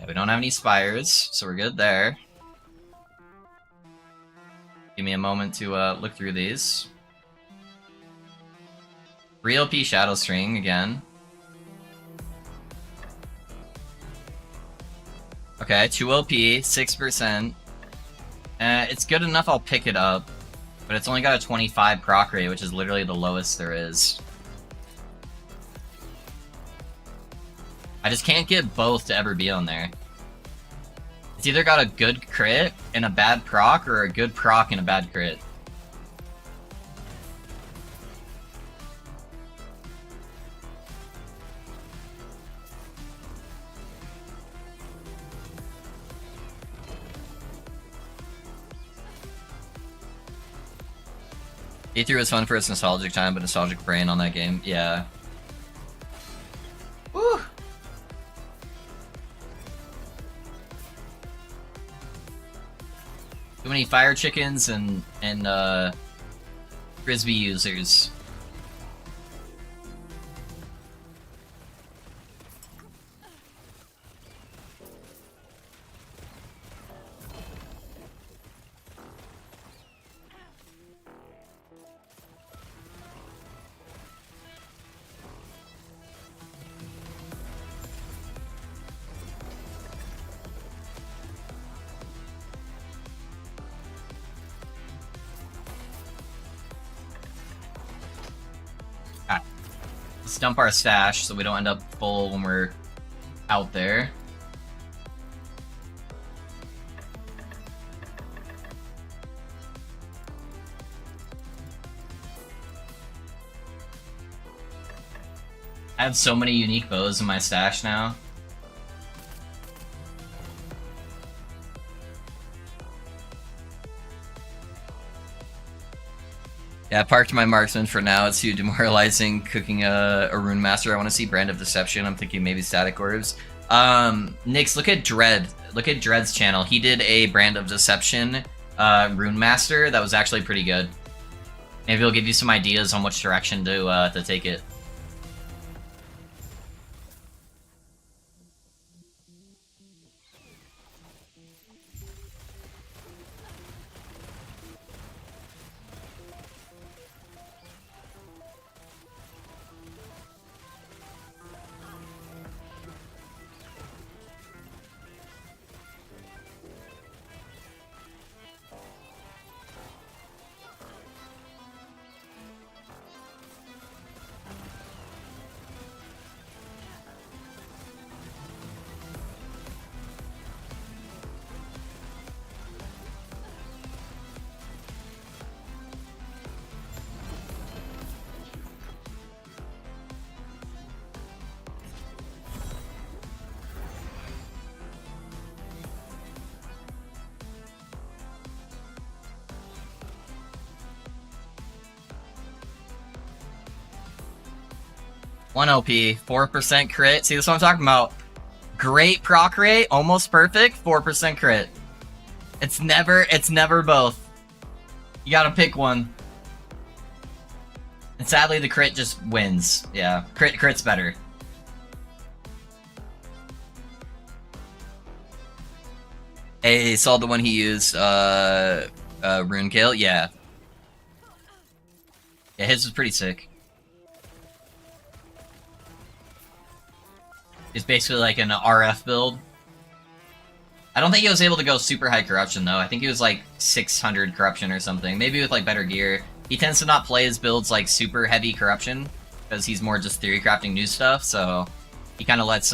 We don't have any spires, so we're good there. Give me a moment to look through these. 3 LP Shadow String again. Okay, 2 LP, 6%. It's good enough I'll pick it up, but it's only got a 25 proc rate, which is literally the lowest there is. I just can't get both to ever be on there. It's either got a good crit and a bad proc, or a good proc and a bad crit. E3 was fun for its nostalgic time, but nostalgic brain on that game, yeah. Woo! Too many fire chickens and frisbee users. Let's dump our stash so we don't end up full when we're out there. I have so many unique bows in my stash now. Yeah, I parked my marksman for now. It's too demoralizing cooking a rune master. I want to see Brand of Deception. I'm thinking maybe Static Orbs. Nix, look at Dread. Look at Dread's channel. He did a Brand of Deception rune master that was actually pretty good. Maybe it'll give you some ideas on which direction to take it. One OP, 4% crit. See, that's what I'm talking about. Great proc rate, almost perfect, 4% crit. It's never both. You gotta pick one. And sadly, the crit just wins. Yeah, crit's better. Hey, saw the one he used, Rune Kale? Yeah. Yeah, his was pretty sick. It's basically like an RF build. I don't think he was able to go super high corruption though. I think he was like 600 corruption or something. Maybe with like better gear. He tends to not play his builds like super heavy corruption because he's more just theory crafting new stuff. So he kind of lets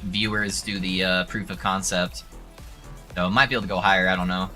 viewers do the proof of concept. So might be able to go higher. I don't know.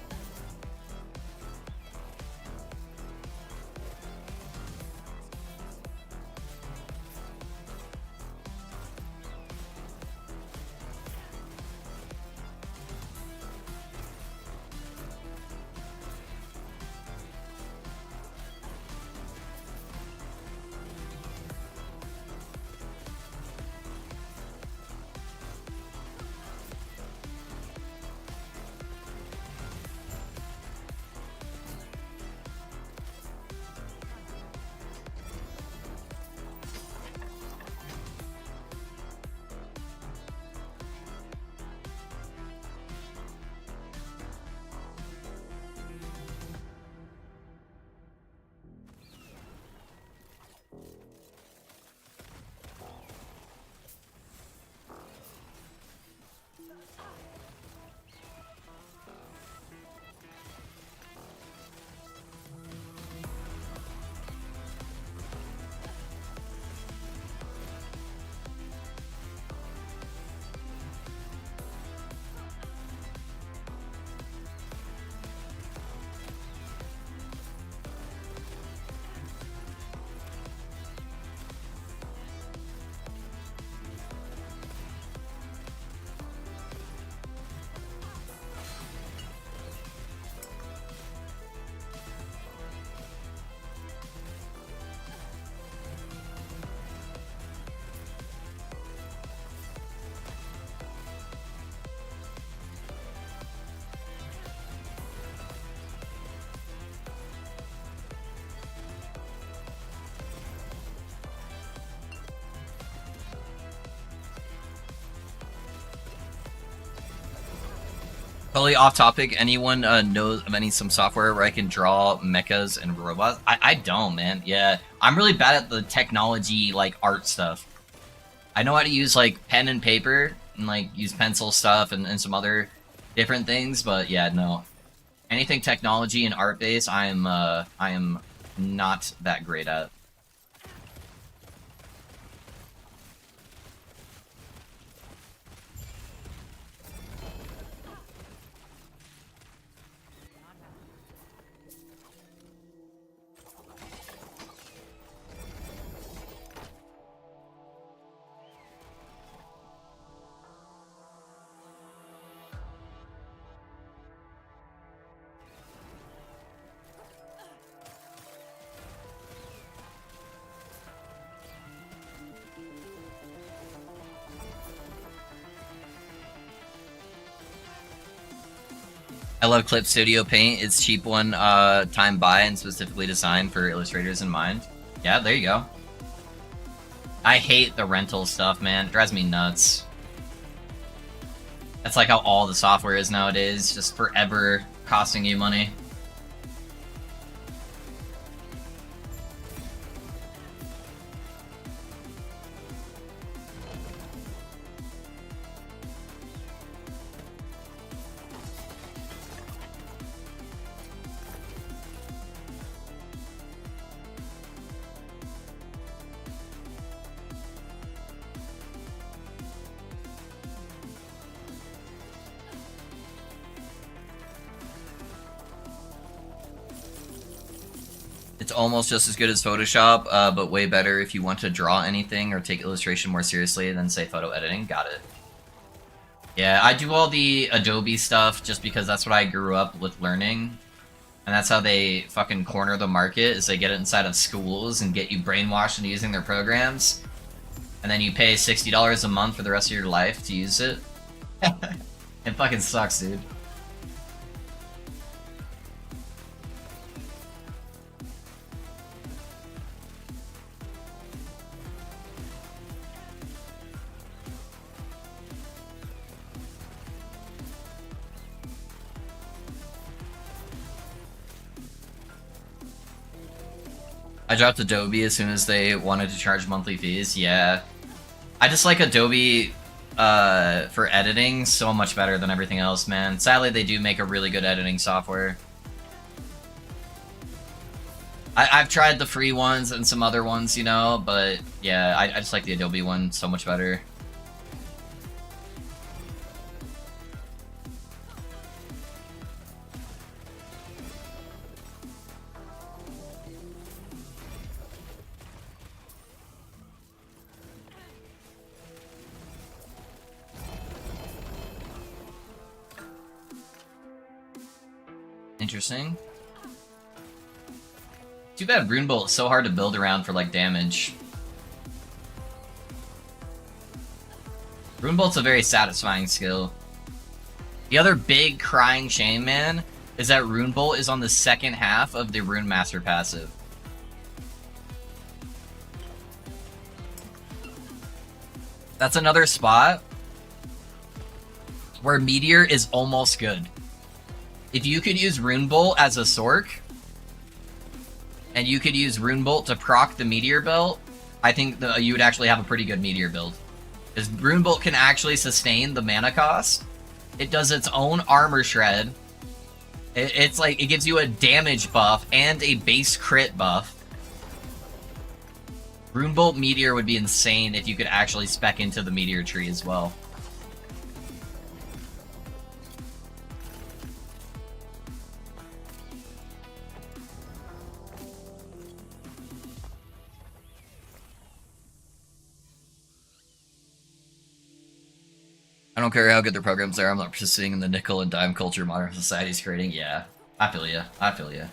Totally off topic. Anyone knows of some software where I can draw mechas and robots? I don't, man. Yeah, I'm really bad at the technology, like art stuff. I know how to use like pen and paper and like use pencil stuff and some other different things, but yeah, no. Anything technology and art based, I am not that great at. I love Clip Studio Paint. It's cheap one time buy and specifically designed for illustrators in mind. Yeah, there you go. I hate the rental stuff, man. It drives me nuts. That's like how all the software is nowadays, just forever costing you money. It's almost just as good as Photoshop, but way better if you want to draw anything or take illustration more seriously than, say, photo editing. Got it. Yeah, I do all the Adobe stuff just because that's what I grew up with learning. And that's how they fucking corner the market, is they get it inside of schools and get you brainwashed into using their programs. And then you pay $60 a month for the rest of your life to use it. It fucking sucks, dude. I dropped Adobe as soon as they wanted to charge monthly fees. Yeah. I just like Adobe for editing so much better than everything else, man. Sadly, they do make a really good editing software. I've tried the free ones and some other ones, you know, but yeah, I just like the Adobe one so much better. Interesting. Too bad Rune Bolt is so hard to build around for like damage. Rune Bolt's a very satisfying skill. The other big crying shame, man, is that Rune Bolt is on the second half of the Rune Master passive. That's another spot where Meteor is almost good. If you could use Rune Bolt as a Sork, and you could use Rune Bolt to proc the Meteor belt, I think you would actually have a pretty good Meteor build. Because Rune Bolt can actually sustain the mana cost. It does its own armor shred. It's like, it gives you a damage buff and a base crit buff. Rune Bolt Meteor would be insane if you could actually spec into the Meteor tree as well. I don't care how good their programs are, I'm not participating in the nickel and dime culture modern society is creating. Yeah, I feel ya. I feel ya.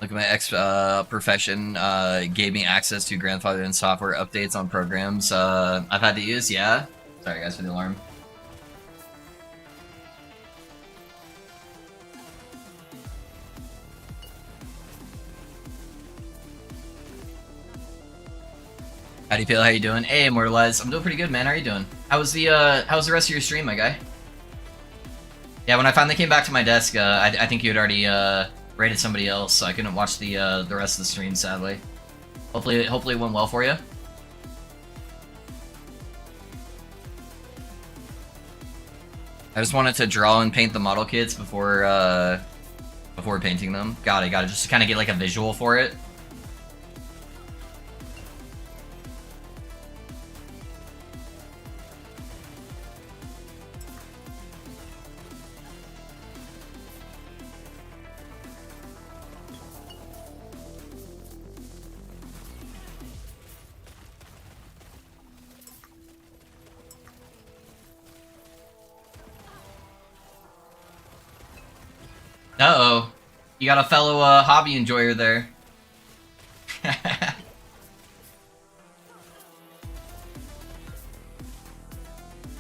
Look at my profession gave me access to grandfathered in software updates on programs I've had to use. Yeah. Sorry guys for the alarm. Howdy Pale, how you doing? Hey Immortalized, I'm doing pretty good, man. How are you doing? How's the rest of your stream, my guy? Yeah, when I finally came back to my desk, I think you had already raided somebody else, so I couldn't watch the rest of the stream, sadly. Hopefully it went well for you. I just wanted to draw and paint the model kits before painting them. Got it, just to kind of get like a visual for it. Uh-oh. You got a fellow hobby enjoyer there.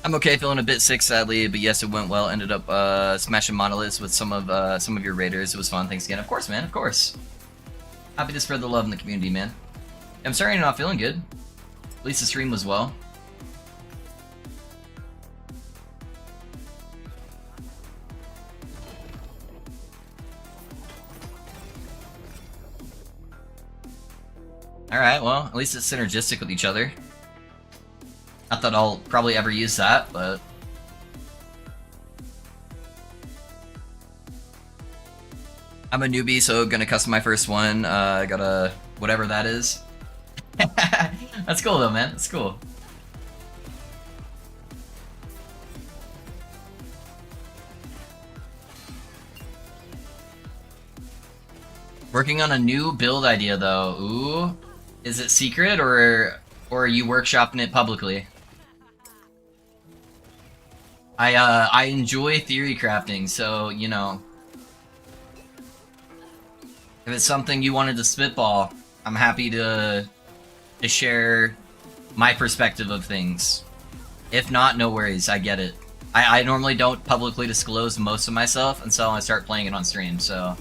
I'm okay, feeling a bit sick sadly, but yes, it went well. Ended up smashing monoliths with some of your raiders. It was fun. Thanks again. Of course, man. Of course. Happy to spread the love in the community, man. I'm sorry you're not feeling good. At least the stream was well. Alright, well, at least it's synergistic with each other. Not that I'll probably ever use that, but... I'm a newbie, so gonna custom my first one. I got a... whatever that is. That's cool though, man. That's cool. Working on a new build idea though. Ooh. Is it secret or are you workshopping it publicly? I enjoy theory crafting, so you know. If it's something you wanted to spitball, I'm happy to share my perspective of things. If not, no worries, I get it. I normally don't publicly disclose most of myself until I start playing it on stream, so...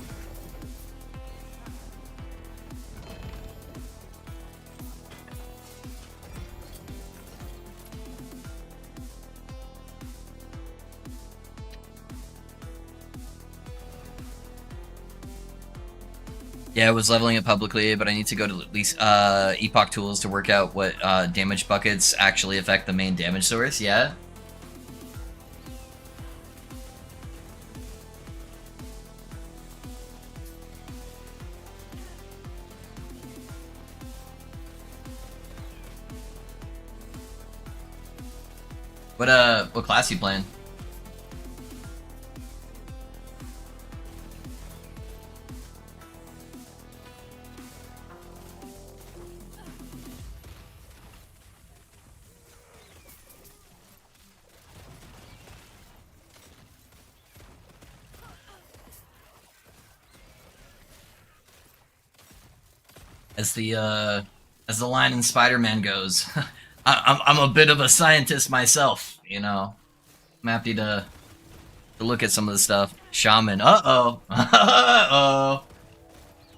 Yeah, I was leveling it publicly, but I need to go to at least Epoch Tools to work out what damage buckets actually affect the main damage source, yeah? What class you playing? As the line in Spider-Man goes, I'm a bit of a scientist myself, you know. I'm happy to look at some of the stuff. Shaman, uh-oh. Uh-oh.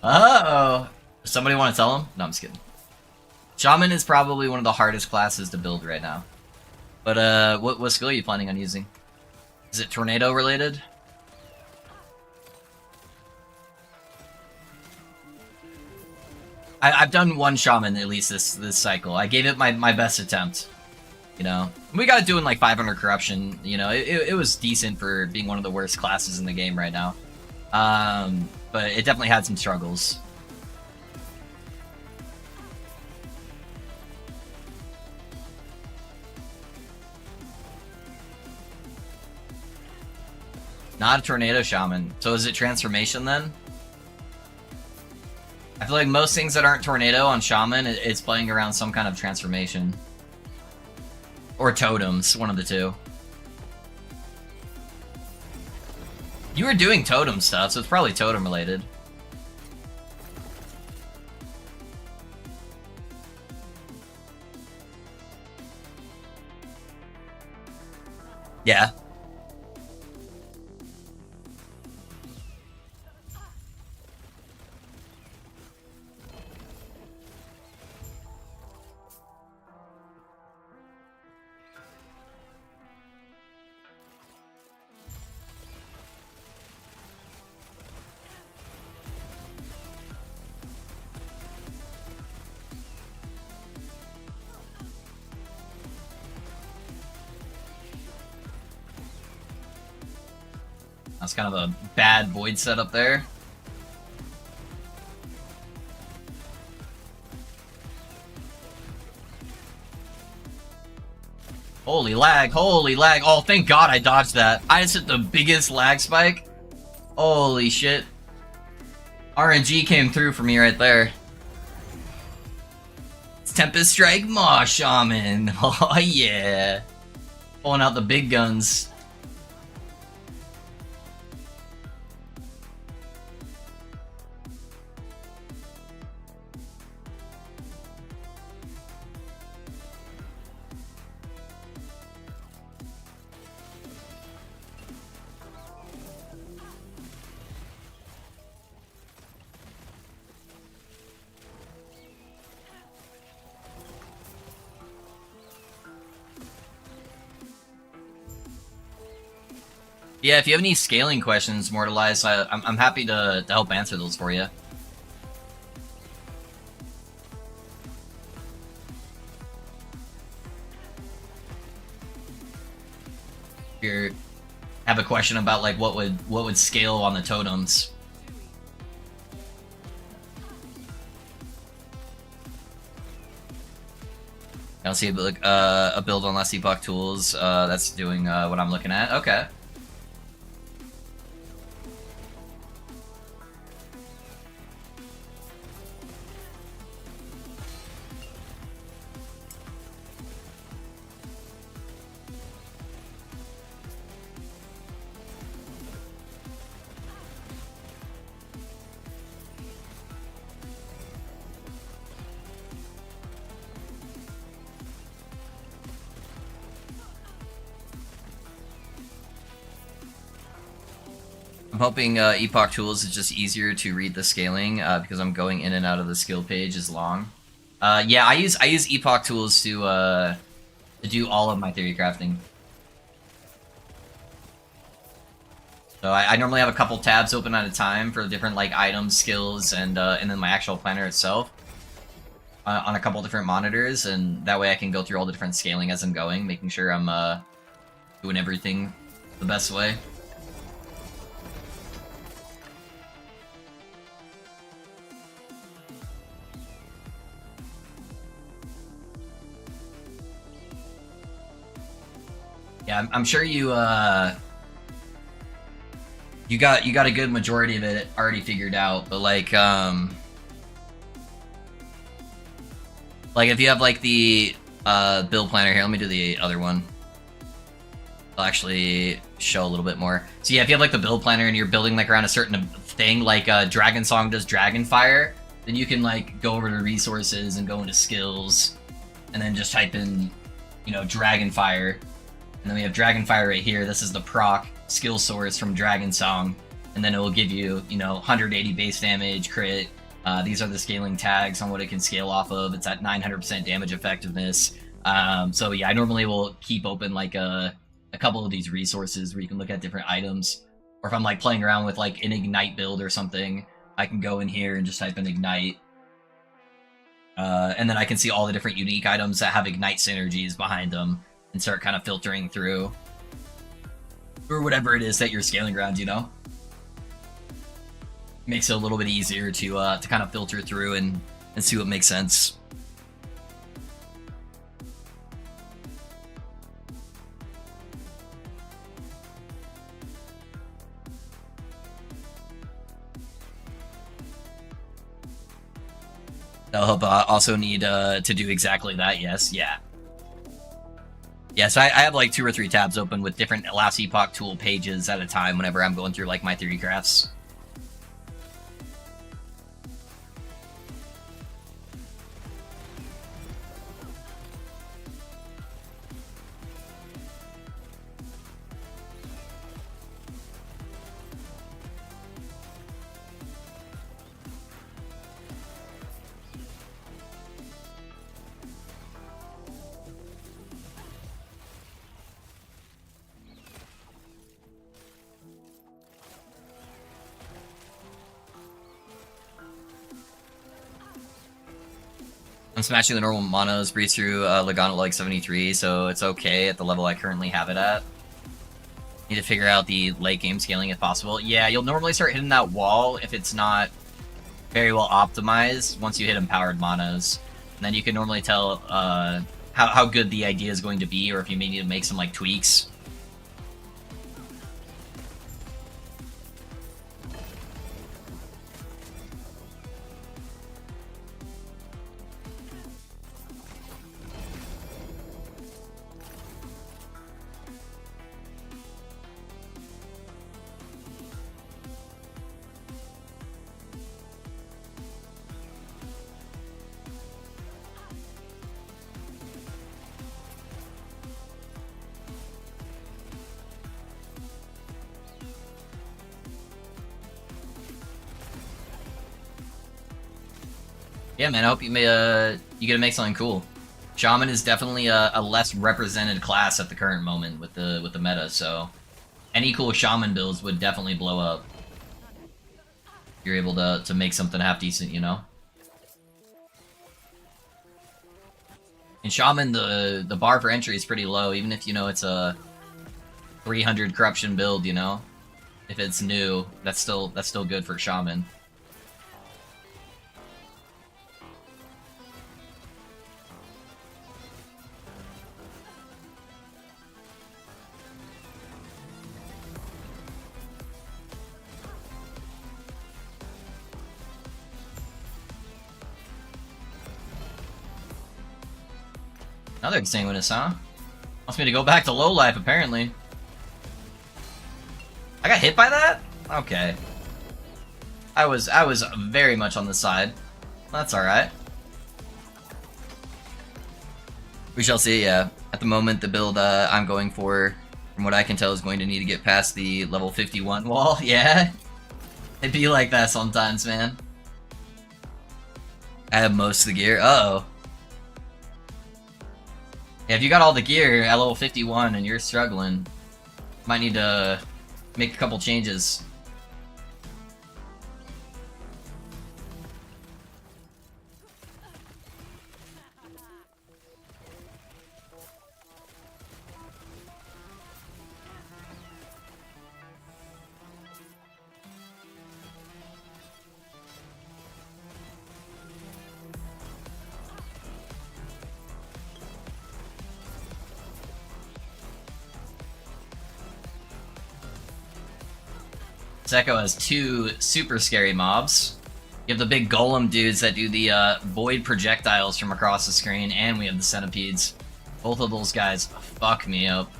Uh-oh. Does somebody want to tell him? No, I'm just kidding. Shaman is probably one of the hardest classes to build right now. But what skill are you planning on using? Is it tornado related? I've done one shaman at least this cycle. I gave it my best attempt. You know, we got it doing like 500 corruption. You know, it was decent for being one of the worst classes in the game right now. But it definitely had some struggles. Not a tornado shaman. So is it transformation then? I feel like most things that aren't tornado on shaman, it's playing around some kind of transformation. Or totems, one of the two. You were doing totem stuff, so it's probably totem related. Yeah. That's kind of a bad void setup there. Holy lag, holy lag. Oh, thank God I dodged that. I just hit the biggest lag spike. Holy shit. RNG came through for me right there. It's Tempest Strike Maw Shaman. Oh yeah. Pulling out the big guns. Yeah, if you have any scaling questions, Mortalize, I'm happy to help answer those for you. If you have a question about like what would scale on the totems. I don't see a build on less epoch tools. That's doing what I'm looking at. Okay. I'm hoping Epoch Tools is just easier to read the scaling because I'm going in and out of the skill page is long. Yeah, I use Epoch Tools to do all of my theory crafting. So I normally have a couple tabs open at a time for different like items, skills, and then my actual planner itself on a couple different monitors, and that way I can go through all the different scaling as I'm going, making sure I'm doing everything the best way. Yeah, I'm sure you you got a good majority of it already figured out, but like if you have like the build planner here, let me do the other one. I'll actually show a little bit more. So yeah, if you have like the build planner and you're building like around a certain thing, like Dragon Song does Dragon Fire, then you can like go over to resources and go into skills, and then just type in, you know, Dragon Fire. And then we have Dragon Fire right here. This is the proc skill source from Dragon Song. And then it will give you, you know, 180 base damage, crit. These are the scaling tags on what it can scale off of. It's at 900% damage effectiveness. So yeah, I normally will keep open like a couple of these resources where you can look at different items. Or if I'm like playing around with like an Ignite build or something, I can go in here and just type in Ignite. And then I can see all the different unique items that have Ignite synergies behind them, and start kind of filtering through or whatever it is that you're scaling around, you know? Makes it a little bit easier to kind of filter through and see what makes sense. They'll also need to do exactly that, yes, yeah. Yeah, so I have like 2 or 3 tabs open with different last epoch tool pages at a time whenever I'm going through like my theory crafts. I'm smashing the normal monos, breeze through Lagan at like 73, so it's okay at the level I currently have it at. Need to figure out the late game scaling if possible. Yeah, you'll normally start hitting that wall if it's not very well optimized once you hit empowered monos. And then you can normally tell how good the idea is going to be, or if you may need to make some like tweaks. Yeah, man, I hope you get to make something cool. Shaman is definitely a less represented class at the current moment with the meta, so any cool Shaman builds would definitely blow up. You're able to make something half decent, you know? In Shaman, the bar for entry is pretty low, even if, you know, it's a 300 corruption build, you know? If it's new, that's still good for Shaman. Another exsanguinous, huh? Wants me to go back to low life, apparently. I got hit by that? Okay. I was very much on the side. That's alright. We shall see, yeah. At the moment, the build I'm going for, from what I can tell, is going to need to get past the level 51 wall. Yeah? It'd be like that sometimes, man. I have most of the gear. Uh-oh. Yeah, if you got all the gear at level 51 and you're struggling, might need to make a couple changes. Zeko has two super scary mobs. You have the big golem dudes that do the void projectiles from across the screen, and we have the centipedes. Both of those guys fuck me up.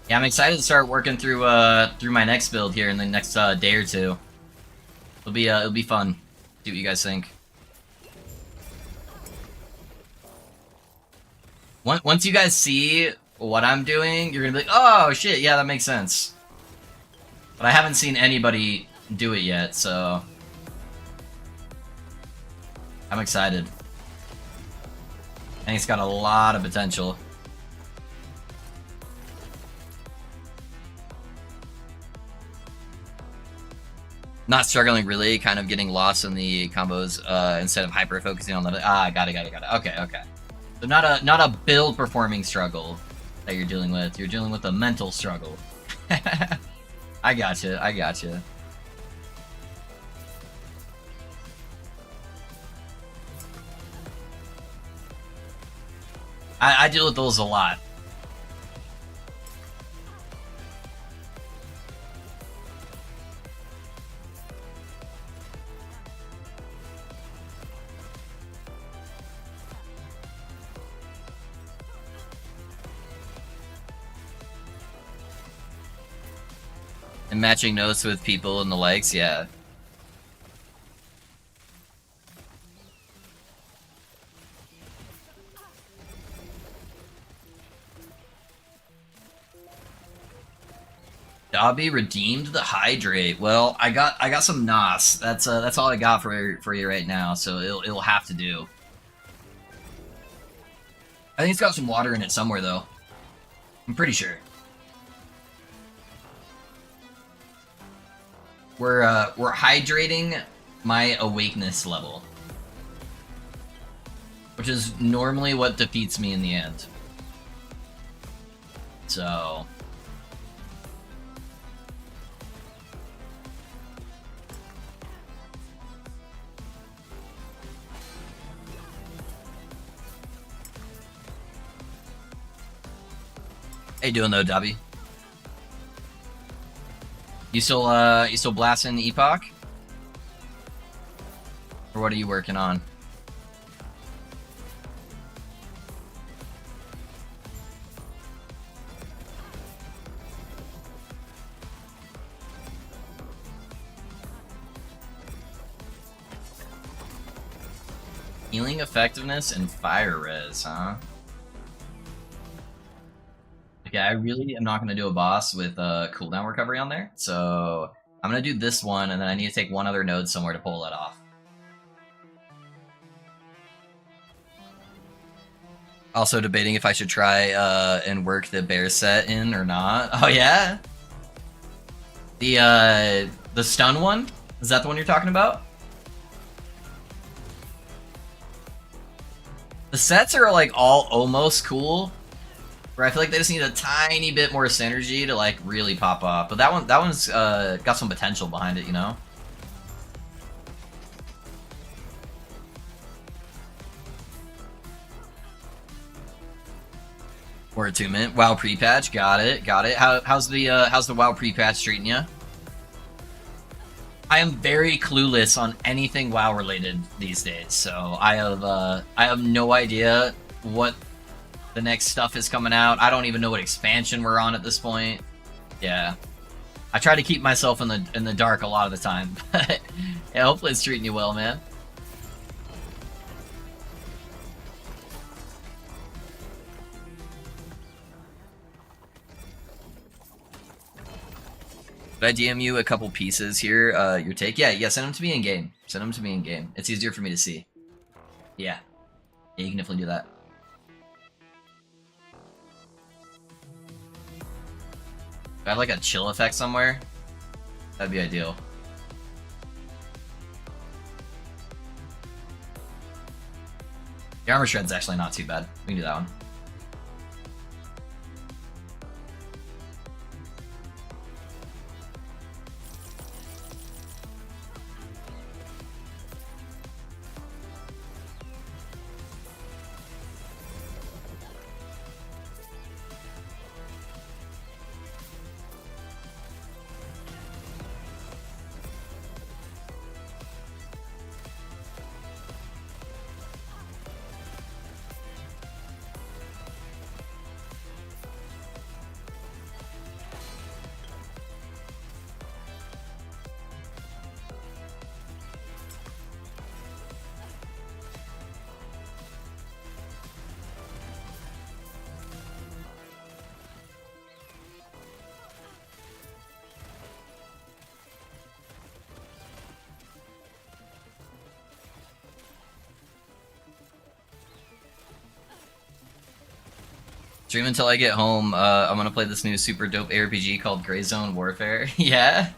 Yeah, I'm excited to start working through my next build here in the next day or two. It'll be fun. See what you guys think. Once you guys see what I'm doing, you're gonna be like, oh shit, yeah, that makes sense. But I haven't seen anybody do it yet, so I'm excited. I think it's got a lot of potential. Not struggling really, kind of getting lost in the combos instead of hyper focusing on the got it. Okay. So not a build performing struggle that you're dealing with. You're dealing with a mental struggle. I gotcha. I deal with those a lot. And matching notes with people and the likes, yeah. Dobby redeemed the hydrate. Well, I got some Nos. That's all I got for you right now. So it'll have to do. I think it's got some water in it somewhere though. I'm pretty sure. We're hydrating my awakeness level, which is normally what defeats me in the end. So. How you doing though, Dobby? You still blasting Epoch? Or what are you working on? Healing effectiveness and fire res, huh? Okay, I really am not going to do a boss with cooldown recovery on there, so I'm going to do this one, and then I need to take one other node somewhere to pull that off. Also debating if I should try and work the bear set in or not. Oh yeah? The stun one? Is that the one you're talking about? The sets are like all almost cool, where I feel like they just need a tiny bit more synergy to like really pop off. But that one's got some potential behind it, you know? Or attunement. WoW pre-patch, got it. How's the WoW pre-patch treating you? I am very clueless on anything WoW related these days, so I have no idea what the next stuff is coming out. I don't even know what expansion we're on at this point. Yeah, I try to keep myself in the dark a lot of the time, but yeah, hopefully it's treating you well, man. Did I DM you a couple pieces here? Your take? Yeah, send them to me in game. Send them to me in game. It's easier for me to see. Yeah, you can definitely do that. If I have like a chill effect somewhere, that'd be ideal. The armor shred's actually not too bad. We can do that one. Stream until I get home. I'm gonna play this new super dope ARPG called Gray Zone Warfare. Yeah?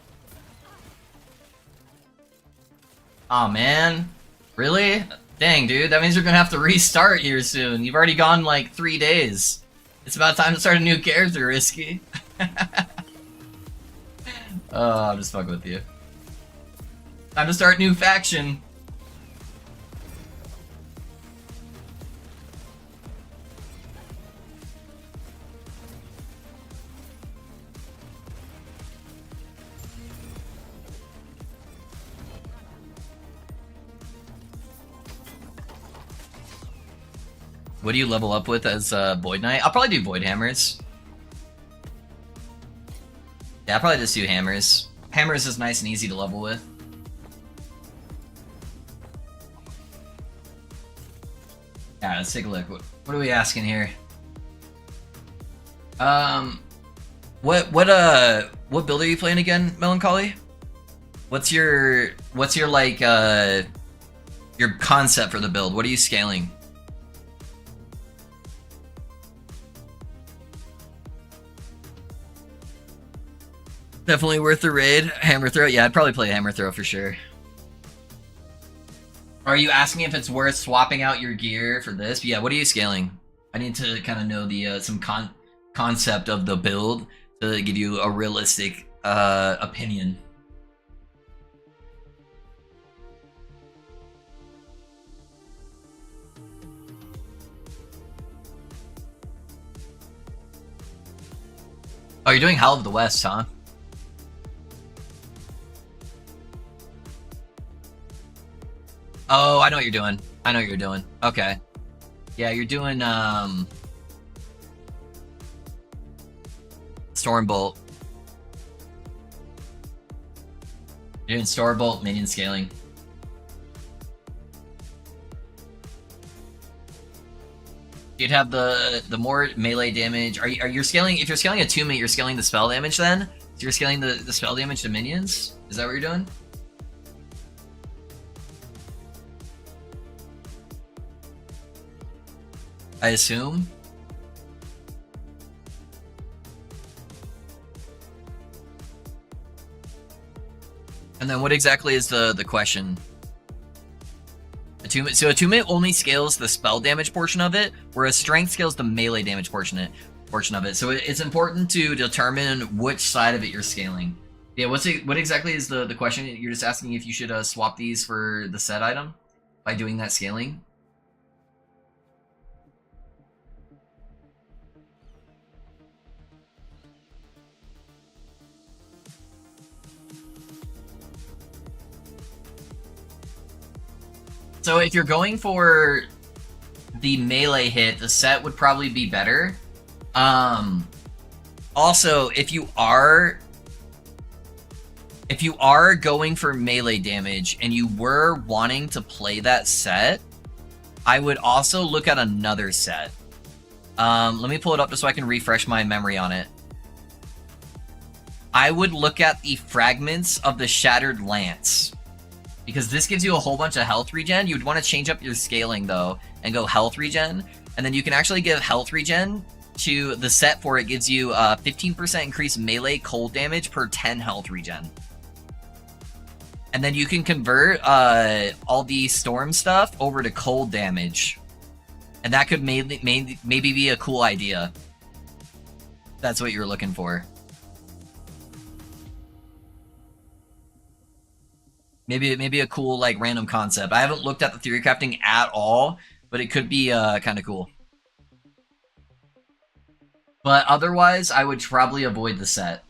Aw, oh, man. Really? Dang, dude. That means you're gonna have to restart here soon. You've already gone like 3 days. It's about time to start a new character, Risky. Oh, I'm just fucking with you. Time to start new faction. What do you level up with as Void Knight? I'll probably do Void Hammers. Yeah, I'll probably just do Hammers. Hammers is nice and easy to level with. Yeah, let's take a look. What are we asking here? What build are you playing again, Melancholy? What's your like your concept for the build? What are you scaling? Definitely worth the raid. Hammer throw, yeah, I'd probably play hammer throw for sure. Are you asking if it's worth swapping out your gear for this? Yeah, what are you scaling? I need to kind of know the some concept of the build to give you a realistic opinion. Oh, you're doing Hell of the West, huh? Oh, I know what you're doing. I know what you're doing. Okay. Yeah, you're doing Stormbolt. You're doing Stormbolt minion scaling. You'd have the more melee damage. Are you scaling? If you're scaling a 2-mate, you're scaling the spell damage then? So you're scaling the spell damage to minions? Is that what you're doing? I assume. And then what exactly is the question? So a 2-mate only scales the spell damage portion of it, whereas strength scales the melee damage portion of it. So it's important to determine which side of it you're scaling. Yeah, what exactly is the question? You're just asking if you should swap these for the set item by doing that scaling? So if you're going for the melee hit, the set would probably be better. Also, if you are going for melee damage and you were wanting to play that set, I would also look at another set. Let me pull it up just so I can refresh my memory on it. I would look at the Fragments of the Shattered Lance, because this gives you a whole bunch of health regen. You would want to change up your scaling though and go health regen, and then you can actually give health regen to the set for it. Gives you 15% increased melee cold damage per 10 health regen. And then you can convert all the storm stuff over to cold damage. And that could maybe be a cool idea. That's what you're looking for. Maybe a cool like random concept. I haven't looked at the theory crafting at all, but it could be kind of cool. But otherwise, I would probably avoid the set.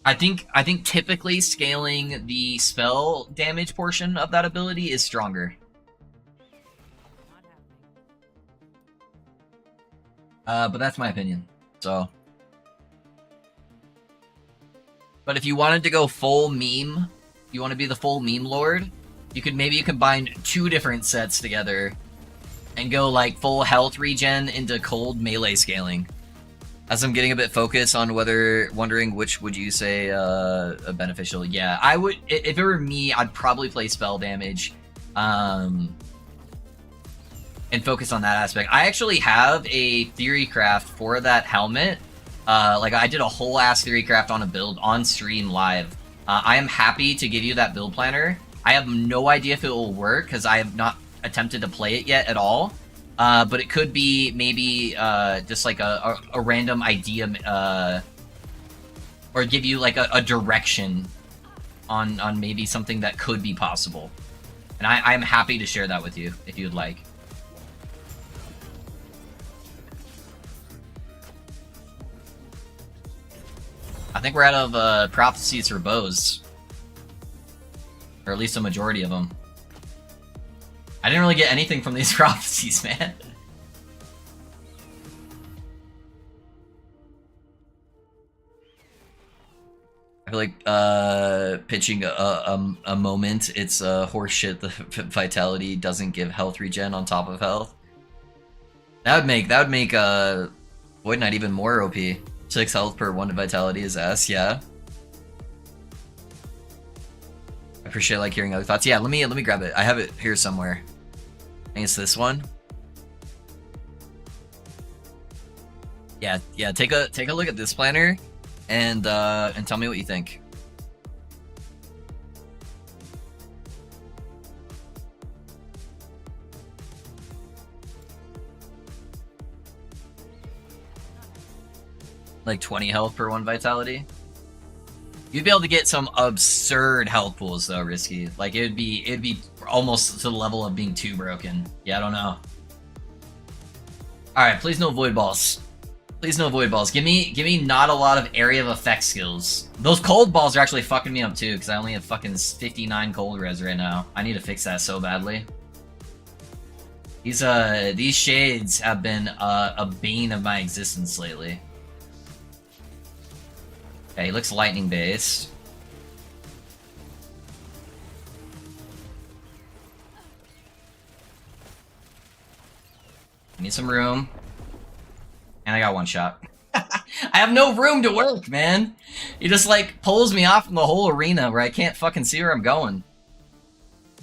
I think typically scaling the spell damage portion of that ability is stronger. But that's my opinion. So, but if you wanted to go full meme, you want to be the full meme lord, you could maybe combine 2 different sets together and go like full health regen into cold melee scaling. As I'm getting a bit focused on wondering which would you say beneficial. Yeah, I would, if it were me, I'd probably play spell damage and focus on that aspect. I actually have a theory craft for that helmet. Like I did a whole ass theory craft on a build on stream live. I am happy to give you that build planner. I have no idea if it will work because I have not attempted to play it yet at all. But it could be maybe just like a random idea, or give you like a direction on maybe something that could be possible. And I'm happy to share that with you if you'd like. I think we're out of prophecies for bows. Or at least a majority of them. I didn't really get anything from these prophecies, man. I feel like pitching a moment, it's horseshit. The vitality doesn't give health regen on top of health. That would make Void Knight even more OP. 6 health per 1 vitality is S, yeah. I appreciate like hearing other thoughts. Yeah, let me grab it. I have it here somewhere. I think it's this one. Yeah, take a look at this planner and tell me what you think. Like 20 health per 1 vitality. You'd be able to get some absurd health pools though, Risky. Like it'd be almost to the level of being too broken. Yeah, I don't know. Alright, please no void balls. Please no void balls. Give me not a lot of area of effect skills. Those cold balls are actually fucking me up too, because I only have fucking 59 cold res right now. I need to fix that so badly. These shades have been a bane of my existence lately. Okay, he looks lightning based. I need some room. And I got one shot. I have no room to work, man. He just like pulls me off from the whole arena where I can't fucking see where I'm going.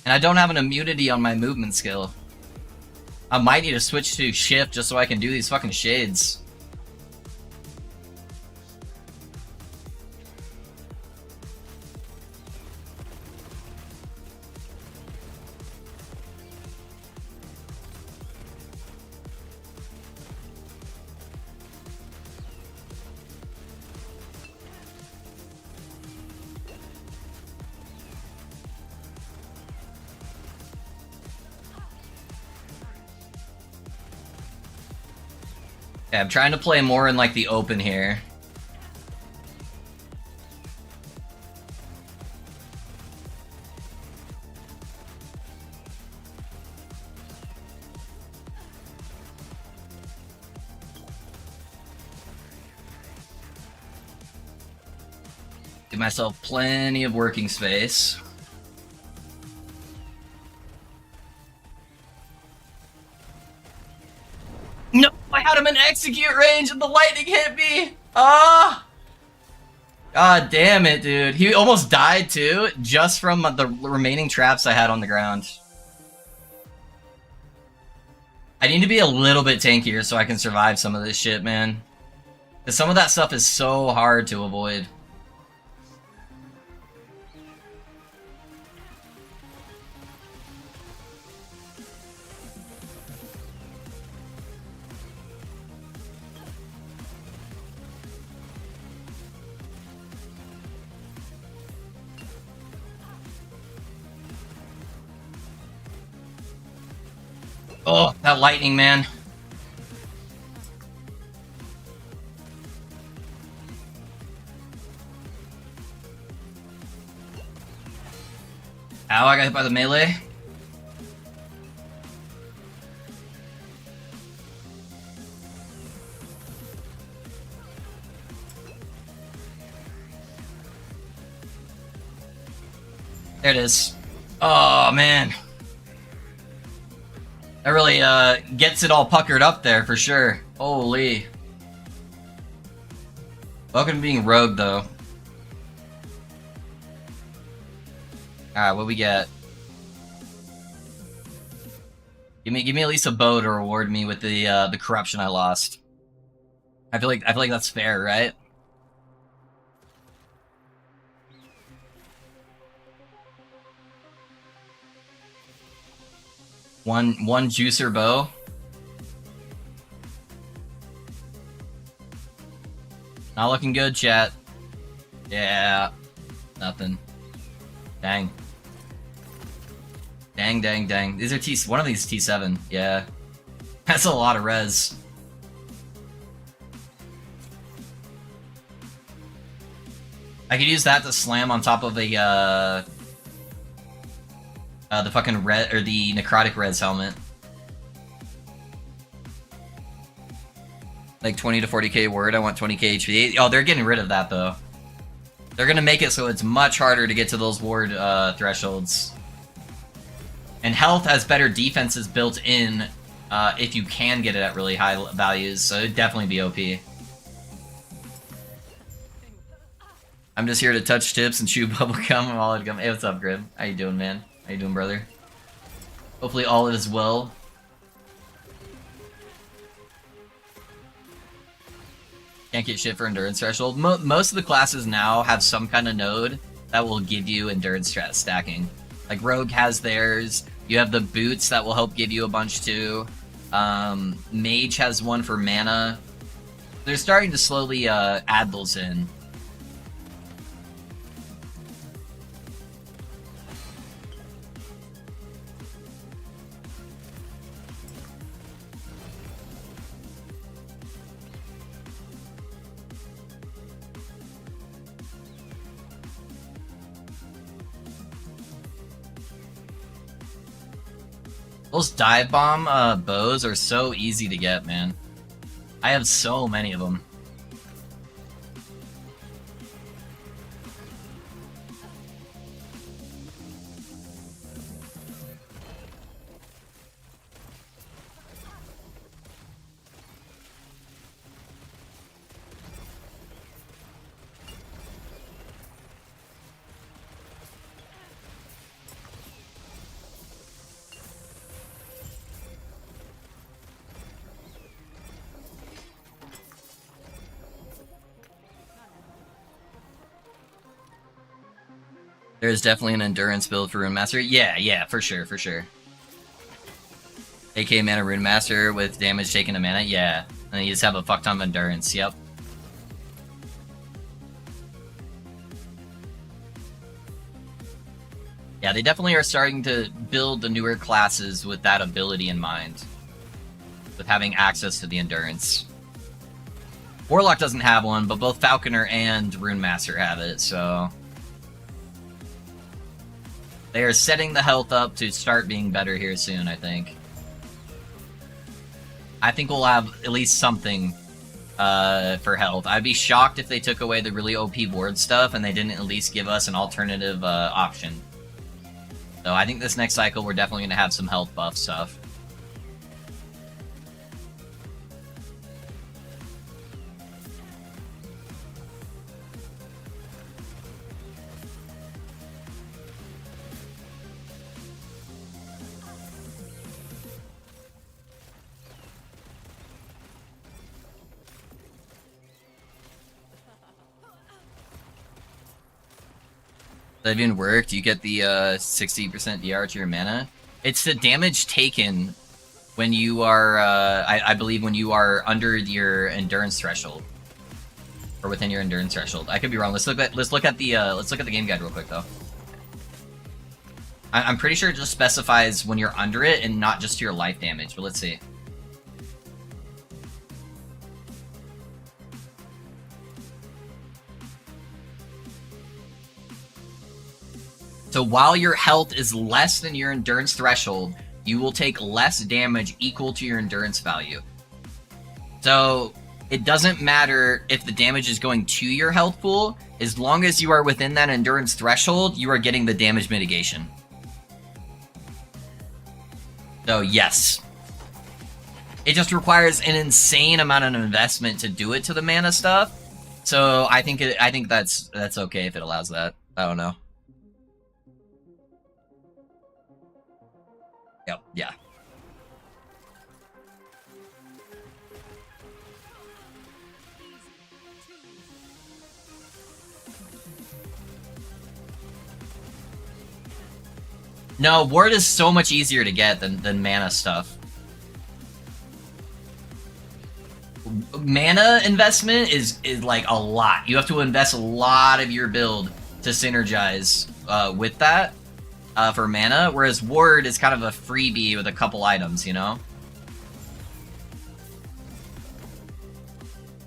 And I don't have an immunity on my movement skill. I might need to switch to shift just so I can do these fucking shades. Yeah, I'm trying to play more in like the open here. Give myself plenty of working space. No, I had him in execute range and the lightning hit me! Ah! God damn it, dude. He almost died too, just from the remaining traps I had on the ground. I need to be a little bit tankier so I can survive some of this shit, man. Because some of that stuff is so hard to avoid. Oh, that lightning, man. Ow, I got hit by the melee. There it is. Oh, man. That really gets it all puckered up there for sure. Holy. Welcome to being rogue though. Alright, what we get? Give me at least a bow to reward me with the corruption I lost. I feel like that's fair, right? One juicer bow. Not looking good, chat. Yeah. Nothing. Dang. Dang. These are one of these T7. Yeah. That's a lot of res. I could use that to slam on top of a the fucking red or the necrotic res helmet. Like 20 to 40k word. I want 20k HP. Oh, they're getting rid of that though. They're gonna make it so it's much harder to get to those ward thresholds. And health has better defenses built in if you can get it at really high values, so it'd definitely be OP. I'm just here to touch tips and chew bubblegum while it gum. Hey, what's up, Grim? How you doing, man? How you doing, brother? Hopefully all is well. Can't get shit for endurance threshold. Most of the classes now have some kind of node that will give you endurance stacking. Like Rogue has theirs. You have the boots that will help give you a bunch too. Mage has one for mana. They're starting to slowly add those in. Those dive bomb bows are so easy to get, man. I have so many of them. There's definitely an endurance build for Rune Master. Yeah, for sure, for sure. AK mana Rune Master with damage taken to mana, yeah. And you just have a fuck ton of endurance, yep. Yeah, they definitely are starting to build the newer classes with that ability in mind. With having access to the endurance. Warlock doesn't have one, but both Falconer and Rune Master have it, so... They are setting the health up to start being better here soon, I think. I think we'll have at least something for health. I'd be shocked if they took away the really OP ward stuff and they didn't at least give us an alternative option. So I think this next cycle we're definitely going to have some health buff stuff. That even worked. You get the 60% DR to your mana. It's the damage taken when you are, I believe, when you are under your endurance threshold, or within your endurance threshold. I could be wrong. Let's look at the game guide real quick though. I'm pretty sure it just specifies when you're under it and not just your life damage. But let's see. So while your health is less than your endurance threshold, you will take less damage equal to your endurance value. So it doesn't matter if the damage is going to your health pool, as long as you are within that endurance threshold, you are getting the damage mitigation. So yes. It just requires an insane amount of investment to do it to the mana stuff. So I think that's okay if it allows that. I don't know. Yep, yeah. No, ward is so much easier to get than mana stuff. Mana investment is like a lot. You have to invest a lot of your build to synergize with that for mana, whereas ward is kind of a freebie with a couple items, you know?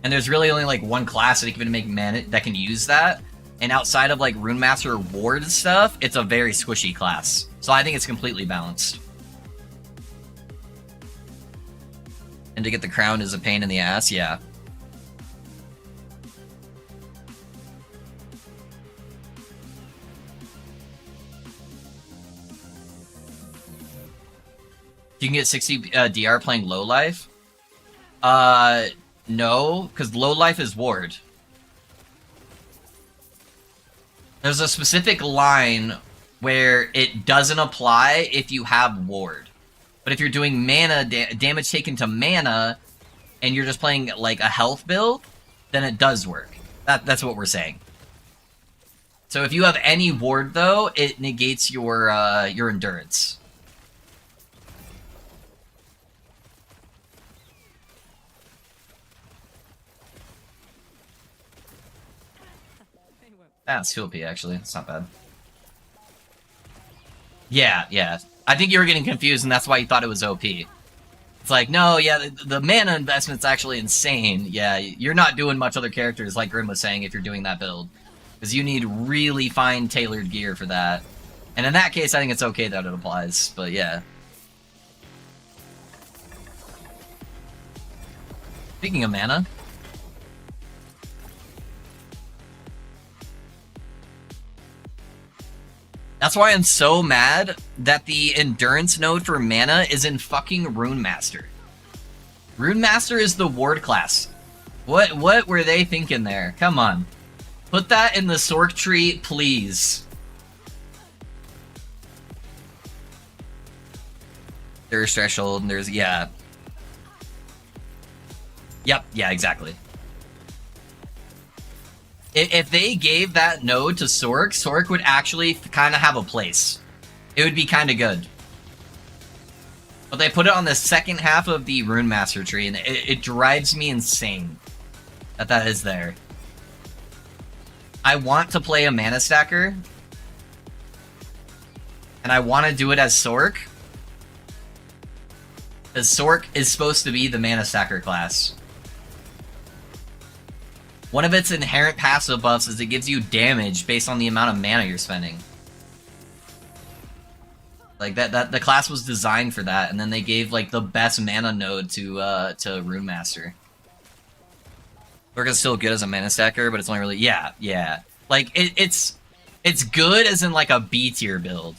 And there's really only like one class that can make mana that can use that. And outside of like Rune Master ward stuff, it's a very squishy class. So I think it's completely balanced. And to get the crown is a pain in the ass, yeah. You can get 60 DR playing low life? No, because low life is ward. There's a specific line where it doesn't apply if you have ward. But if you're doing mana damage taken to mana, and you're just playing like a health build, then it does work. That's what we're saying. So if you have any ward, though, it negates your endurance. That's heal P, actually. It's not bad. Yeah, yeah. I think you were getting confused, and that's why you thought it was OP. It's like, no, yeah, the mana investment's actually insane. Yeah, you're not doing much other characters, like Grim was saying, if you're doing that build. Because you need really fine tailored gear for that. And in that case, I think it's okay that it applies, but yeah. Speaking of mana... That's why I'm so mad that the endurance node for mana is in fucking Rune Master. Rune Master is the ward class. What were they thinking there? Come on. Put that in the Sork tree, please. There's threshold and there's, yeah. Yep, yeah, exactly. If they gave that node to Sork, Sork would actually kind of have a place. It would be kind of good. But they put it on the second half of the Rune Master tree, and it drives me insane that that is there. I want to play a Mana Stacker, and I want to do it as Sork, because Sork is supposed to be the Mana Stacker class. One of its inherent passive buffs is it gives you damage based on the amount of mana you're spending. Like that the class was designed for that, and then they gave like the best mana node to Rune Master. Sork is still good as a mana stacker, but it's only really yeah. Like it's good as in like a B tier build.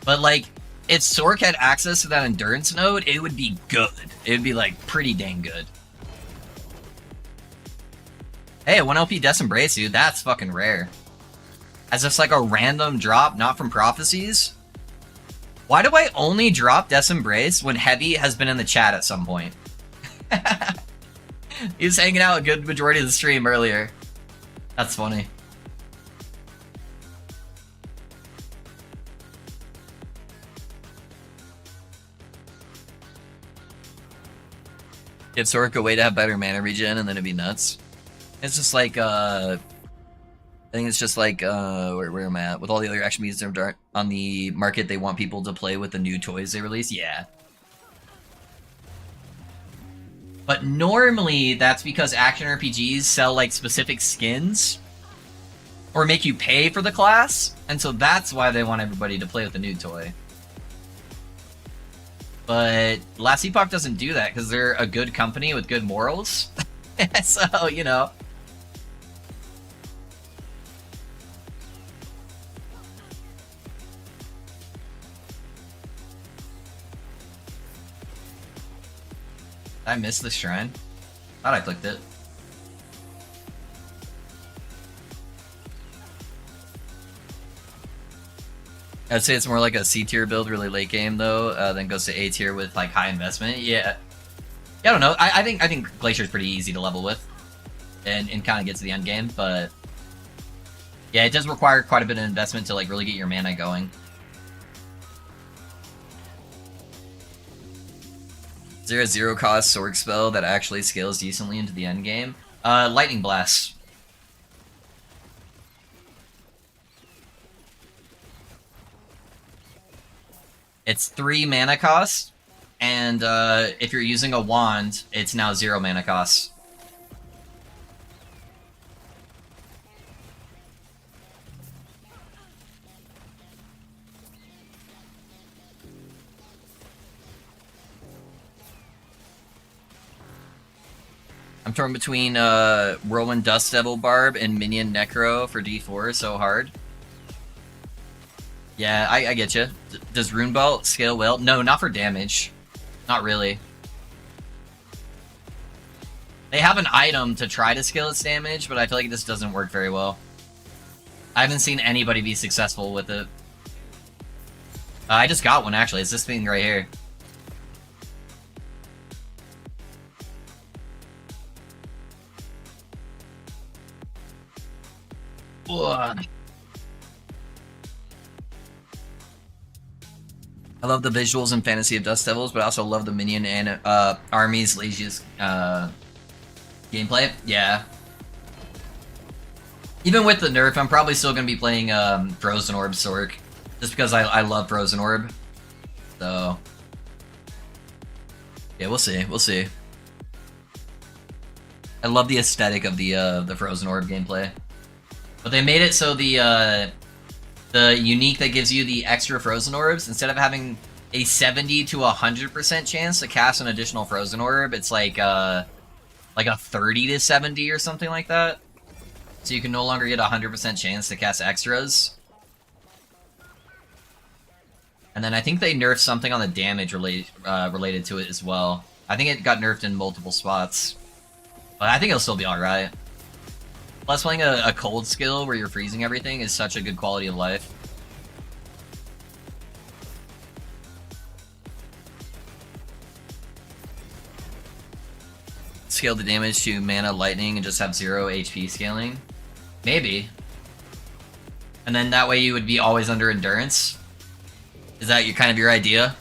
But, like, if Sork had access to that endurance node, it would be good. It would be, like, pretty dang good. Hey, 1 LP Death Embrace, dude. That's fucking rare. As just, like, a random drop, not from Prophecies? Why do I only drop Death Embrace when Heavy has been in the chat at some point? He was hanging out a good majority of the stream earlier. That's funny. Give Sork a way to have better mana regen, and then it'd be nuts. It's just like, I think it's just like, where am I at? With all the other action mediums on the market, they want people to play with the new toys they release? Yeah. But normally, that's because action RPGs sell, like, specific skins, or make you pay for the class, and so that's why they want everybody to play with the new toy. But Last Epoch doesn't do that because they're a good company with good morals. So, you know. Did I miss the shrine? Thought I clicked it. I'd say it's more like a C tier build, really late game though, then goes to A tier with like high investment. Yeah, I don't know. I think Glacier's pretty easy to level with, and kind of get to the end game. But yeah, it does require quite a bit of investment to like really get your mana going. Is there a zero cost Sork spell that actually scales decently into the end game? Lightning Blast. It's 3 mana cost, and if you're using a wand, it's now 0 mana cost. I'm torn between Whirlwind Dust Devil Barb and Minion Necro for D4, so hard. Yeah, I get you. Does Rune Belt scale well? No, not for damage. Not really. They have an item to try to scale its damage, but I feel like this doesn't work very well. I haven't seen anybody be successful with it. I just got one, actually. It's this thing right here. Ugh. I love the visuals and fantasy of Dust Devils, but I also love the minion and armies laziest gameplay. Yeah. Even with the nerf, I'm probably still going to be playing Frozen Orb Sork, just because I love Frozen Orb. So, yeah, we'll see. We'll see. I love the aesthetic of the Frozen Orb gameplay, but they made it so the unique that gives you the extra Frozen Orbs, instead of having a 70 to 100% chance to cast an additional Frozen Orb, it's like a 30 to 70 or something like that. So you can no longer get a 100% chance to cast extras. And then I think they nerfed something on the damage related to it as well. I think it got nerfed in multiple spots. But I think it'll still be alright. Plus, playing a cold skill where you're freezing everything is such a good quality of life. Scale the damage to mana lightning and just have 0 HP scaling? Maybe. And then that way you would be always under endurance? Is that kind of your idea?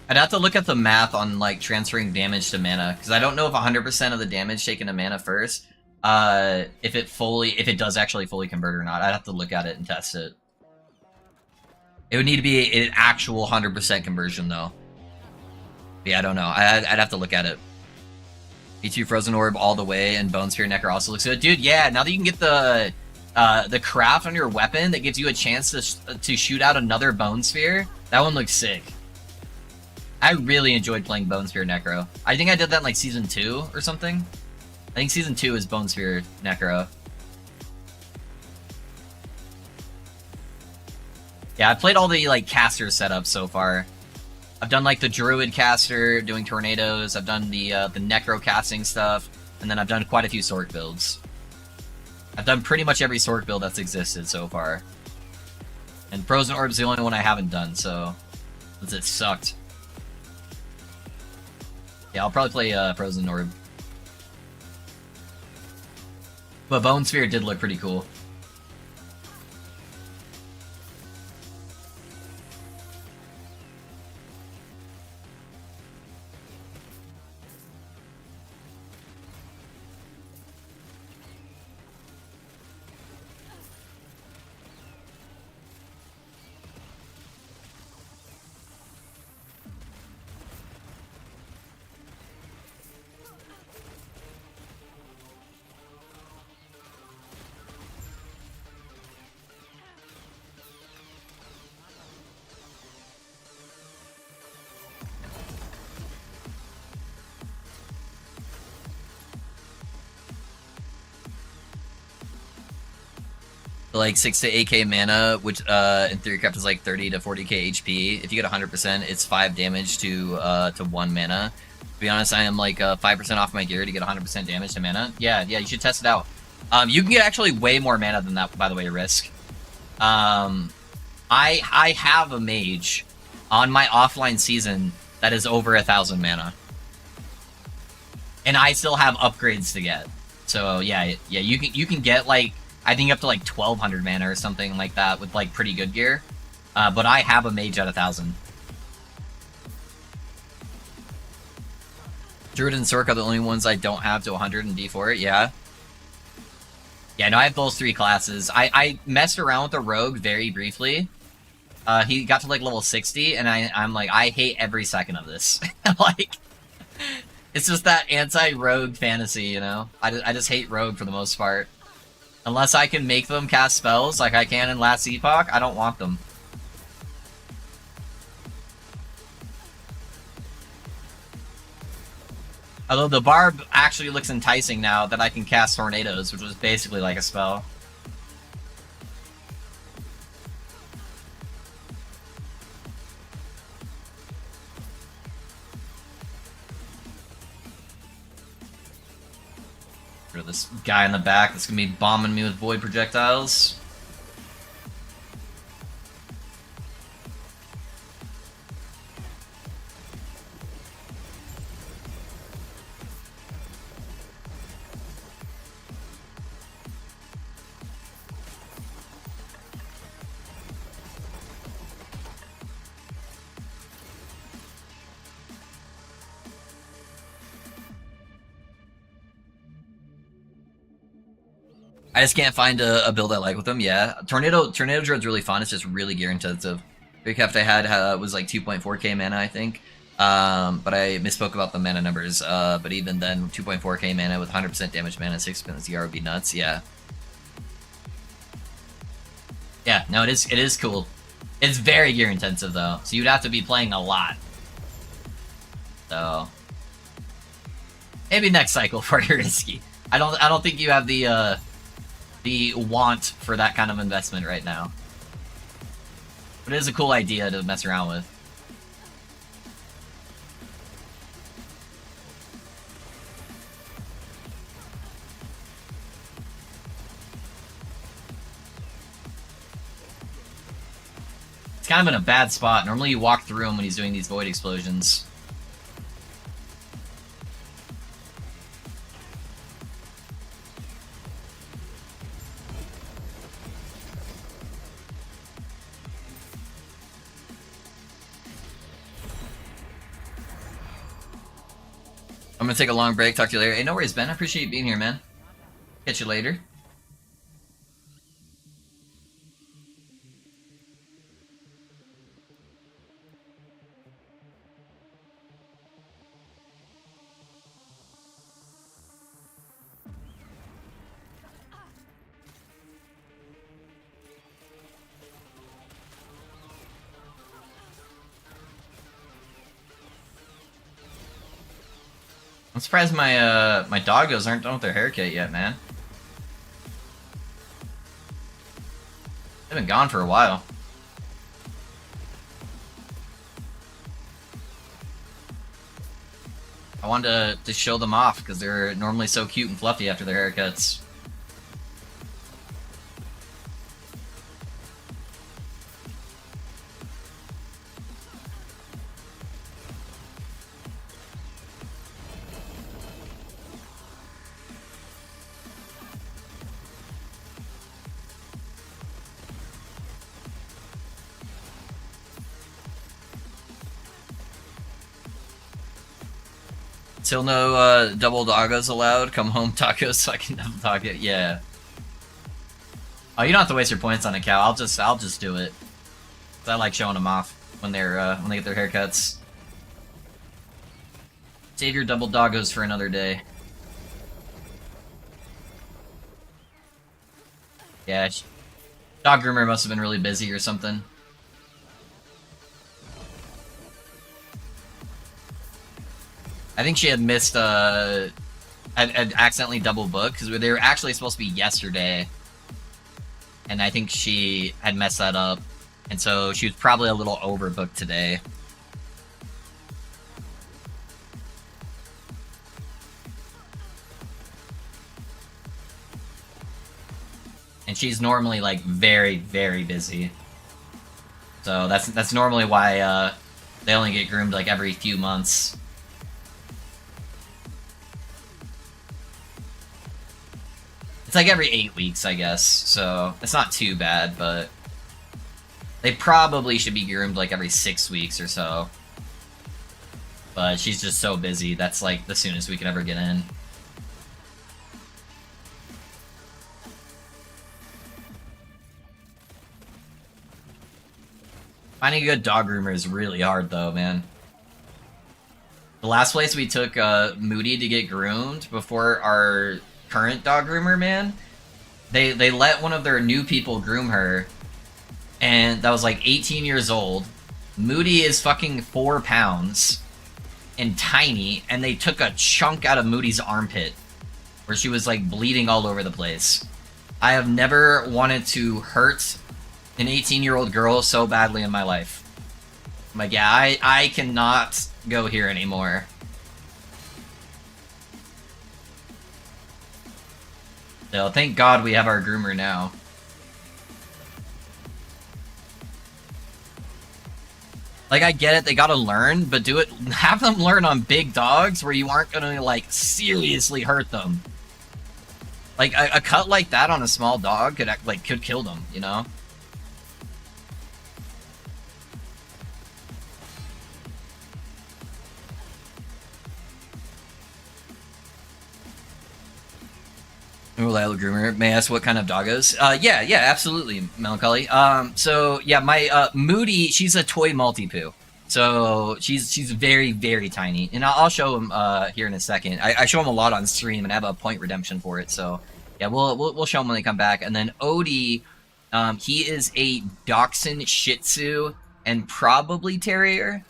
I'd have to look at the math on like transferring damage to mana, because I don't know if 100% of the damage taken to mana first, if it does actually fully convert or not. I'd have to look at it and test it. It would need to be an actual 100% conversion though. But yeah, I don't know. I'd have to look at it. B2 Frozen Orb all the way, and Bone Sphere Necro also looks good. Dude, yeah, now that you can get the craft on your weapon that gives you a chance to shoot out another Bone Sphere, that one looks sick. I really enjoyed playing Bone Sphere Necro. I think I did that in like Season 2 or something. I think Season 2 is Bone Sphere Necro. Yeah, I've played all the like caster setups so far. I've done like the Druid caster, doing tornadoes. I've done the Necro casting stuff. And then I've done quite a few Sork builds. I've done pretty much every Sork build that's existed so far. And Frozen Orb's the only one I haven't done, so... because it sucked. Yeah, I'll probably play Frozen Orb. But Bone Sphere did look pretty cool. Like 6 to 8k mana, which in theory craft is like 30 to 40k HP. If you get 100%, it's 5 damage to 1 mana. To be honest, I am like 5% off my gear to get 100% damage to mana. Yeah, you should test it out. You can get actually way more mana than that, by the way, Risk. I have a mage on my offline season that is over 1,000 mana. And I still have upgrades to get. So yeah, you can get like, I think up to like 1,200 mana or something like that with like pretty good gear. But I have a mage at 1,000. Druid and Sork are the only ones I don't have to 100 in D4, yeah. Yeah, no, I have those 3 classes. I messed around with the Rogue very briefly. He got to like level 60, and I'm like, I hate every second of this. Like, It's just that anti-rogue fantasy, you know? I just hate rogue for the most part. Unless I can make them cast spells like I can in Last Epoch, I don't want them. Although the barb actually looks enticing now that I can cast tornadoes, which was basically like a spell. This guy in the back that's gonna be bombing me with void projectiles. I just can't find a build I like with them. Yeah, Tornado Dread's really fun. It's just really gear intensive. Big Heft I had was like 2.4k mana, I think. But I misspoke about the mana numbers. But even then, 2.4k mana with 100% damage mana, 6% CR would be nuts. Yeah. Yeah, no, it is cool. It's very gear intensive though, so you'd have to be playing a lot. So maybe next cycle for your risky. I don't think you have the want for that kind of investment right now. But it is a cool idea to mess around with. It's kind of in a bad spot. Normally you walk through him when he's doing these void explosions. I'm gonna take a long break, talk to you later. Hey, no worries, Ben. I appreciate you being here, man. Catch you later. I'm surprised my my doggos aren't done with their haircut yet, man. They've been gone for a while. I wanted to show them off because they're normally so cute and fluffy after their haircuts. Till no double doggos allowed. Come home tacos so I can double dog it. Yeah. Oh, you don't have to waste your points on a cow. I'll just do it. 'Cause I like showing them off when when they get their haircuts. Save your double doggos for another day. Yeah. Dog groomer must have been really busy or something. I think she had missed, had accidentally double booked, because they were actually supposed to be yesterday. And I think she had messed that up. And so she was probably a little overbooked today. And she's normally, like, very, very busy. So that's normally why, they only get groomed, like, every few months. It's like every 8 weeks, I guess, so it's not too bad, but they probably should be groomed like every 6 weeks or so. But she's just so busy, that's like the soonest we can ever get in. Finding a good dog groomer is really hard though, man. The last place we took Moody to get groomed before our current dog groomer, man, they let one of their new people groom her, and that was like 18 years old. Moody is fucking 4 pounds and tiny, and they took a chunk out of Moody's armpit where she was like bleeding all over the place. I have never wanted to hurt an 18-year-old girl so badly in my life. I'm like, yeah, I cannot go here anymore. So thank God we have our groomer now. Like, I get it, they gotta learn, but have them learn on big dogs where you aren't gonna, like, seriously hurt them. Like, a cut like that on a small dog could kill them, you know? Reliable groomer. May I ask what kind of doggos? Yeah, absolutely, Melancholy. So yeah, my Moody, she's a toy Maltipoo. So she's very, very tiny, and I'll show him here in a second. I show him a lot on stream, and I have a point redemption for it. So yeah, we'll show him when they come back. And then Odie, he is a Dachshund Shih Tzu and probably Terrier.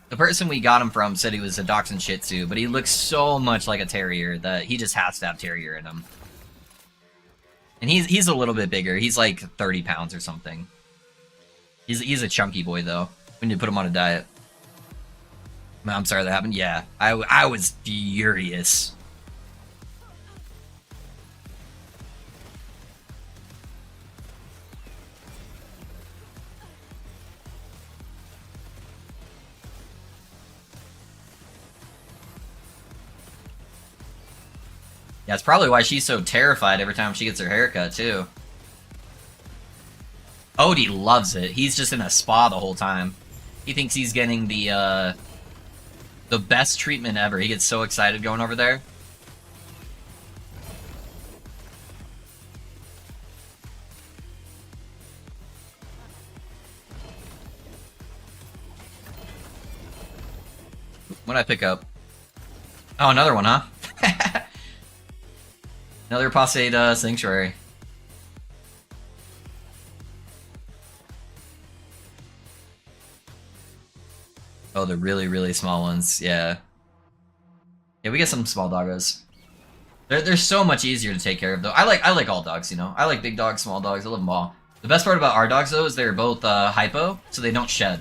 The person we got him from said he was a Dachshund Shih Tzu, but he looks so much like a Terrier that he just has to have Terrier in him. And he's a little bit bigger. He's like 30 pounds or something. He's a chunky boy though. We need to put him on a diet. I'm sorry that happened. Yeah, I was furious. Yeah, it's probably why she's so terrified every time she gets her haircut, too. Odie loves it. He's just in a spa the whole time. He thinks he's getting the best treatment ever. He gets so excited going over there. What'd I pick up? Oh, another one, huh? Another Apostate Sanctuary. Oh, the really, really small ones. Yeah. Yeah, we get some small doggos. They're so much easier to take care of, though. I like all dogs, you know? I like big dogs, small dogs. I love them all. The best part about our dogs, though, is they're both hypo, so they don't shed.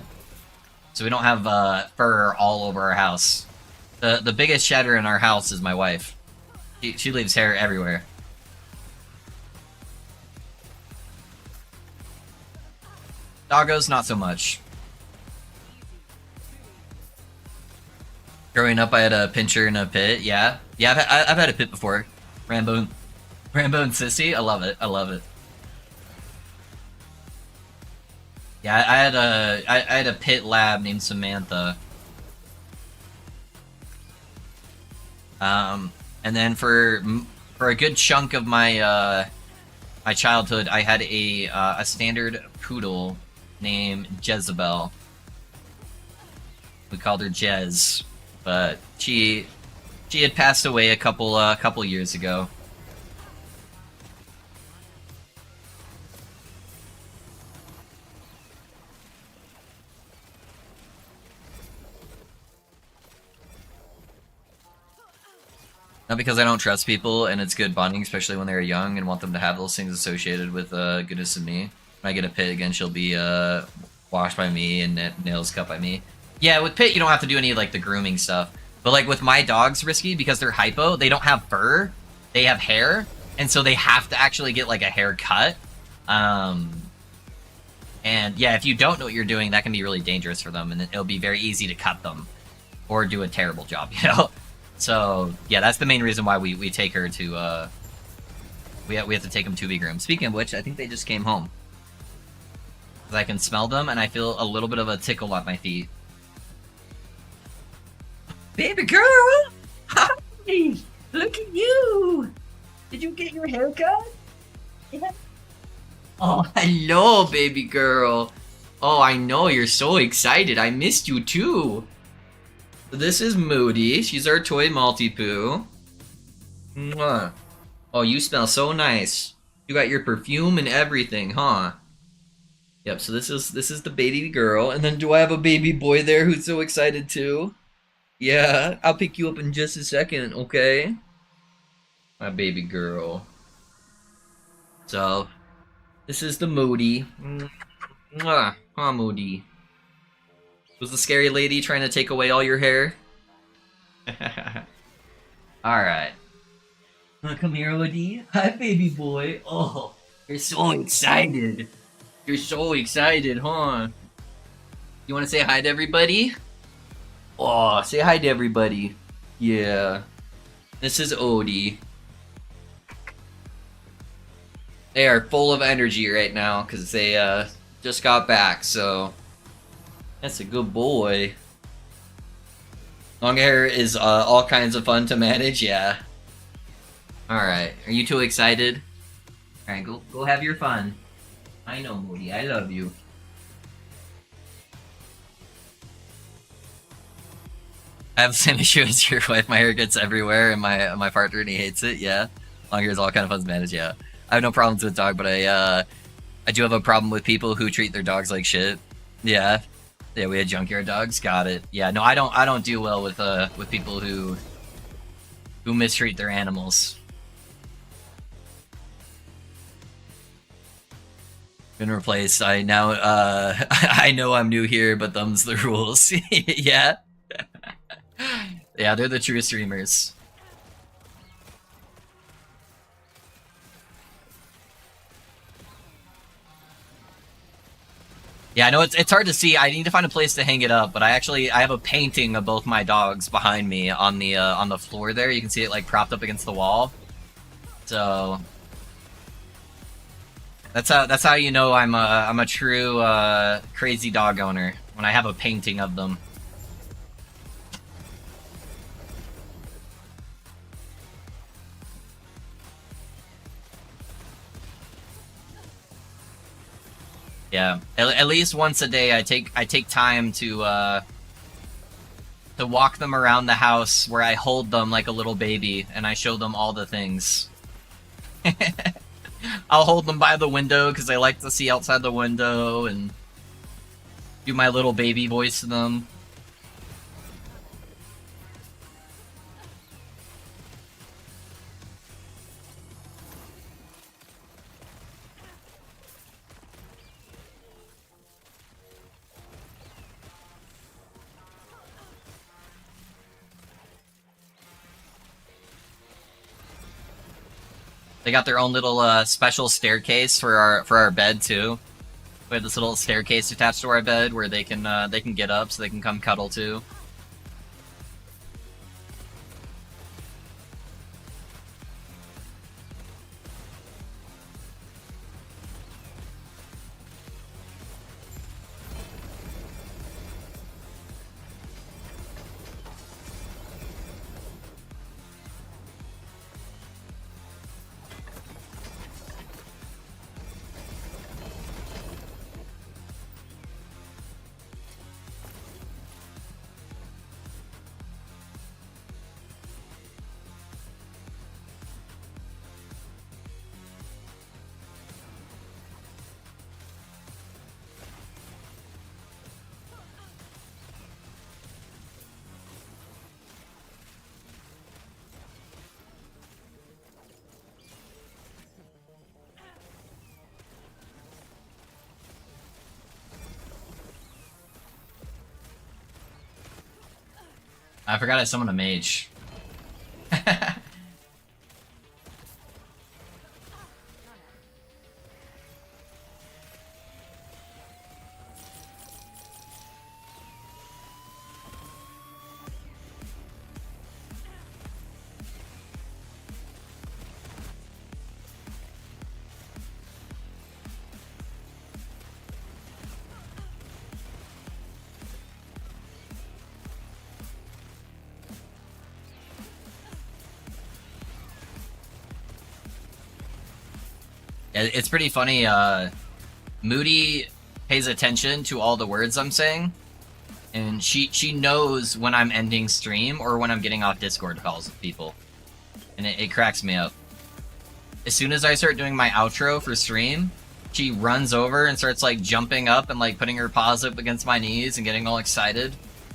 So we don't have fur all over our house. The biggest shedder in our house is my wife. She leaves hair everywhere. Doggos, not so much. Growing up, I had a pincher and a pit. Yeah, I've had a pit before. Rambo and Sissy. I love it. I love it. Yeah, I had a pit lab named Samantha. And then for a good chunk of my my childhood, I had a standard poodle named Jezebel. We called her Jez, but she had passed away a couple years ago. Not because I don't trust people, and it's good bonding, especially when they're young, and want them to have those things associated with goodness in me. When I get a pit again, she'll be washed by me and nails cut by me. Yeah, with pit, you don't have to do any like the grooming stuff. But like with my dogs, Risky, because they're hypo, they don't have fur, they have hair, and so they have to actually get like a haircut. And yeah, if you don't know what you're doing, that can be really dangerous for them, and it'll be very easy to cut them or do a terrible job, you know. So yeah, that's the main reason why we take her to we have to take them to be groomed. Speaking of which, I think they just came home. I can smell them, and I feel a little bit of a tickle at my feet. Baby girl! Hi! Look at you! Did you get your haircut? Yeah. Oh, hello, baby girl. Oh, I know, you're so excited. I missed you too. So this is Moody. She's our toy Maltipoo. Mwah. Oh, you smell so nice. You got your perfume and everything, huh? Yep, so this is the baby girl. And then do I have a baby boy there who's so excited too? Yeah, I'll pick you up in just a second, okay? My baby girl. So, this is the Moody. Mwah. Huh, Moody. Was the scary lady trying to take away all your hair? Alright. Come here, Odie. Hi, baby boy. Oh, you're so excited. You're so excited, huh? You want to say hi to everybody? Oh, say hi to everybody. Yeah. This is Odie. They are full of energy right now because they just got back, so that's a good boy. Long hair is all kinds of fun to manage, yeah. Alright, are you two excited? Alright, go have your fun. I know, Moody, I love you. I have the same issue as your wife. My hair gets everywhere, and my partner, and he hates it. Yeah, long hair is all kind of fun to manage. Yeah, I have no problems with dog, but I do have a problem with people who treat their dogs like shit. Yeah, yeah, we had junkyard dogs. Got it. Yeah, no, I don't do well with people who mistreat their animals. Been replaced. I now I know I'm new here, but them's the rules. Yeah. Yeah, they're the true streamers. Yeah, I know it's hard to see. I need to find a place to hang it up, but I have a painting of both my dogs behind me on the floor there. You can see it like propped up against the wall. So that's how you know I'm a true crazy dog owner when I have a painting of them. Yeah, at least once a day I take time to walk them around the house where I hold them like a little baby and I show them all the things. I'll hold them by the window because I like to see outside the window and do my little baby voice to them. They got their own little special staircase for our bed too. We have this little staircase attached to our bed where they can get up so they can come cuddle too. I forgot I summoned a mage. It's pretty funny. Moody pays attention to all the words I'm saying. and she knows when I'm ending stream or when I'm getting off Discord calls with people, and it cracks me up. As soon as I start doing my outro for stream, she runs over and starts like jumping up and like putting her paws up against my knees and getting all excited,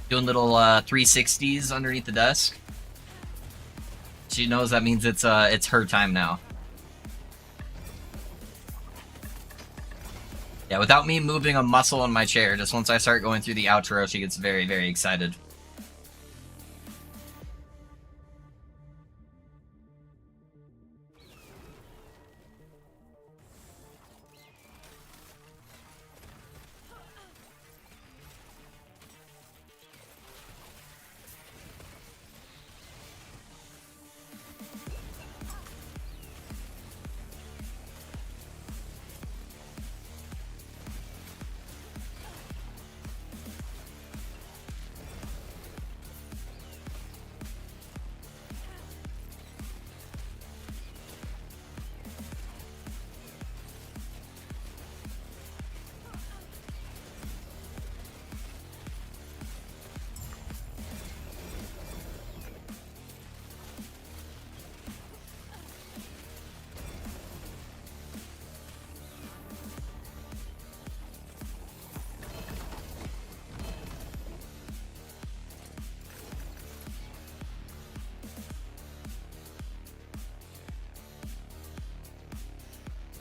doing little 360s underneath the desk. She knows that means it's her time now. Yeah, without me moving a muscle in my chair, just once I start going through the outro, she gets very, very excited.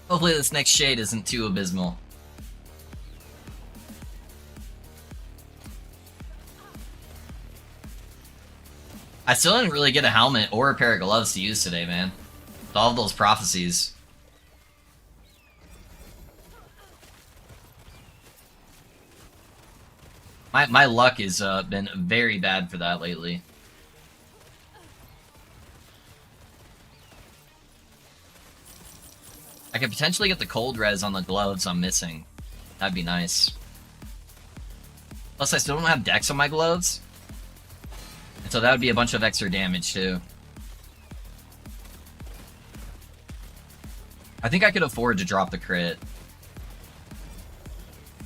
Hopefully this next shade isn't too abysmal. I still didn't really get a helmet or a pair of gloves to use today, man. With all of those prophecies. My luck has been very bad for that lately. I could potentially get the cold res on the gloves I'm missing. That'd be nice. Plus, I still don't have dex on my gloves. And so that would be a bunch of extra damage, too. I think I could afford to drop the crit.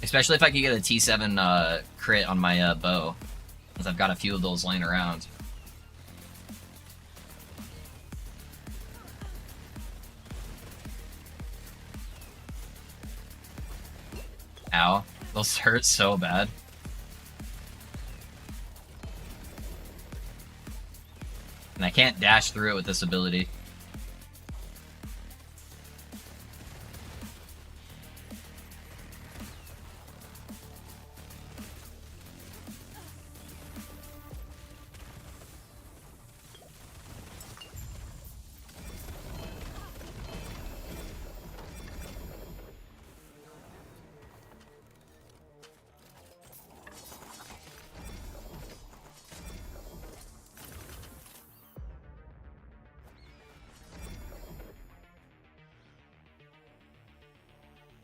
Especially if I could get a T7 crit on my bow. Because I've got a few of those laying around. Ow. Those hurt so bad. And I can't dash through it with this ability.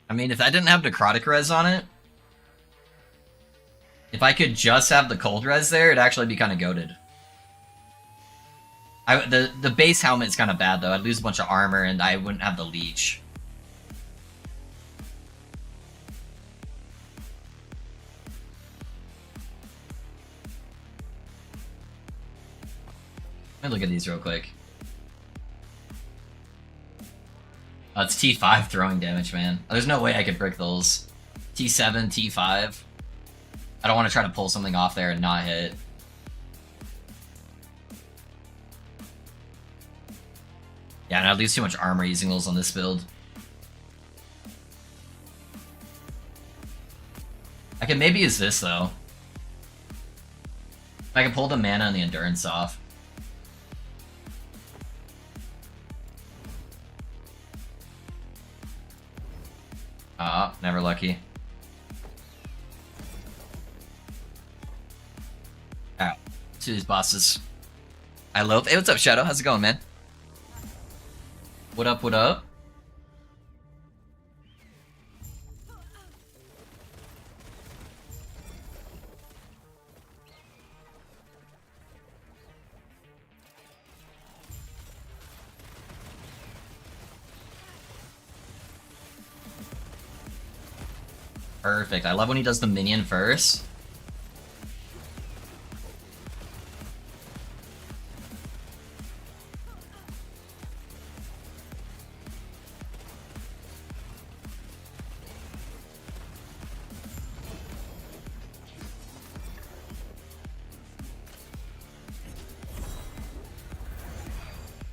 I mean, if I didn't have necrotic res on it, if I could just have the cold res there, it'd actually be kind of goated. The base helmet's kind of bad though. I'd lose a bunch of armor and I wouldn't have the leech. Let me look at these real quick. Oh, it's T5 throwing damage, man. There's no way I could brick those. T7, T5. I don't want to try to pull something off there and not hit. Yeah, and I'd lose too much armor using those on this build. I can maybe use this, though. I can pull the mana and the endurance off. Never lucky. Alright, to these bosses. I love. Hey, what's up, Shadow? How's it going, man? What up, what up? Perfect. I love when he does the minion first.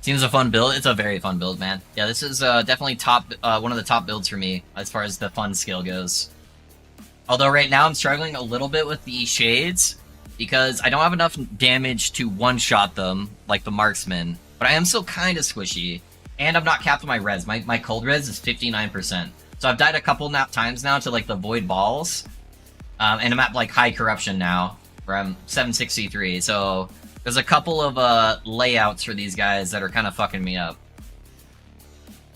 Seems a fun build. It's a very fun build, man. Yeah, this is definitely top, one of the top builds for me as far as the fun skill goes. Although right now I'm struggling a little bit with the shades because I don't have enough damage to one-shot them like the marksman, but I am still kind of squishy, and I'm not capped with my res. My cold res is 59%. So I've died a couple times now to like the void balls, and I'm at like high corruption now, where I'm 763. So there's a couple of layouts for these guys that are kind of fucking me up.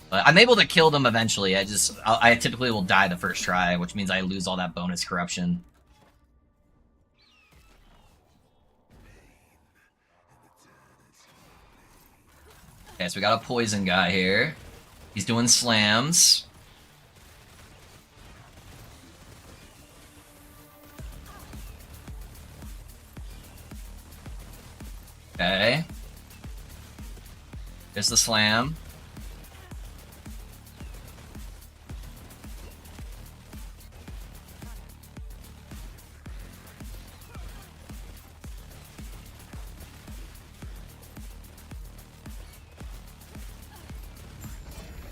But I'm able to kill them eventually. I typically will die the first try, which means I lose all that bonus corruption. Okay, so we got a poison guy here. He's doing slams. Okay. There's the slam.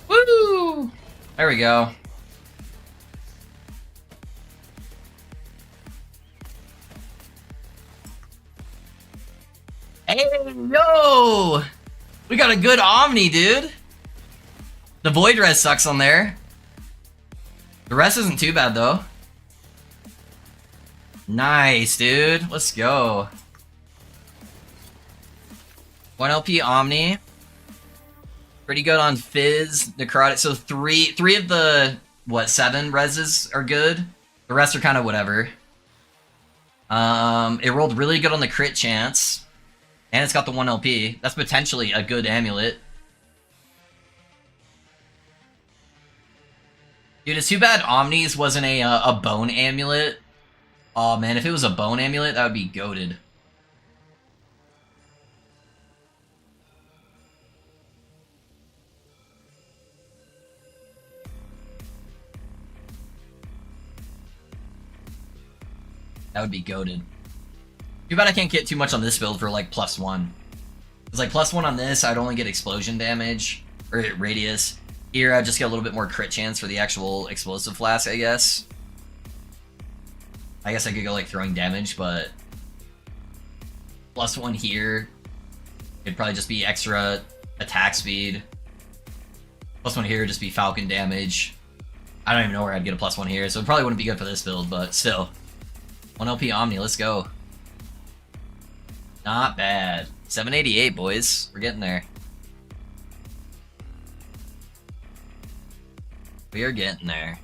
Woo! There we go. Hey, yo! We got a good Omni, dude. The Void Res sucks on there. The rest isn't too bad, though. Nice, dude. Let's go. 1 LP Omni. Pretty good on Fizz, Necrotic. So three of the, what, 7 reses are good. The rest are kind of whatever. It rolled really good on the crit chance. And it's got the 1 LP. That's potentially a good amulet. Dude, it's too bad Omni's wasn't a bone amulet. Oh man, if it was a bone amulet, that would be goated. That would be goated. Too bad I can't get too much on this build for like +1. It's like +1 on this, I'd only get explosion damage, or radius. Here, I'd just get a little bit more crit chance for the actual explosive flask, I guess. I guess I could go like throwing damage, but +1 here, it'd probably just be extra attack speed. +1 here would just be falcon damage. I don't even know where I'd get a +1 here, so it probably wouldn't be good for this build, but still. 1 LP Omni, let's go. Not bad. 788, boys. We're getting there. We are getting there.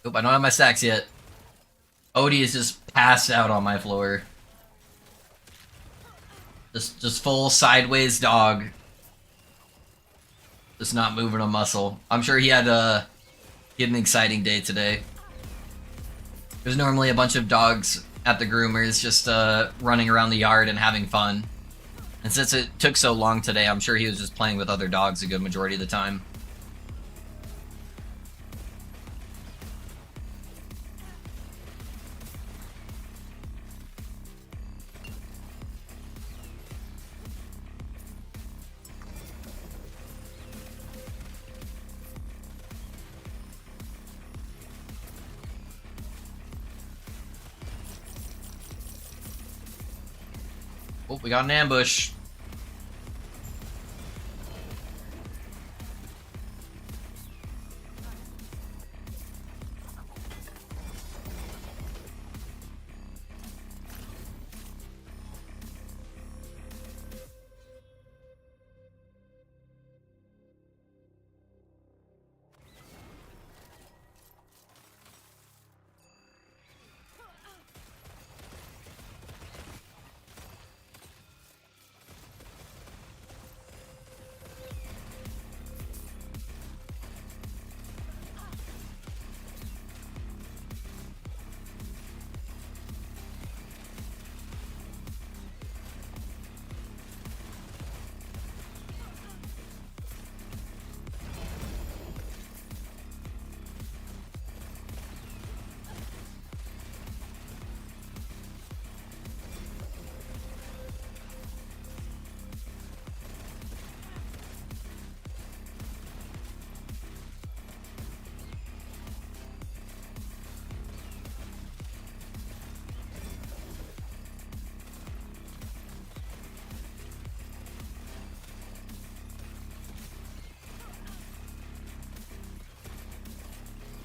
Oop, I don't have my stacks yet. Odie is just passed out on my floor. Just full sideways dog. Just not moving a muscle. I'm sure he had an exciting day today. There's normally a bunch of dogs at the groomers just running around the yard and having fun. And since it took so long today, I'm sure he was just playing with other dogs a good majority of the time. Oh, we got an ambush.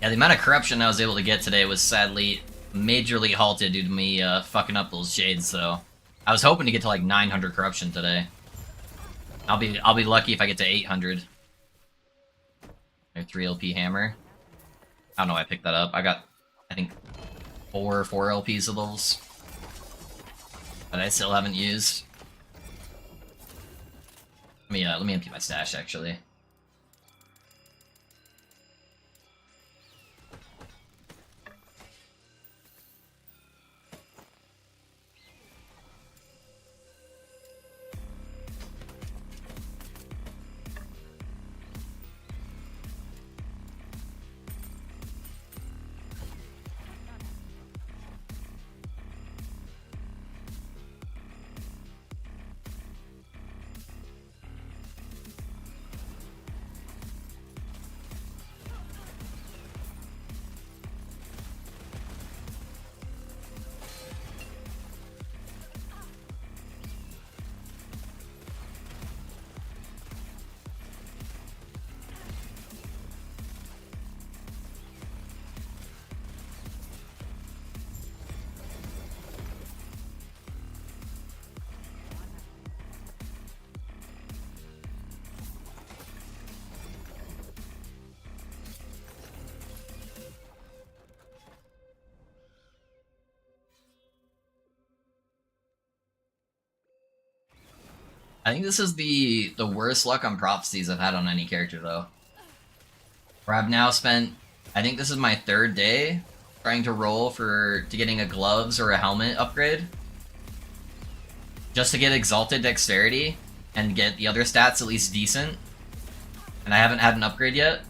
Yeah, the amount of corruption I was able to get today was sadly majorly halted due to me fucking up those shades. So I was hoping to get to like 900 corruption today. I'll be lucky if I get to 800. Or 3 LP hammer. I don't know why I picked that up. I got, I think, 4 LPs of those that I still haven't used. Let me empty my stash actually. I think this is the worst luck on prophecies I've had on any character though. Where I've now spent, I think this is my 3rd day trying to roll to getting a gloves or a helmet upgrade. Just to get exalted dexterity and get the other stats at least decent. And I haven't had an upgrade yet.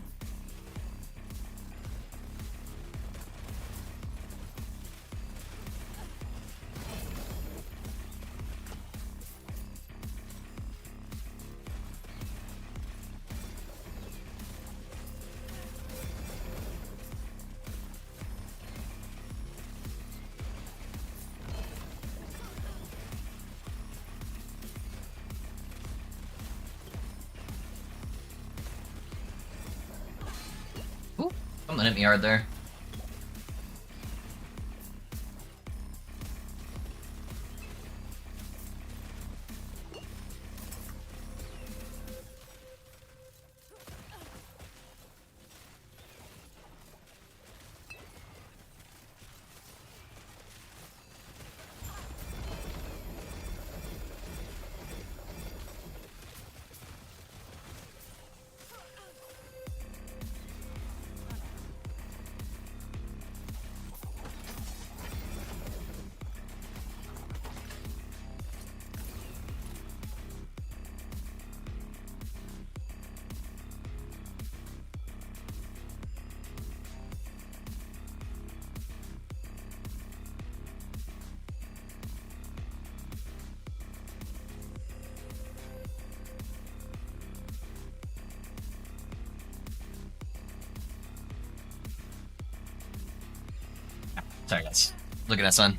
Ooh, something hit me hard there. Sorry guys. Look at that sun.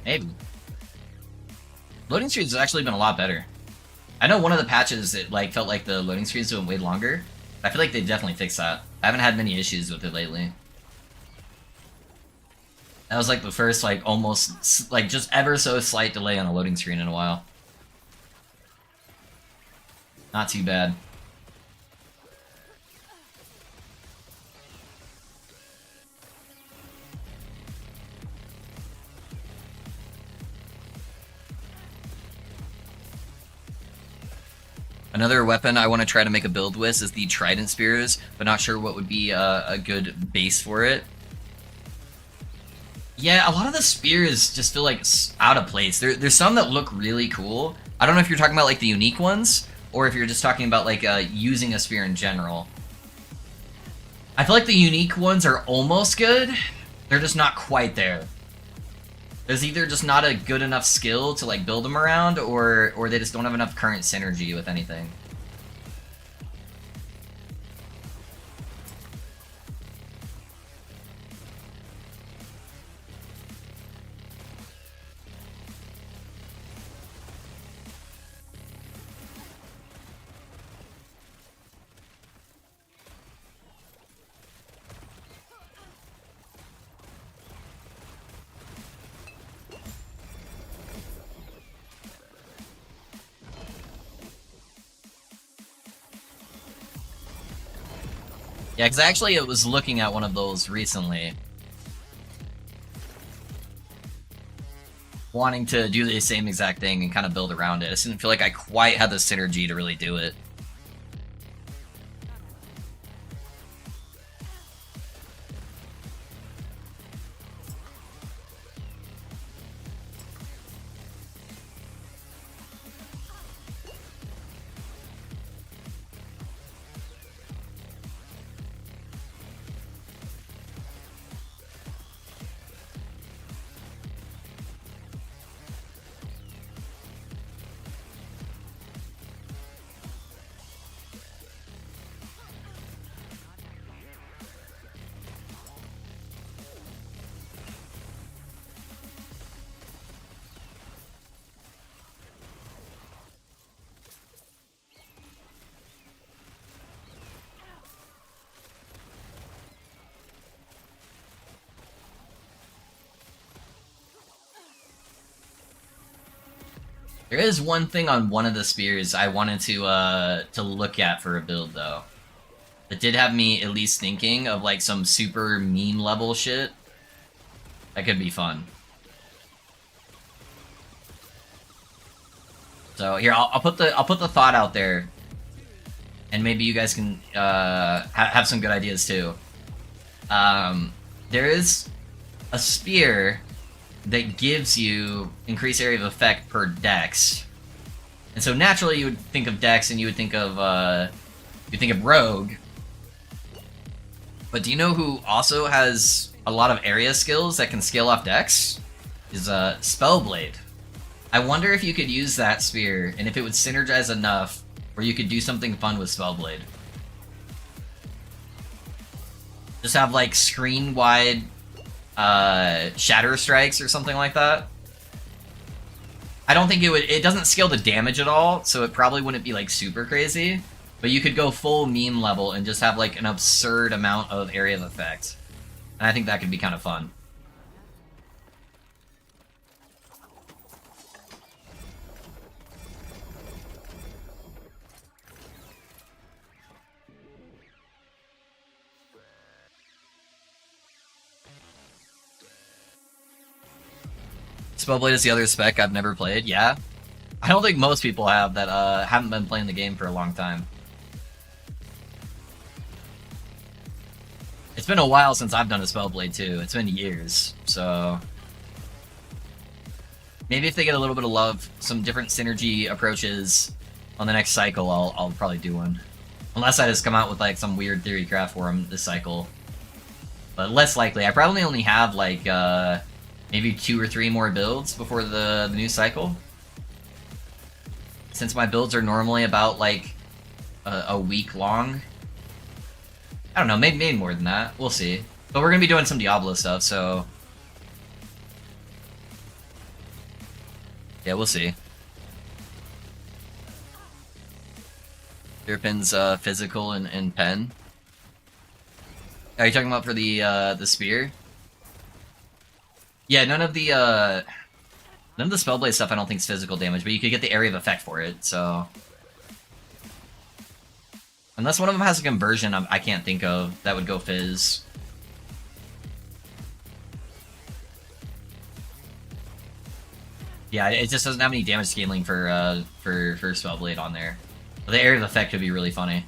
Maybe. Loading screens has actually been a lot better. I know one of the patches it like felt like the loading screens went way longer. I feel like they definitely fixed that. I haven't had many issues with it lately. That was like the first like almost like just ever so slight delay on a loading screen in a while. Not too bad. Another weapon I want to try to make a build with is the Trident Spears, but not sure what would be a good base for it. Yeah, a lot of the spears just feel like out of place. There's some that look really cool. I don't know if you're talking about like the unique ones, or if you're just talking about like using a spear in general. I feel like the unique ones are almost good. They're just not quite there. There's either just not a good enough skill to like build them around, or they just don't have enough current synergy with anything. Yeah, because actually it was looking at one of those recently. Wanting to do the same exact thing and kind of build around it. I just didn't feel like I quite had the synergy to really do it. There is one thing on one of the spears I wanted to look at for a build though. That did have me at least thinking of like some super meme level shit. That could be fun. So here, I'll put the thought out there, and maybe you guys can have some good ideas too. There is a spear that gives you increased area of effect per dex, and so naturally you would think of dex and you would think of rogue. But do you know who also has a lot of area skills that can scale off dex? Is Spellblade. I wonder if you could use that spear and if it would synergize enough where you could do something fun with Spellblade. Just have like screen wide shatter strikes or something like that. I don't think it doesn't scale the damage at all, so it probably wouldn't be like super crazy, but you could go full meme level and just have like an absurd amount of area of effect, and I think that could be kind of fun. Spellblade is the other spec I've never played, yeah. I don't think most people have that haven't been playing the game for a long time. It's been a while since I've done a Spellblade too. It's been years, so maybe if they get a little bit of love, some different synergy approaches on the next cycle, I'll probably do one. Unless I just come out with like some weird theory craft for them this cycle. But less likely. I probably only have like maybe 2 or 3 more builds before the new cycle. Since my builds are normally about like a week long. I don't know, maybe more than that. We'll see. But we're gonna be doing some Diablo stuff, so Yeah, we'll see. Durpin's physical and pen. Are you talking about for the spear? Yeah, none of the spellblade stuff I don't think is physical damage, but you could get the area of effect for it, so unless one of them has a conversion I can't think of that would go fizz. Yeah, it just doesn't have any damage scaling for spellblade on there. But the area of effect could be really funny.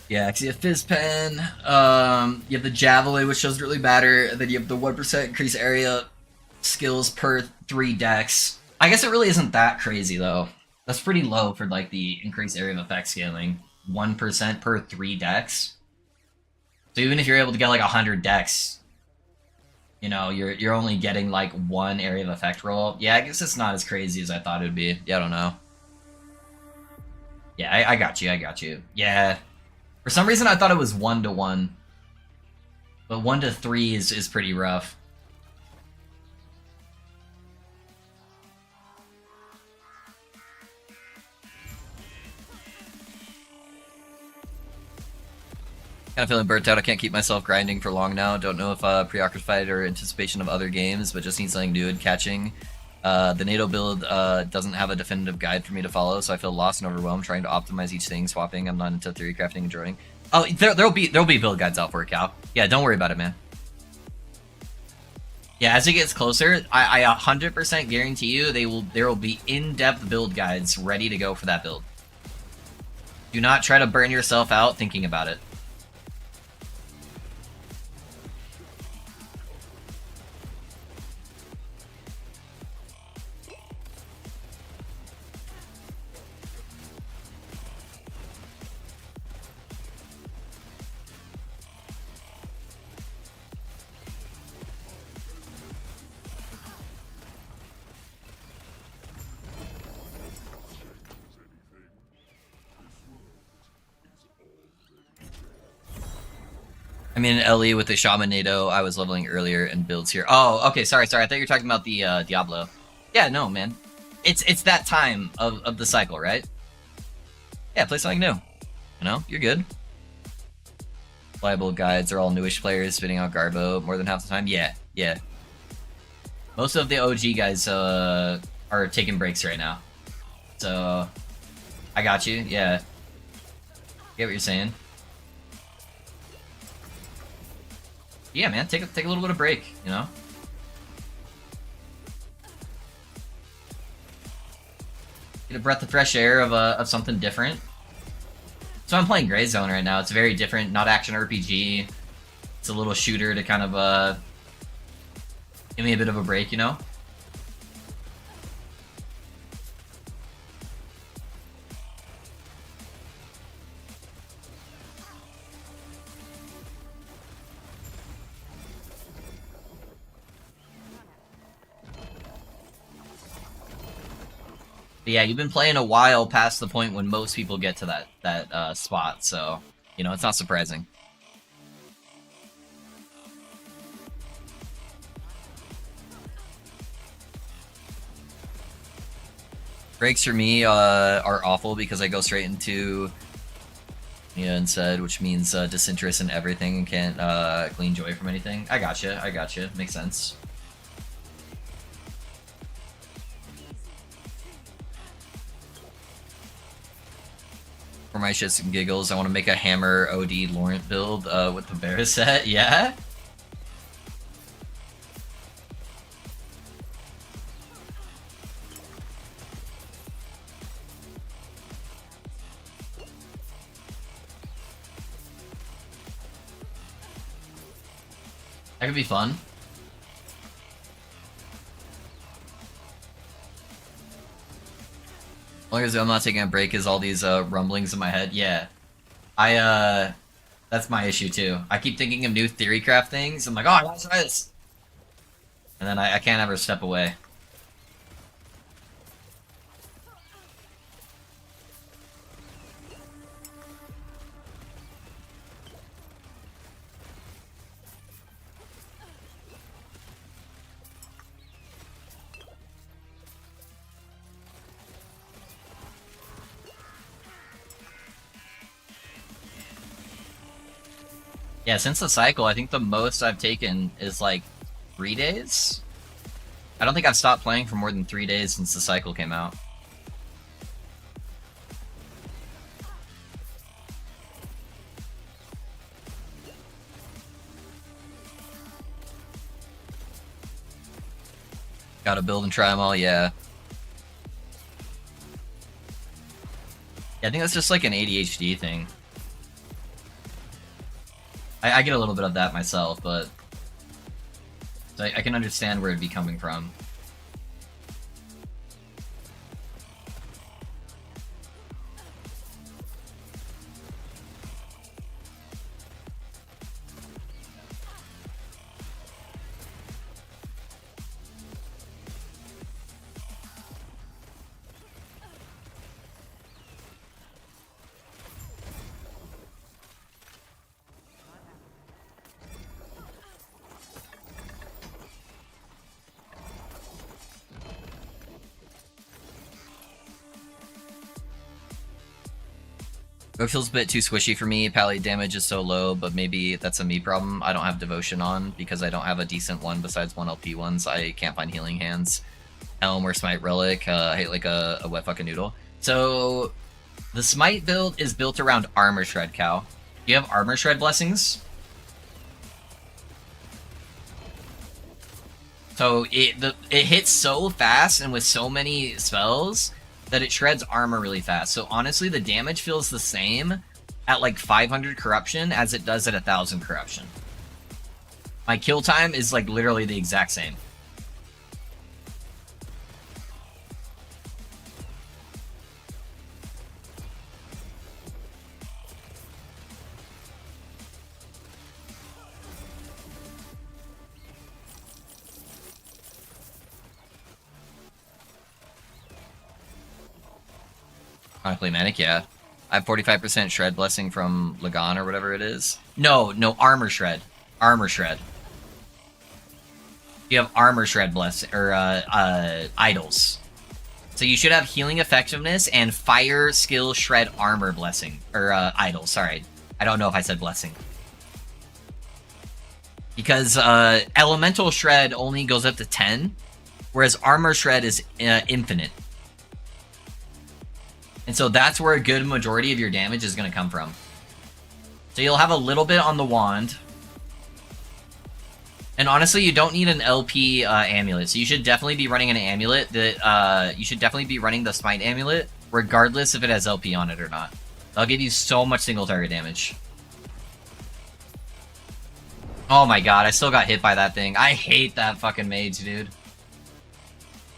Yeah, because you have Fizz Pen, you have the Javelin, which doesn't really matter, and then you have the 1% increase area skills per 3 decks. I guess it really isn't that crazy, though. That's pretty low for, like, the increased area of effect scaling. 1% per 3 decks. So even if you're able to get, like, 100 decks, you know, you're only getting, like, 1 area of effect roll. Yeah, I guess it's not as crazy as I thought it would be. Yeah, I don't know. Yeah, I got you. Yeah. For some reason, I thought it was 1-to-1. But 1-to-3 is pretty rough. Kind of feeling burnt out. I can't keep myself grinding for long now. Don't know if preoccupied or anticipation of other games, but just need something new and catching. The NATO build doesn't have a definitive guide for me to follow, so I feel lost and overwhelmed trying to optimize each thing, swapping. I'm not into theory crafting and drawing. Oh, there'll be build guides out for it, Cal. Yeah, don't worry about it, man. Yeah, as it gets closer, I 100% guarantee you there will be in-depth build guides ready to go for that build. Do not try to burn yourself out thinking about it. I mean, Ellie with the Shaman NATO, I was leveling earlier and builds here. Oh, okay, sorry. I thought you were talking about the Diablo. Yeah, no, man. It's that time of the cycle, right? Yeah, play something new. You know, you're good. Reliable guides are all newish players spitting out Garbo more than half the time. Yeah. Most of the OG guys are taking breaks right now. So, I got you, yeah. Get what you're saying. Yeah, man, take a little bit of break, you know? Get a breath of fresh air of something different. So I'm playing Gray Zone right now. It's very different, not action RPG. It's a little shooter to kind of give me a bit of a break, you know? But yeah, you've been playing a while past the point when most people get to that spot, so, you know, it's not surprising. Breaks for me are awful because I go straight into and said, which means disinterest in everything and can't glean joy from anything. I gotcha. Makes sense. For my shits and giggles, I want to make a Hammer OD Laurent build with the Bear set. Yeah? That could be fun. Only reason I'm not taking a break is all these rumblings in my head. Yeah. I that's my issue too. I keep thinking of new theorycraft things. I'm like, oh, I gotta try this. And then I can't ever step away. Yeah, since the cycle, I think the most I've taken is like 3 days. I don't think I've stopped playing for more than 3 days since the cycle came out. Gotta build and try them all, yeah. Yeah, I think that's just like an ADHD thing. I get a little bit of that myself, but so I can understand where it'd be coming from. It feels a bit too squishy for me. Pally damage is so low, but maybe that's a me problem. I don't have Devotion on because I don't have a decent one besides 1 LP ones. I can't find Healing Hands. Helm or Smite Relic. I hate like a wet fucking noodle. So the Smite build is built around Armor Shred, Cow. Do you have Armor Shred blessings? So it hits so fast and with so many spells that it shreds armor really fast. So honestly, the damage feels the same at like 500 corruption as it does at 1000 corruption. My kill time is like literally the exact same. Chronically Manic, yeah. I have 45% Shred Blessing from Lagan or whatever it is. No, Armor Shred. Armor Shred. You have Armor Shred Bless or Idols. So you should have Healing Effectiveness and Fire Skill Shred Armor Blessing. Or Idol, sorry. I don't know if I said Blessing. Because Elemental Shred only goes up to 10, whereas Armor Shred is infinite. And so that's where a good majority of your damage is going to come from. So you'll have a little bit on the wand. And honestly, you don't need an LP amulet. So you should definitely be running an amulet that you should definitely be running the Smite amulet, regardless if it has LP on it or not. That'll give you so much single target damage. Oh my god, I still got hit by that thing. I hate that fucking mage, dude.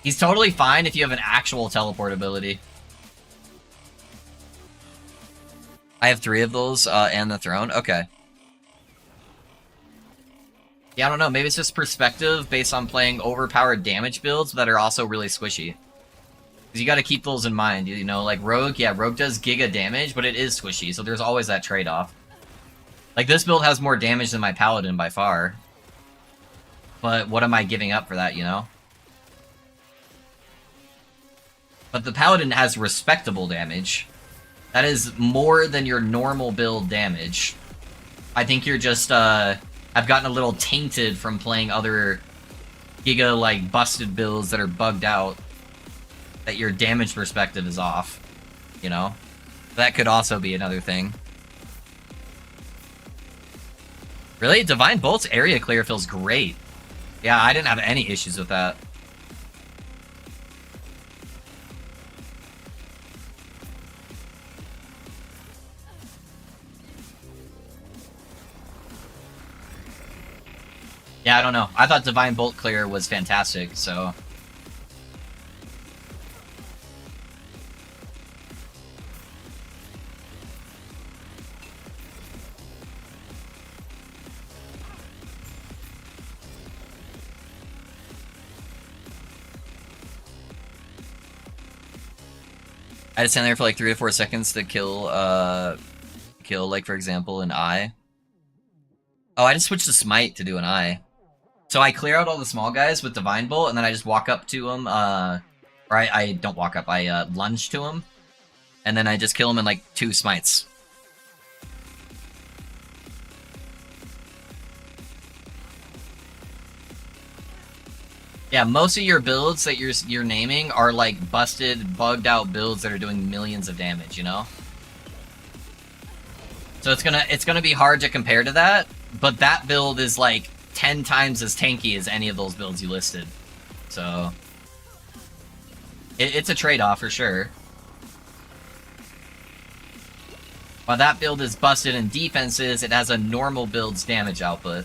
He's totally fine if you have an actual teleport ability. I have 3 of those, and the throne. Okay. Yeah, I don't know. Maybe it's just perspective based on playing overpowered damage builds that are also really squishy. Because you gotta keep those in mind. You know, like Rogue, yeah, Rogue does giga damage, but it is squishy, so there's always that trade-off. Like, this build has more damage than my Paladin by far. But what am I giving up for that, you know? But the Paladin has respectable damage. That is more than your normal build damage. I think you're just, I've gotten a little tainted from playing other giga, like, busted builds that are bugged out. That your damage perspective is off. You know? That could also be another thing. Really? Divine Bolt's area clear feels great. Yeah, I didn't have any issues with that. Yeah, I don't know. I thought Divine Bolt clear was fantastic, so... I had to stand there for like 3 to 4 seconds to kill, like, for example, an eye. Oh, I just switched to Smite to do an eye. So I clear out all the small guys with Divine Bolt, and then I just walk up to them, or I don't walk up, I lunge to them, and then I just kill them in like 2 smites. Yeah, most of your builds that you're naming are like busted, bugged out builds that are doing millions of damage, you know? So it's gonna be hard to compare to that, but that build is like 10 times as tanky as any of those builds you listed. So it's a trade-off for sure. While that build is busted in defenses, it has a normal build's damage output.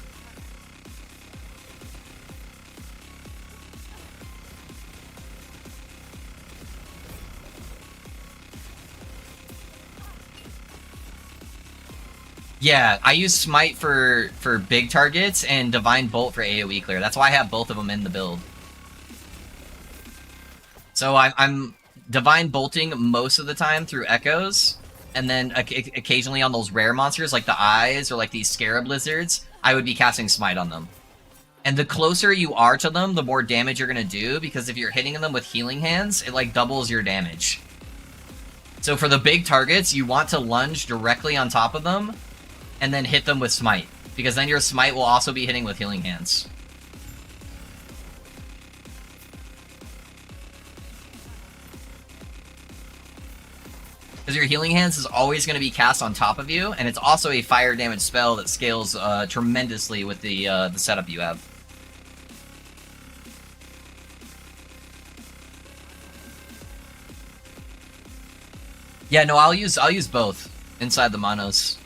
Yeah, I use Smite for big targets and Divine Bolt for AoE clear. That's why I have both of them in the build. So I'm Divine Bolting most of the time through Echoes, and then occasionally on those rare monsters like the Eyes or like these Scarab Lizards, I would be casting Smite on them. And the closer you are to them, the more damage you're going to do, because if you're hitting them with Healing Hands, it like doubles your damage. So for the big targets, you want to lunge directly on top of them, and then hit them with Smite, because then your Smite will also be hitting with Healing Hands. Because your Healing Hands is always going to be cast on top of you, and it's also a fire damage spell that scales tremendously with the setup you have. Yeah, no, I'll use both inside the monos.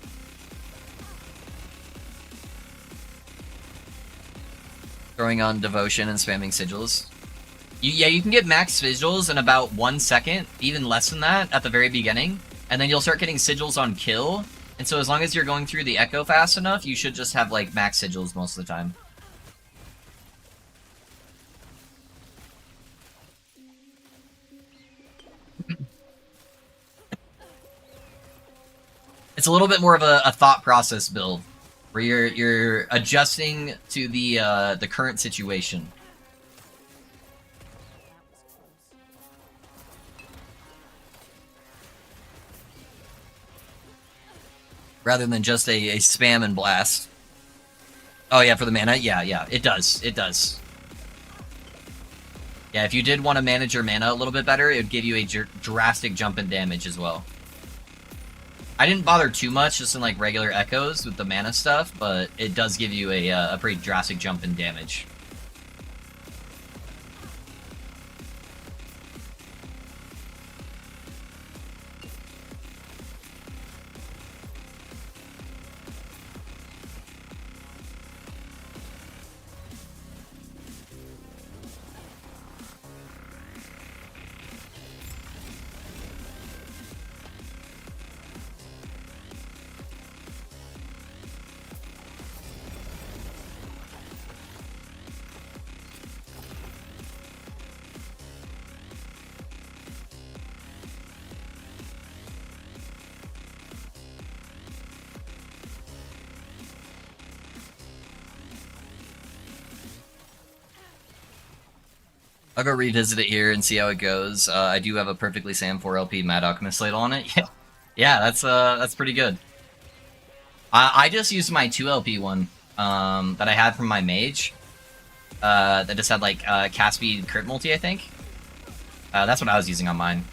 Throwing on Devotion and spamming Sigils. Yeah, you can get max Sigils in about 1 second, even less than that, at the very beginning. And then you'll start getting Sigils on kill. And so as long as you're going through the Echo fast enough, you should just have, like, max Sigils most of the time. It's a little bit more of a thought process build, where you're adjusting to the current situation. Rather than just a spam and blast. Oh yeah, for the mana? Yeah, it does. It does. Yeah, if you did want to manage your mana a little bit better, it would give you a drastic jump in damage as well. I didn't bother too much just in like regular Echoes with the mana stuff, but it does give you a pretty drastic jump in damage. I'll go revisit it here and see how it goes. I do have a perfectly Sam 4 LP Mad Alchemist ladle on it. Yeah, that's pretty good. I just used my 2 LP one that I had from my mage. That just had like cast speed crit multi, I think. That's what I was using on mine.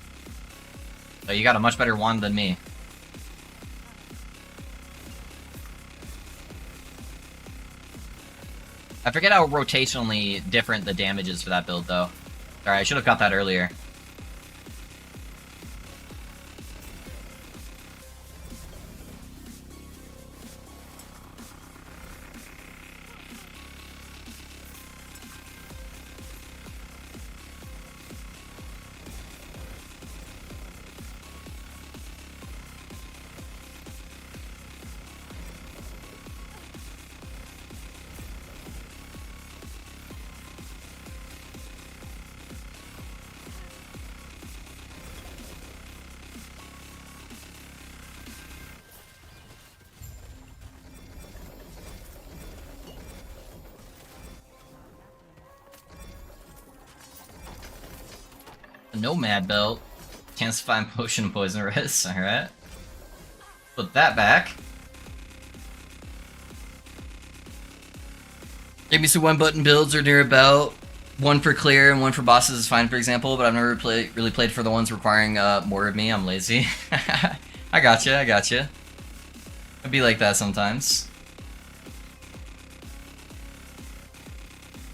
So you got a much better wand than me. I forget how rotationally different the damage is for that build, though. Sorry, I should have got that earlier. Nomad belt. Chance to find potion and poison res. Alright. Put that back. Maybe some one button builds are near about. One for clear and one for bosses is fine, for example, but I've never really played for the ones requiring more of me. I'm lazy. I gotcha, I gotcha. I'd be like that sometimes.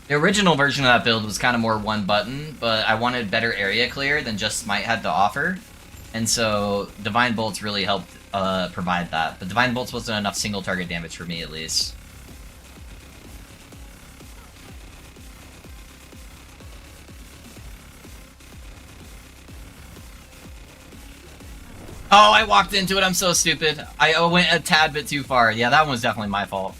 The original version of that build was kind of more one button, but I wanted better area clear than just Smite had to offer. And so Divine Bolts really helped provide that. But Divine Bolts wasn't enough single target damage for me, at least. Oh, I walked into it. I'm so stupid. I went a tad bit too far. Yeah, that one was definitely my fault.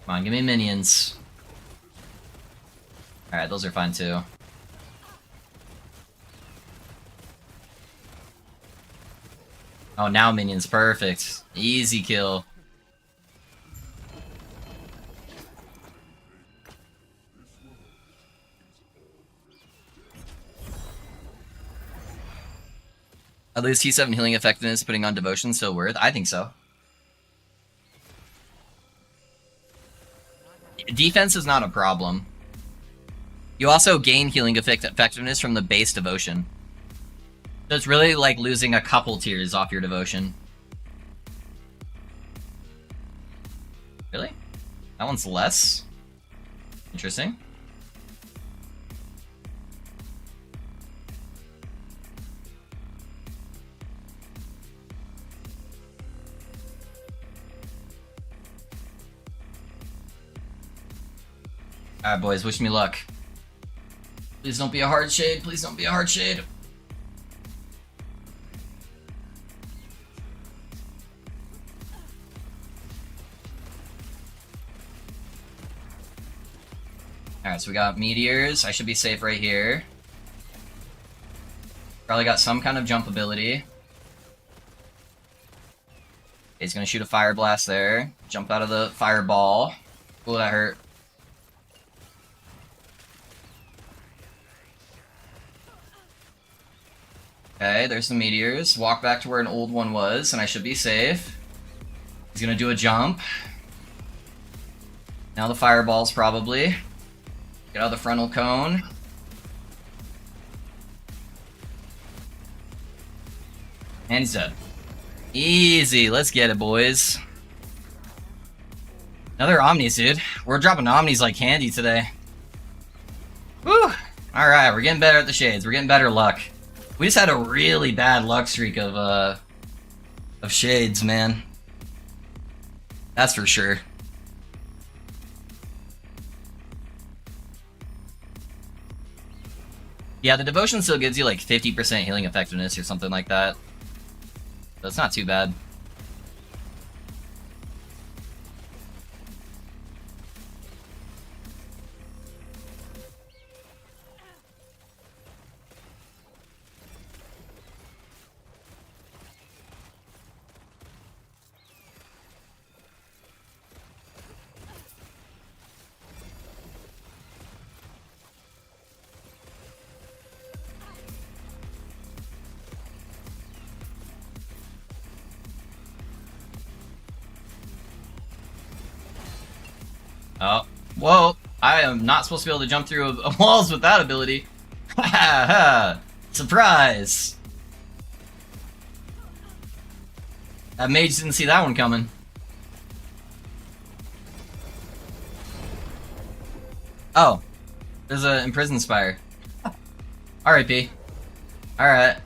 Come on, give me minions. Alright, those are fine too. Oh, now minions, perfect. Easy kill. At least T7 healing effectiveness putting on devotion still worth? I think so. Defense is not a problem. You also gain healing effectiveness from the base devotion. So it's really like losing a couple tiers off your devotion. Really? That one's less? Interesting. Alright, boys, wish me luck. Please don't be a hard shade. Please don't be a hard shade. Alright, so we got meteors. I should be safe right here. Probably got some kind of jump ability. He's gonna shoot a fire blast there. Jump out of the fireball. Ooh, that hurt. Okay, there's the meteors. Walk back to where an old one was, and I should be safe. He's gonna do a jump. Now the fireballs, probably. Get out of the frontal cone. And he's dead. Easy, let's get it, boys. Another Omnis, dude. We're dropping Omnis like candy today. Woo! Alright, we're getting better at the shades. We're getting better luck. We just had a really bad luck streak of shades, man. That's for sure. Yeah, the devotion still gives you like 50% healing effectiveness or something like that. So it's not too bad. Oh, whoa! I am not supposed to be able to jump through walls with that ability. Ha ha ha! Surprise! That mage didn't see that one coming. Oh, there's an imprisoned spire. R.I.P. Alright.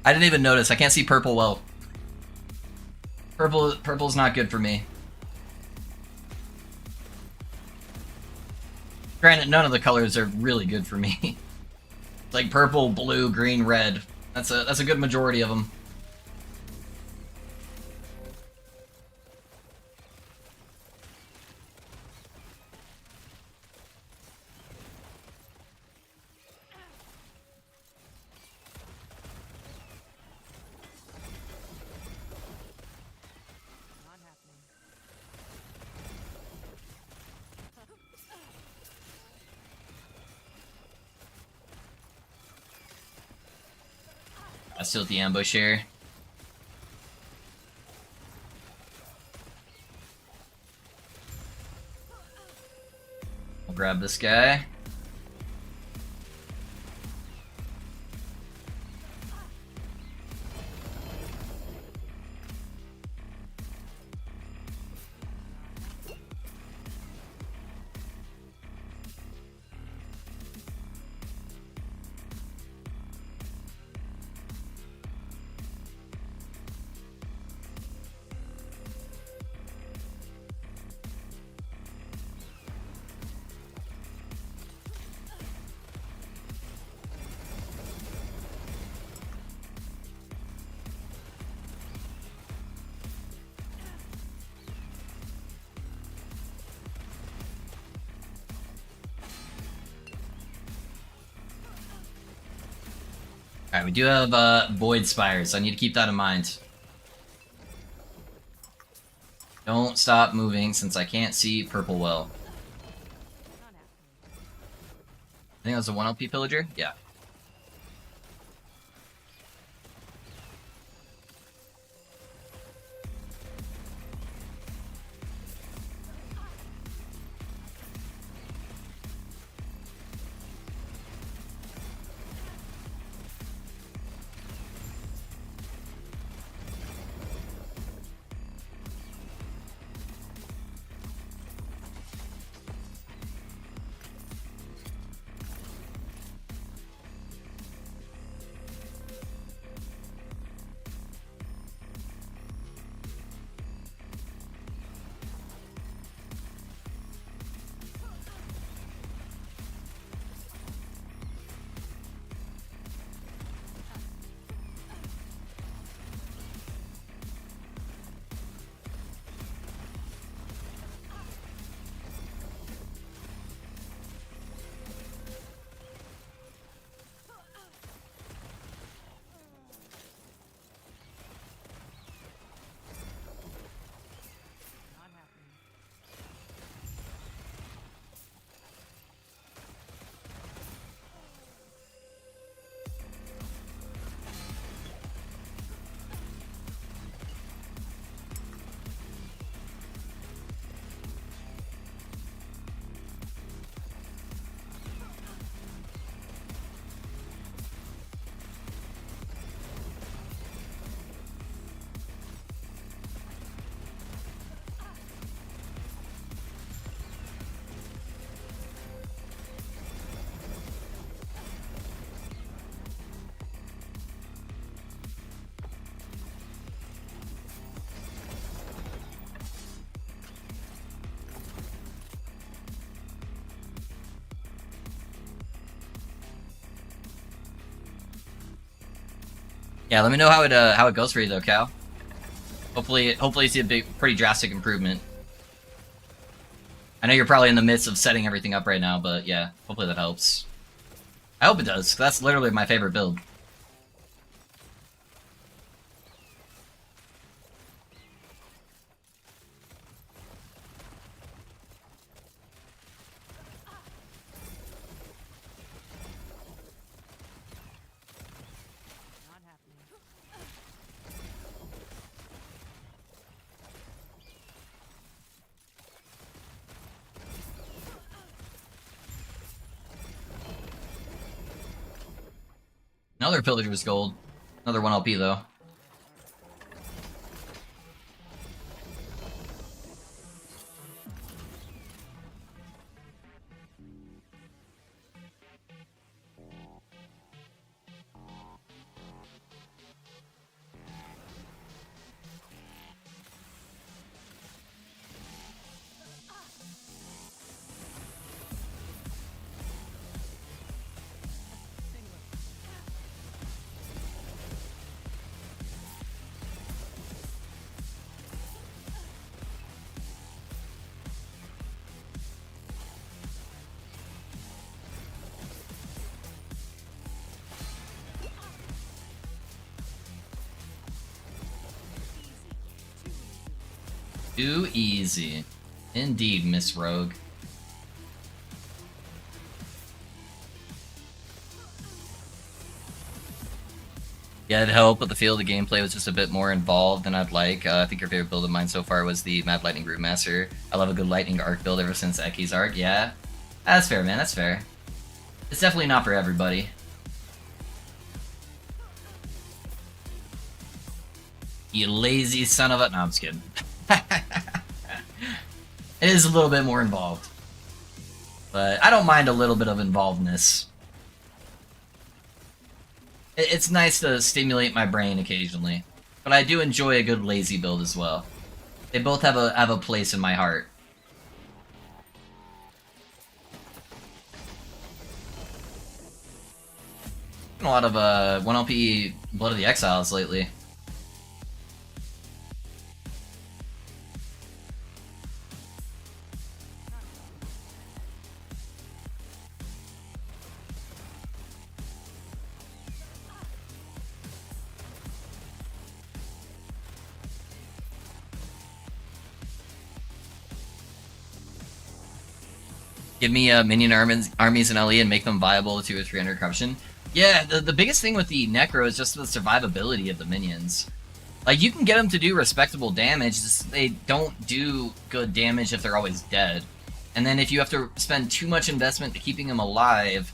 I didn't even notice. I can't see purple well. Purple's not good for me. Granted, none of the colors are really good for me. It's like purple, blue, green, red. That's a good majority of them. I still at the ambush here. I'll grab this guy. Alright, we do have Void Spires, so I need to keep that in mind. Don't stop moving since I can't see purple well. I think that was a 1 LP pillager? Yeah. Yeah, let me know how it goes for you though, Cal. Hopefully you see a pretty drastic improvement. I know you're probably in the midst of setting everything up right now, but yeah, hopefully that helps. I hope it does, 'cause that's literally my favorite build. Another pillager was gold. Another 1 LP though. Too easy. Indeed, Miss Rogue. Yeah, it helped, but the feel of the gameplay was just a bit more involved than I'd like. I think your favorite build of mine so far was the Mad Lightning Brewmaster. I love a good Lightning Arc build ever since Eki's Arc. Yeah, that's fair, man. That's fair. It's definitely not for everybody. You lazy son of a... No, I'm just kidding. It is a little bit more involved. But I don't mind a little bit of involvedness. It's nice to stimulate my brain occasionally. But I do enjoy a good lazy build as well. They both have a place in my heart. A lot of 1 LP Blood of the Exiles lately. Give me minion armies in LE and make them viable to a 300 corruption. Yeah, the biggest thing with the Necro is just the survivability of the minions. Like, you can get them to do respectable damage, just they don't do good damage if they're always dead. And then if you have to spend too much investment to keeping them alive,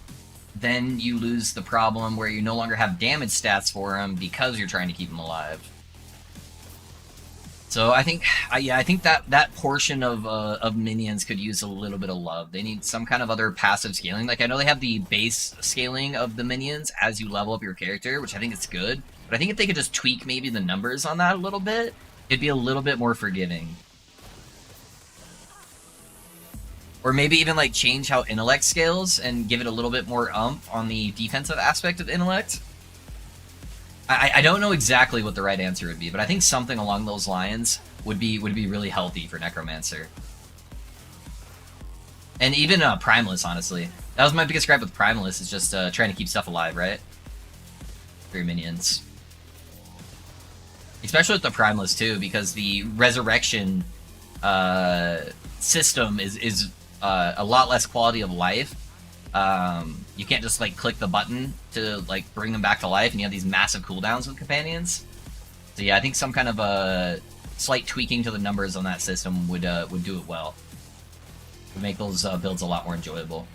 then you lose the problem where you no longer have damage stats for them because you're trying to keep them alive. So I think, yeah, I think that portion of minions could use a little bit of love. They need some kind of other passive scaling. Like, I know they have the base scaling of the minions as you level up your character, which I think is good. But I think if they could just tweak maybe the numbers on that a little bit, it'd be a little bit more forgiving. Or maybe even like change how intellect scales and give it a little bit more oomph on the defensive aspect of intellect. I don't know exactly what the right answer would be, but I think something along those lines would be really healthy for Necromancer. And even Primalist, honestly. That was my biggest gripe with Primalist, is just trying to keep stuff alive, right? For your minions. Especially with the Primalist, too, because the Resurrection system is a lot less quality of life. You can't just like click the button to like bring them back to life, and you have these massive cooldowns with companions. So yeah, I think some kind of a slight tweaking to the numbers on that system would do it well. Would make those builds a lot more enjoyable.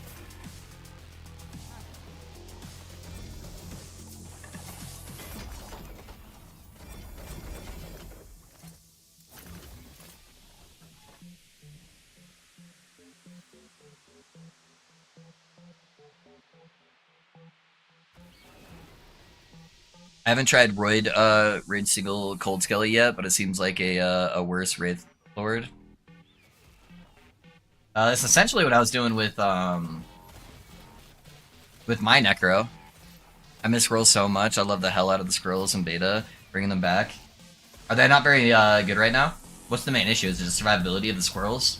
I haven't tried Raid Single Cold Skelly yet, but it seems like a worse Wraith Lord. That's essentially what I was doing with my Necro. I miss scrolls so much. I love the hell out of the scrolls in beta, bringing them back. Are they not very good right now? What's the main issue? Is it the survivability of the squirrels?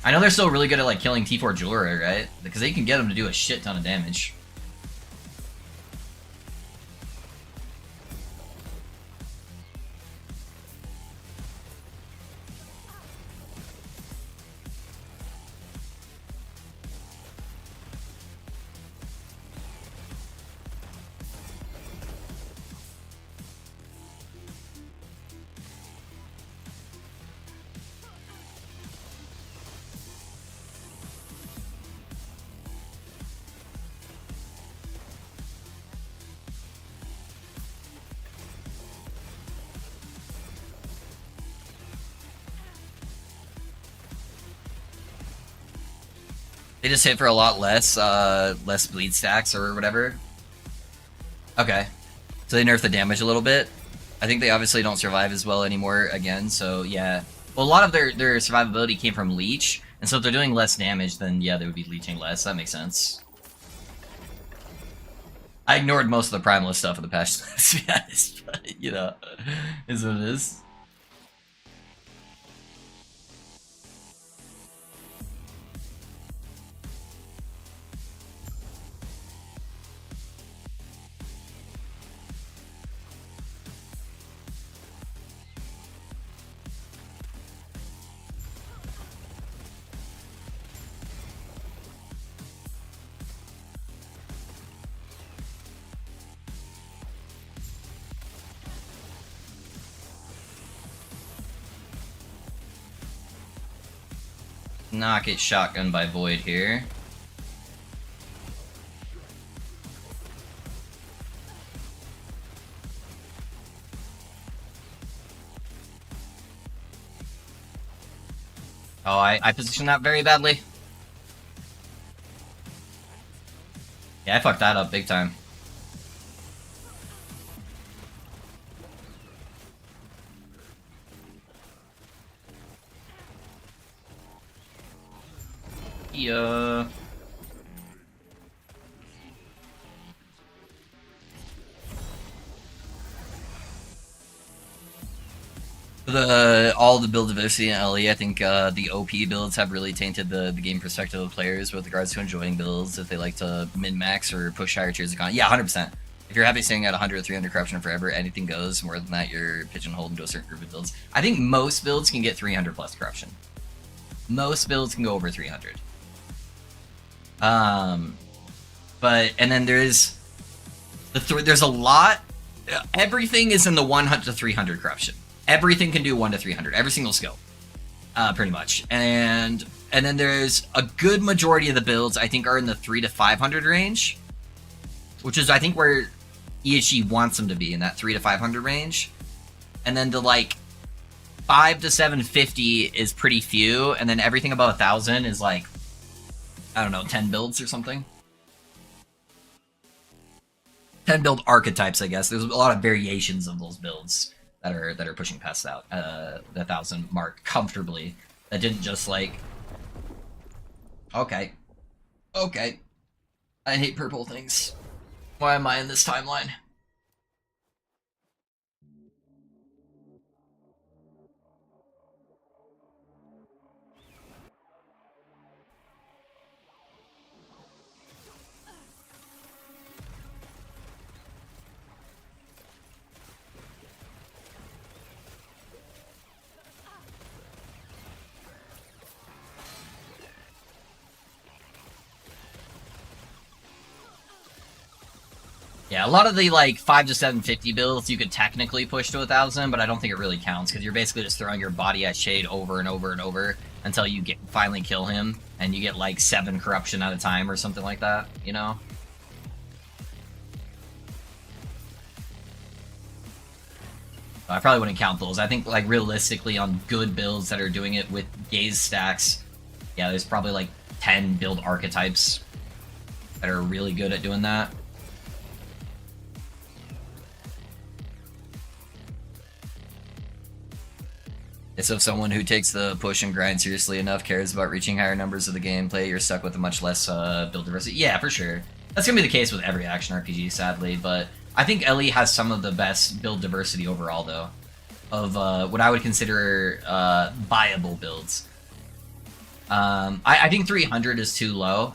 I know they're still really good at like killing T4 jewelry, right? Because they can get them to do a shit ton of damage. They just hit for a lot less, less bleed stacks or whatever. Okay. So they nerf the damage a little bit. I think they obviously don't survive as well anymore again, so yeah. Well, a lot of their survivability came from leech, and so if they're doing less damage, then yeah, they would be leeching less. That makes sense. I ignored most of the Primalist stuff in the patch, to be honest, but, you know, is what it is. not get shotgunned by Void here. Oh, I positioned that very badly. Yeah, I fucked that up big time. Yeah. All the build diversity in LE, I think the OP builds have really tainted the game perspective of players with regards to enjoying builds if they like to min-max or push higher tiers of content. Yeah, 100%. If you're happy staying at 100 or 300 corruption forever, anything goes. More than that, you're pigeonholed into a certain group of builds. I think most builds can get 300 plus corruption. Most builds can go over 300. But and then there's there's a lot. Everything is in the 100 to 300 corruption. Everything can do 1 to 300. Every single skill, pretty much. And then there's a good majority of the builds I think are in the 3 to 500 range, which is I think where EHG wants them to be, in that 3 to 500 range. And then the like 5 to 750 is pretty few, and then everything above 1,000 is like, I don't know, 10 builds or something. 10 build archetypes, I guess. There's a lot of variations of those builds that are pushing past that the 1,000 mark comfortably. That didn't just like, okay, I hate purple things. Why am I in this timeline? Yeah, a lot of the like 5 to 750 builds you could technically push to 1,000, but I don't think it really counts because you're basically just throwing your body at Shade over and over and over until you finally kill him, and you get like 7 corruption at a time or something like that, you know? I probably wouldn't count those. I think like realistically on good builds that are doing it with gaze stacks, yeah, there's probably like 10 build archetypes that are really good at doing that. So if someone who takes the push and grind seriously enough cares about reaching higher numbers of the gameplay, you're stuck with a much less build diversity. Yeah, for sure. That's going to be the case with every action RPG, sadly, but I think LE has some of the best build diversity overall, though, of what I would consider viable builds. I think 300 is too low,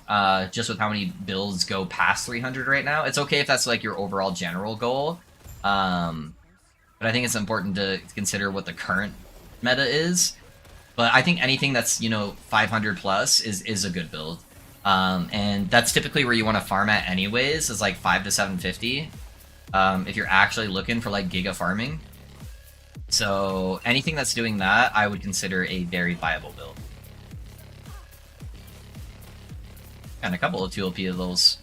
just with how many builds go past 300 right now. It's okay if that's like your overall general goal, but I think it's important to consider what the current meta is. But I think anything that's, you know, 500 plus is a good build, and that's typically where you want to farm at anyways, is like 5 to 750 if you're actually looking for like giga farming. So anything that's doing that I would consider a very viable build, and a couple of 2LP of those.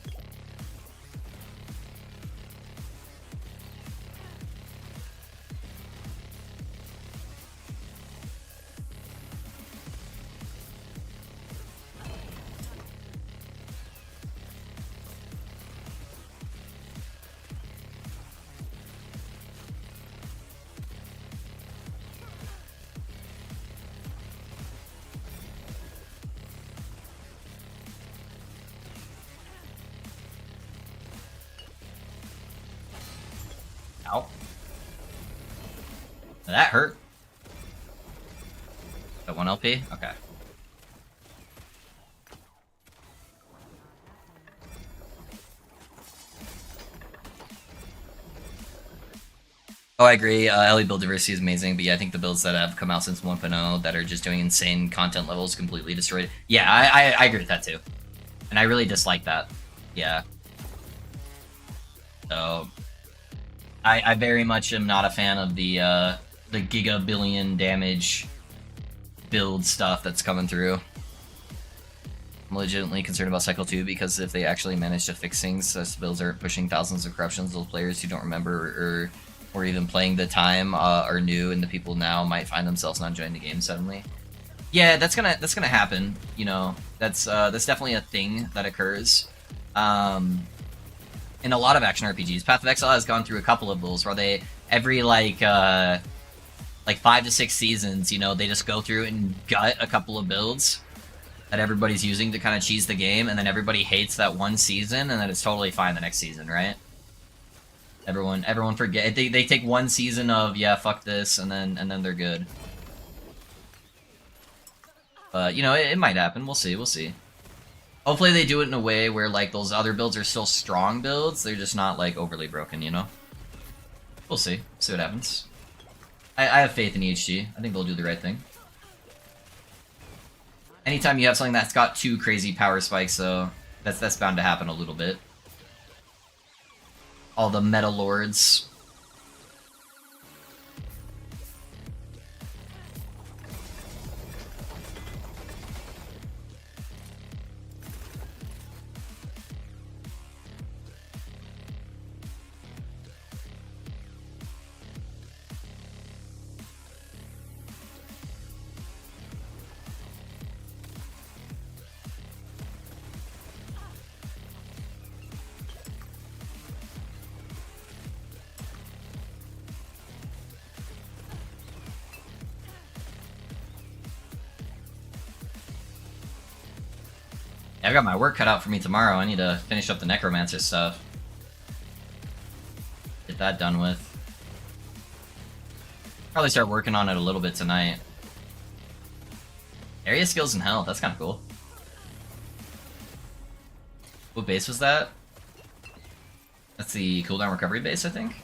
Ow. That hurt. That 1 LP? Okay. Oh, I agree. LE build diversity is amazing, but yeah, I think the builds that have come out since 1.0 that are just doing insane content levels completely destroyed it. Yeah, I agree with that too. And I really dislike that. Yeah. So I very much am not a fan of the giga billion damage build stuff that's coming through. I'm legitimately concerned about Cycle 2 because if they actually manage to fix things, such builds are pushing thousands of corruptions, those players who don't remember or even playing the time are new, and the people now might find themselves not enjoying the game suddenly. Yeah, that's gonna happen. You know, that's definitely a thing that occurs. In a lot of action RPGs, Path of Exile has gone through a couple of those where they every like 5 to 6 seasons, you know, they just go through and gut a couple of builds that everybody's using to kind of cheese the game, and then everybody hates that one season, and then it's totally fine the next season, right? Everyone forget they take one season of yeah fuck this, and then they're good. But you know it might happen. We'll see. Hopefully they do it in a way where like those other builds are still strong builds. They're just not like overly broken, you know. We'll see. See what happens. I have faith in EHG. I think they'll do the right thing. Anytime you have something that's got 2 crazy power spikes, though, that's bound to happen a little bit. All the meta lords. I've got my work cut out for me tomorrow. I need to finish up the Necromancer stuff. Get that done with. Probably start working on it a little bit tonight. Area skills and health, that's kind of cool. What base was that? That's the cooldown recovery base, I think.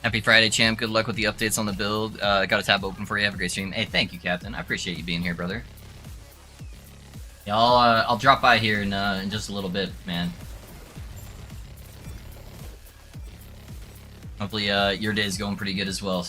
Happy Friday, champ. Good luck with the updates on the build. Got a tab open for you. Have a great stream. Hey, thank you, Captain. I appreciate you being here, brother. Yeah, I'll drop by here in just a little bit, man. Hopefully, your day is going pretty good as well.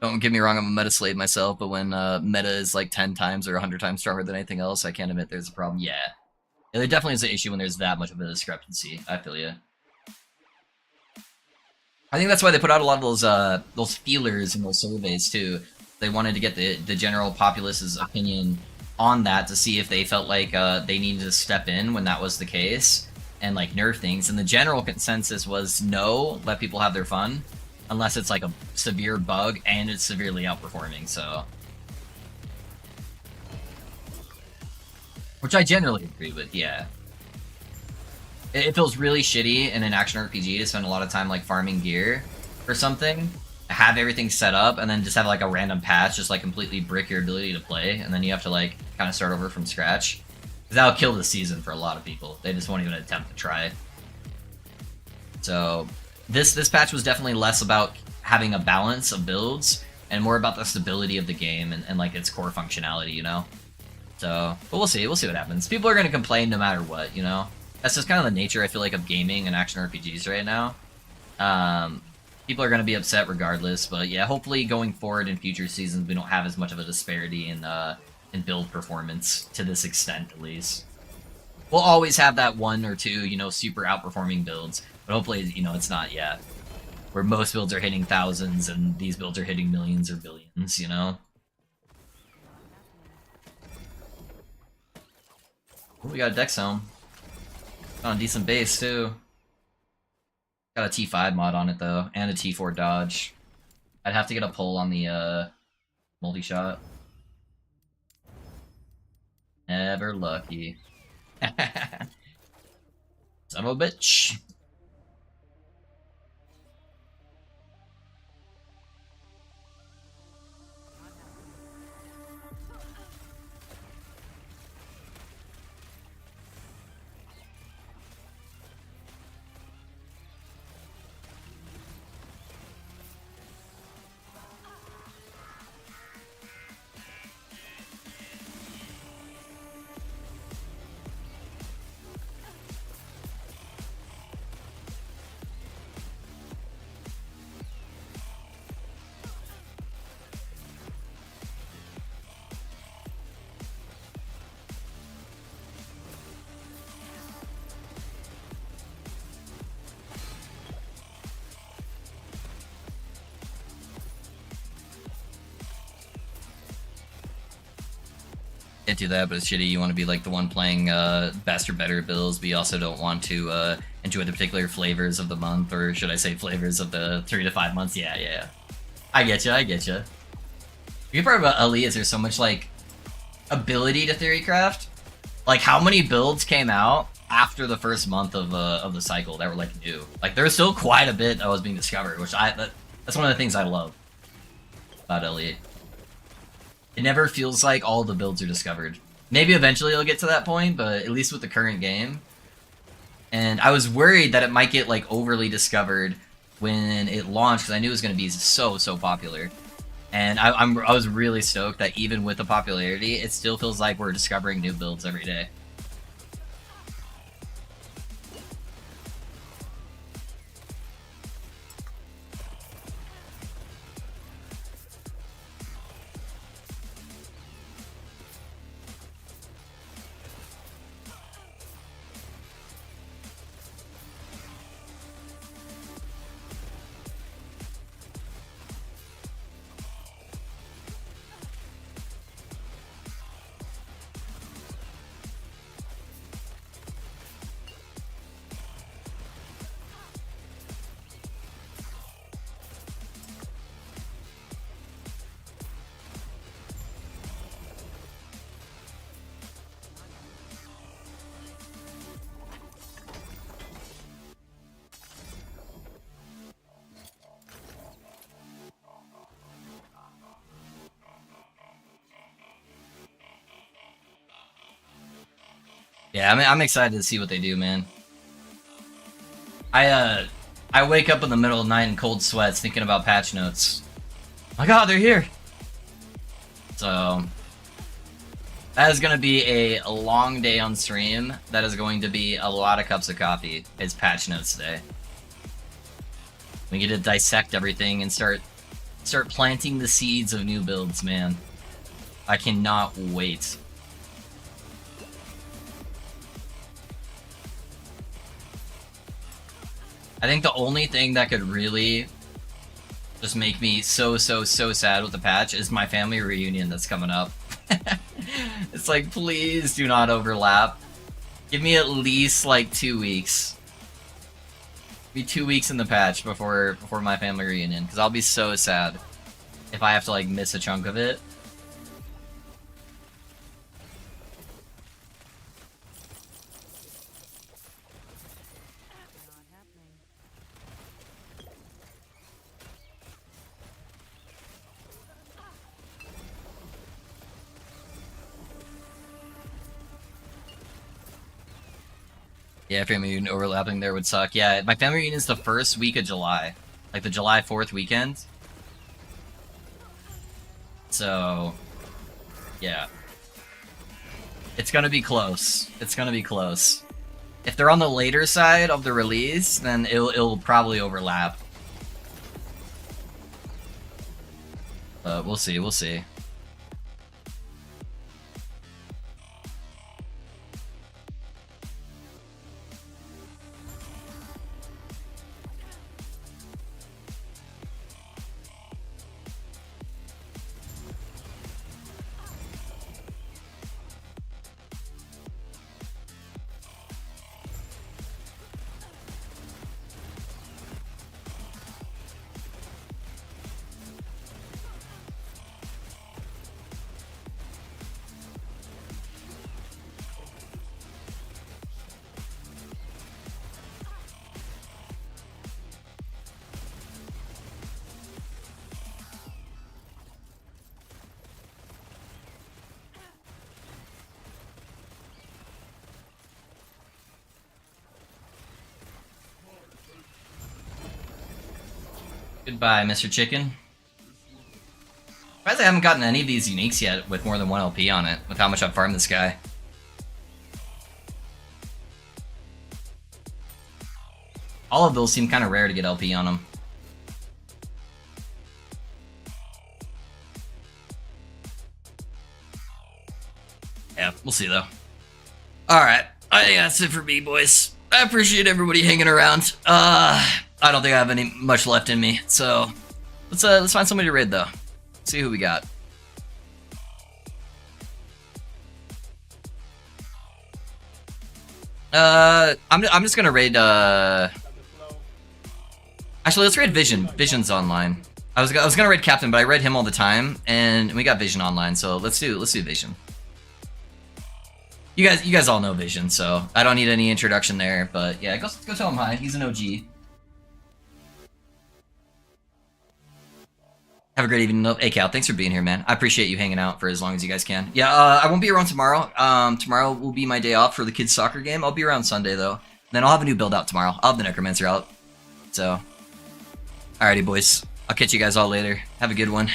Don't get me wrong, I'm a meta slave myself, but when meta is like 10 times or 100 times stronger than anything else, I can't admit there's a problem. Yeah. There definitely is an issue when there's that much of a discrepancy. I feel you. I think that's why they put out a lot of those feelers and those surveys too. They wanted to get the general populace's opinion on that to see if they felt like they needed to step in when that was the case and like nerf things. And the general consensus was no, let people have their fun. Unless it's like a severe bug and it's severely outperforming, so. Which I generally agree with, yeah. It feels really shitty in an action RPG to spend a lot of time like farming gear or something, have everything set up, and then just have like a random patch just like completely brick your ability to play, and then you have to like kind of start over from scratch. Because that'll kill the season for a lot of people. They just won't even attempt to try. So. This patch was definitely less about having a balance of builds and more about the stability of the game and like its core functionality, you know? So, but we'll see what happens. People are going to complain no matter what, you know? That's just kind of the nature, I feel like, of gaming and action RPGs right now. People are going to be upset regardless, but yeah, hopefully going forward in future seasons we don't have as much of a disparity in build performance to this extent, at least. We'll always have that 1 or 2, you know, super outperforming builds. But hopefully, you know, it's not yet. Where most builds are hitting thousands and these builds are hitting millions or billions, you know? Ooh, we got a Dex Helm. Got a decent base, too. Got a T5 mod on it, though. And a T4 dodge. I'd have to get a pull on the multi-shot. never lucky. Son of a bitch. Can't do that, but it's shitty. You want to be like the one playing best or better builds, but you also don't want to enjoy the particular flavors of the month, or should I say flavors of the 3 to 5 months? Yeah, yeah. I get you. I get you. The good part about Ali is there's so much like ability to theory craft. Like how many builds came out after the first month of the cycle that were like new? Like there's still quite a bit that was being discovered, which that's one of the things I love about Elliot. It never feels like all the builds are discovered. Maybe eventually it'll get to that point, but at least with the current game. And I was worried that it might get like overly discovered when it launched, because I knew it was going to be so popular. And I was really stoked that even with the popularity, it still feels like we're discovering new builds every day. Yeah, I'm excited to see what they do, man. I wake up in the middle of the night in cold sweats thinking about patch notes. My god, they're here! So, that is going to be a long day on stream. That is going to be a lot of cups of coffee. It's patch notes today. We get to dissect everything and start planting the seeds of new builds, man. I cannot wait. I think the only thing that could really just make me so sad with the patch is my family reunion that's coming up. It's like, please do not overlap. Give me at least like 2 weeks. Be 2 weeks in the patch before my family reunion, because I'll be so sad if I have to like miss a chunk of it. Yeah, family reunion overlapping there would suck. Yeah, my family reunion is the first week of July. Like the July 4th weekend. So, yeah. It's gonna be close. It's gonna be close. If they're on the later side of the release, then it'll probably overlap. But we'll see, we'll see. Goodbye, Mr. Chicken. Surprised I haven't gotten any of these uniques yet with more than 1 LP on it, with how much I've farmed this guy. All of those seem kind of rare to get LP on them. Yeah, we'll see though. Alright, I think that's it for me, boys. I appreciate everybody hanging around. I don't think I have any much left in me, so let's find somebody to raid though. See who we got. I'm just gonna raid. Actually, let's raid Vision. Vision's online. I was gonna raid Captain, but I raid him all the time, and we got Vision online. So let's do Vision. You guys all know Vision, so I don't need any introduction there. But yeah, go tell him hi. He's an OG. Have a great evening. Hey, Cal, thanks for being here, man. I appreciate you hanging out for as long as you guys can. Yeah, I won't be around tomorrow. Tomorrow will be my day off for the kids' soccer game. I'll be around Sunday, though. Then I'll have a new build out tomorrow. I'll have the Necromancer out. So, alrighty, boys. I'll catch you guys all later. Have a good one.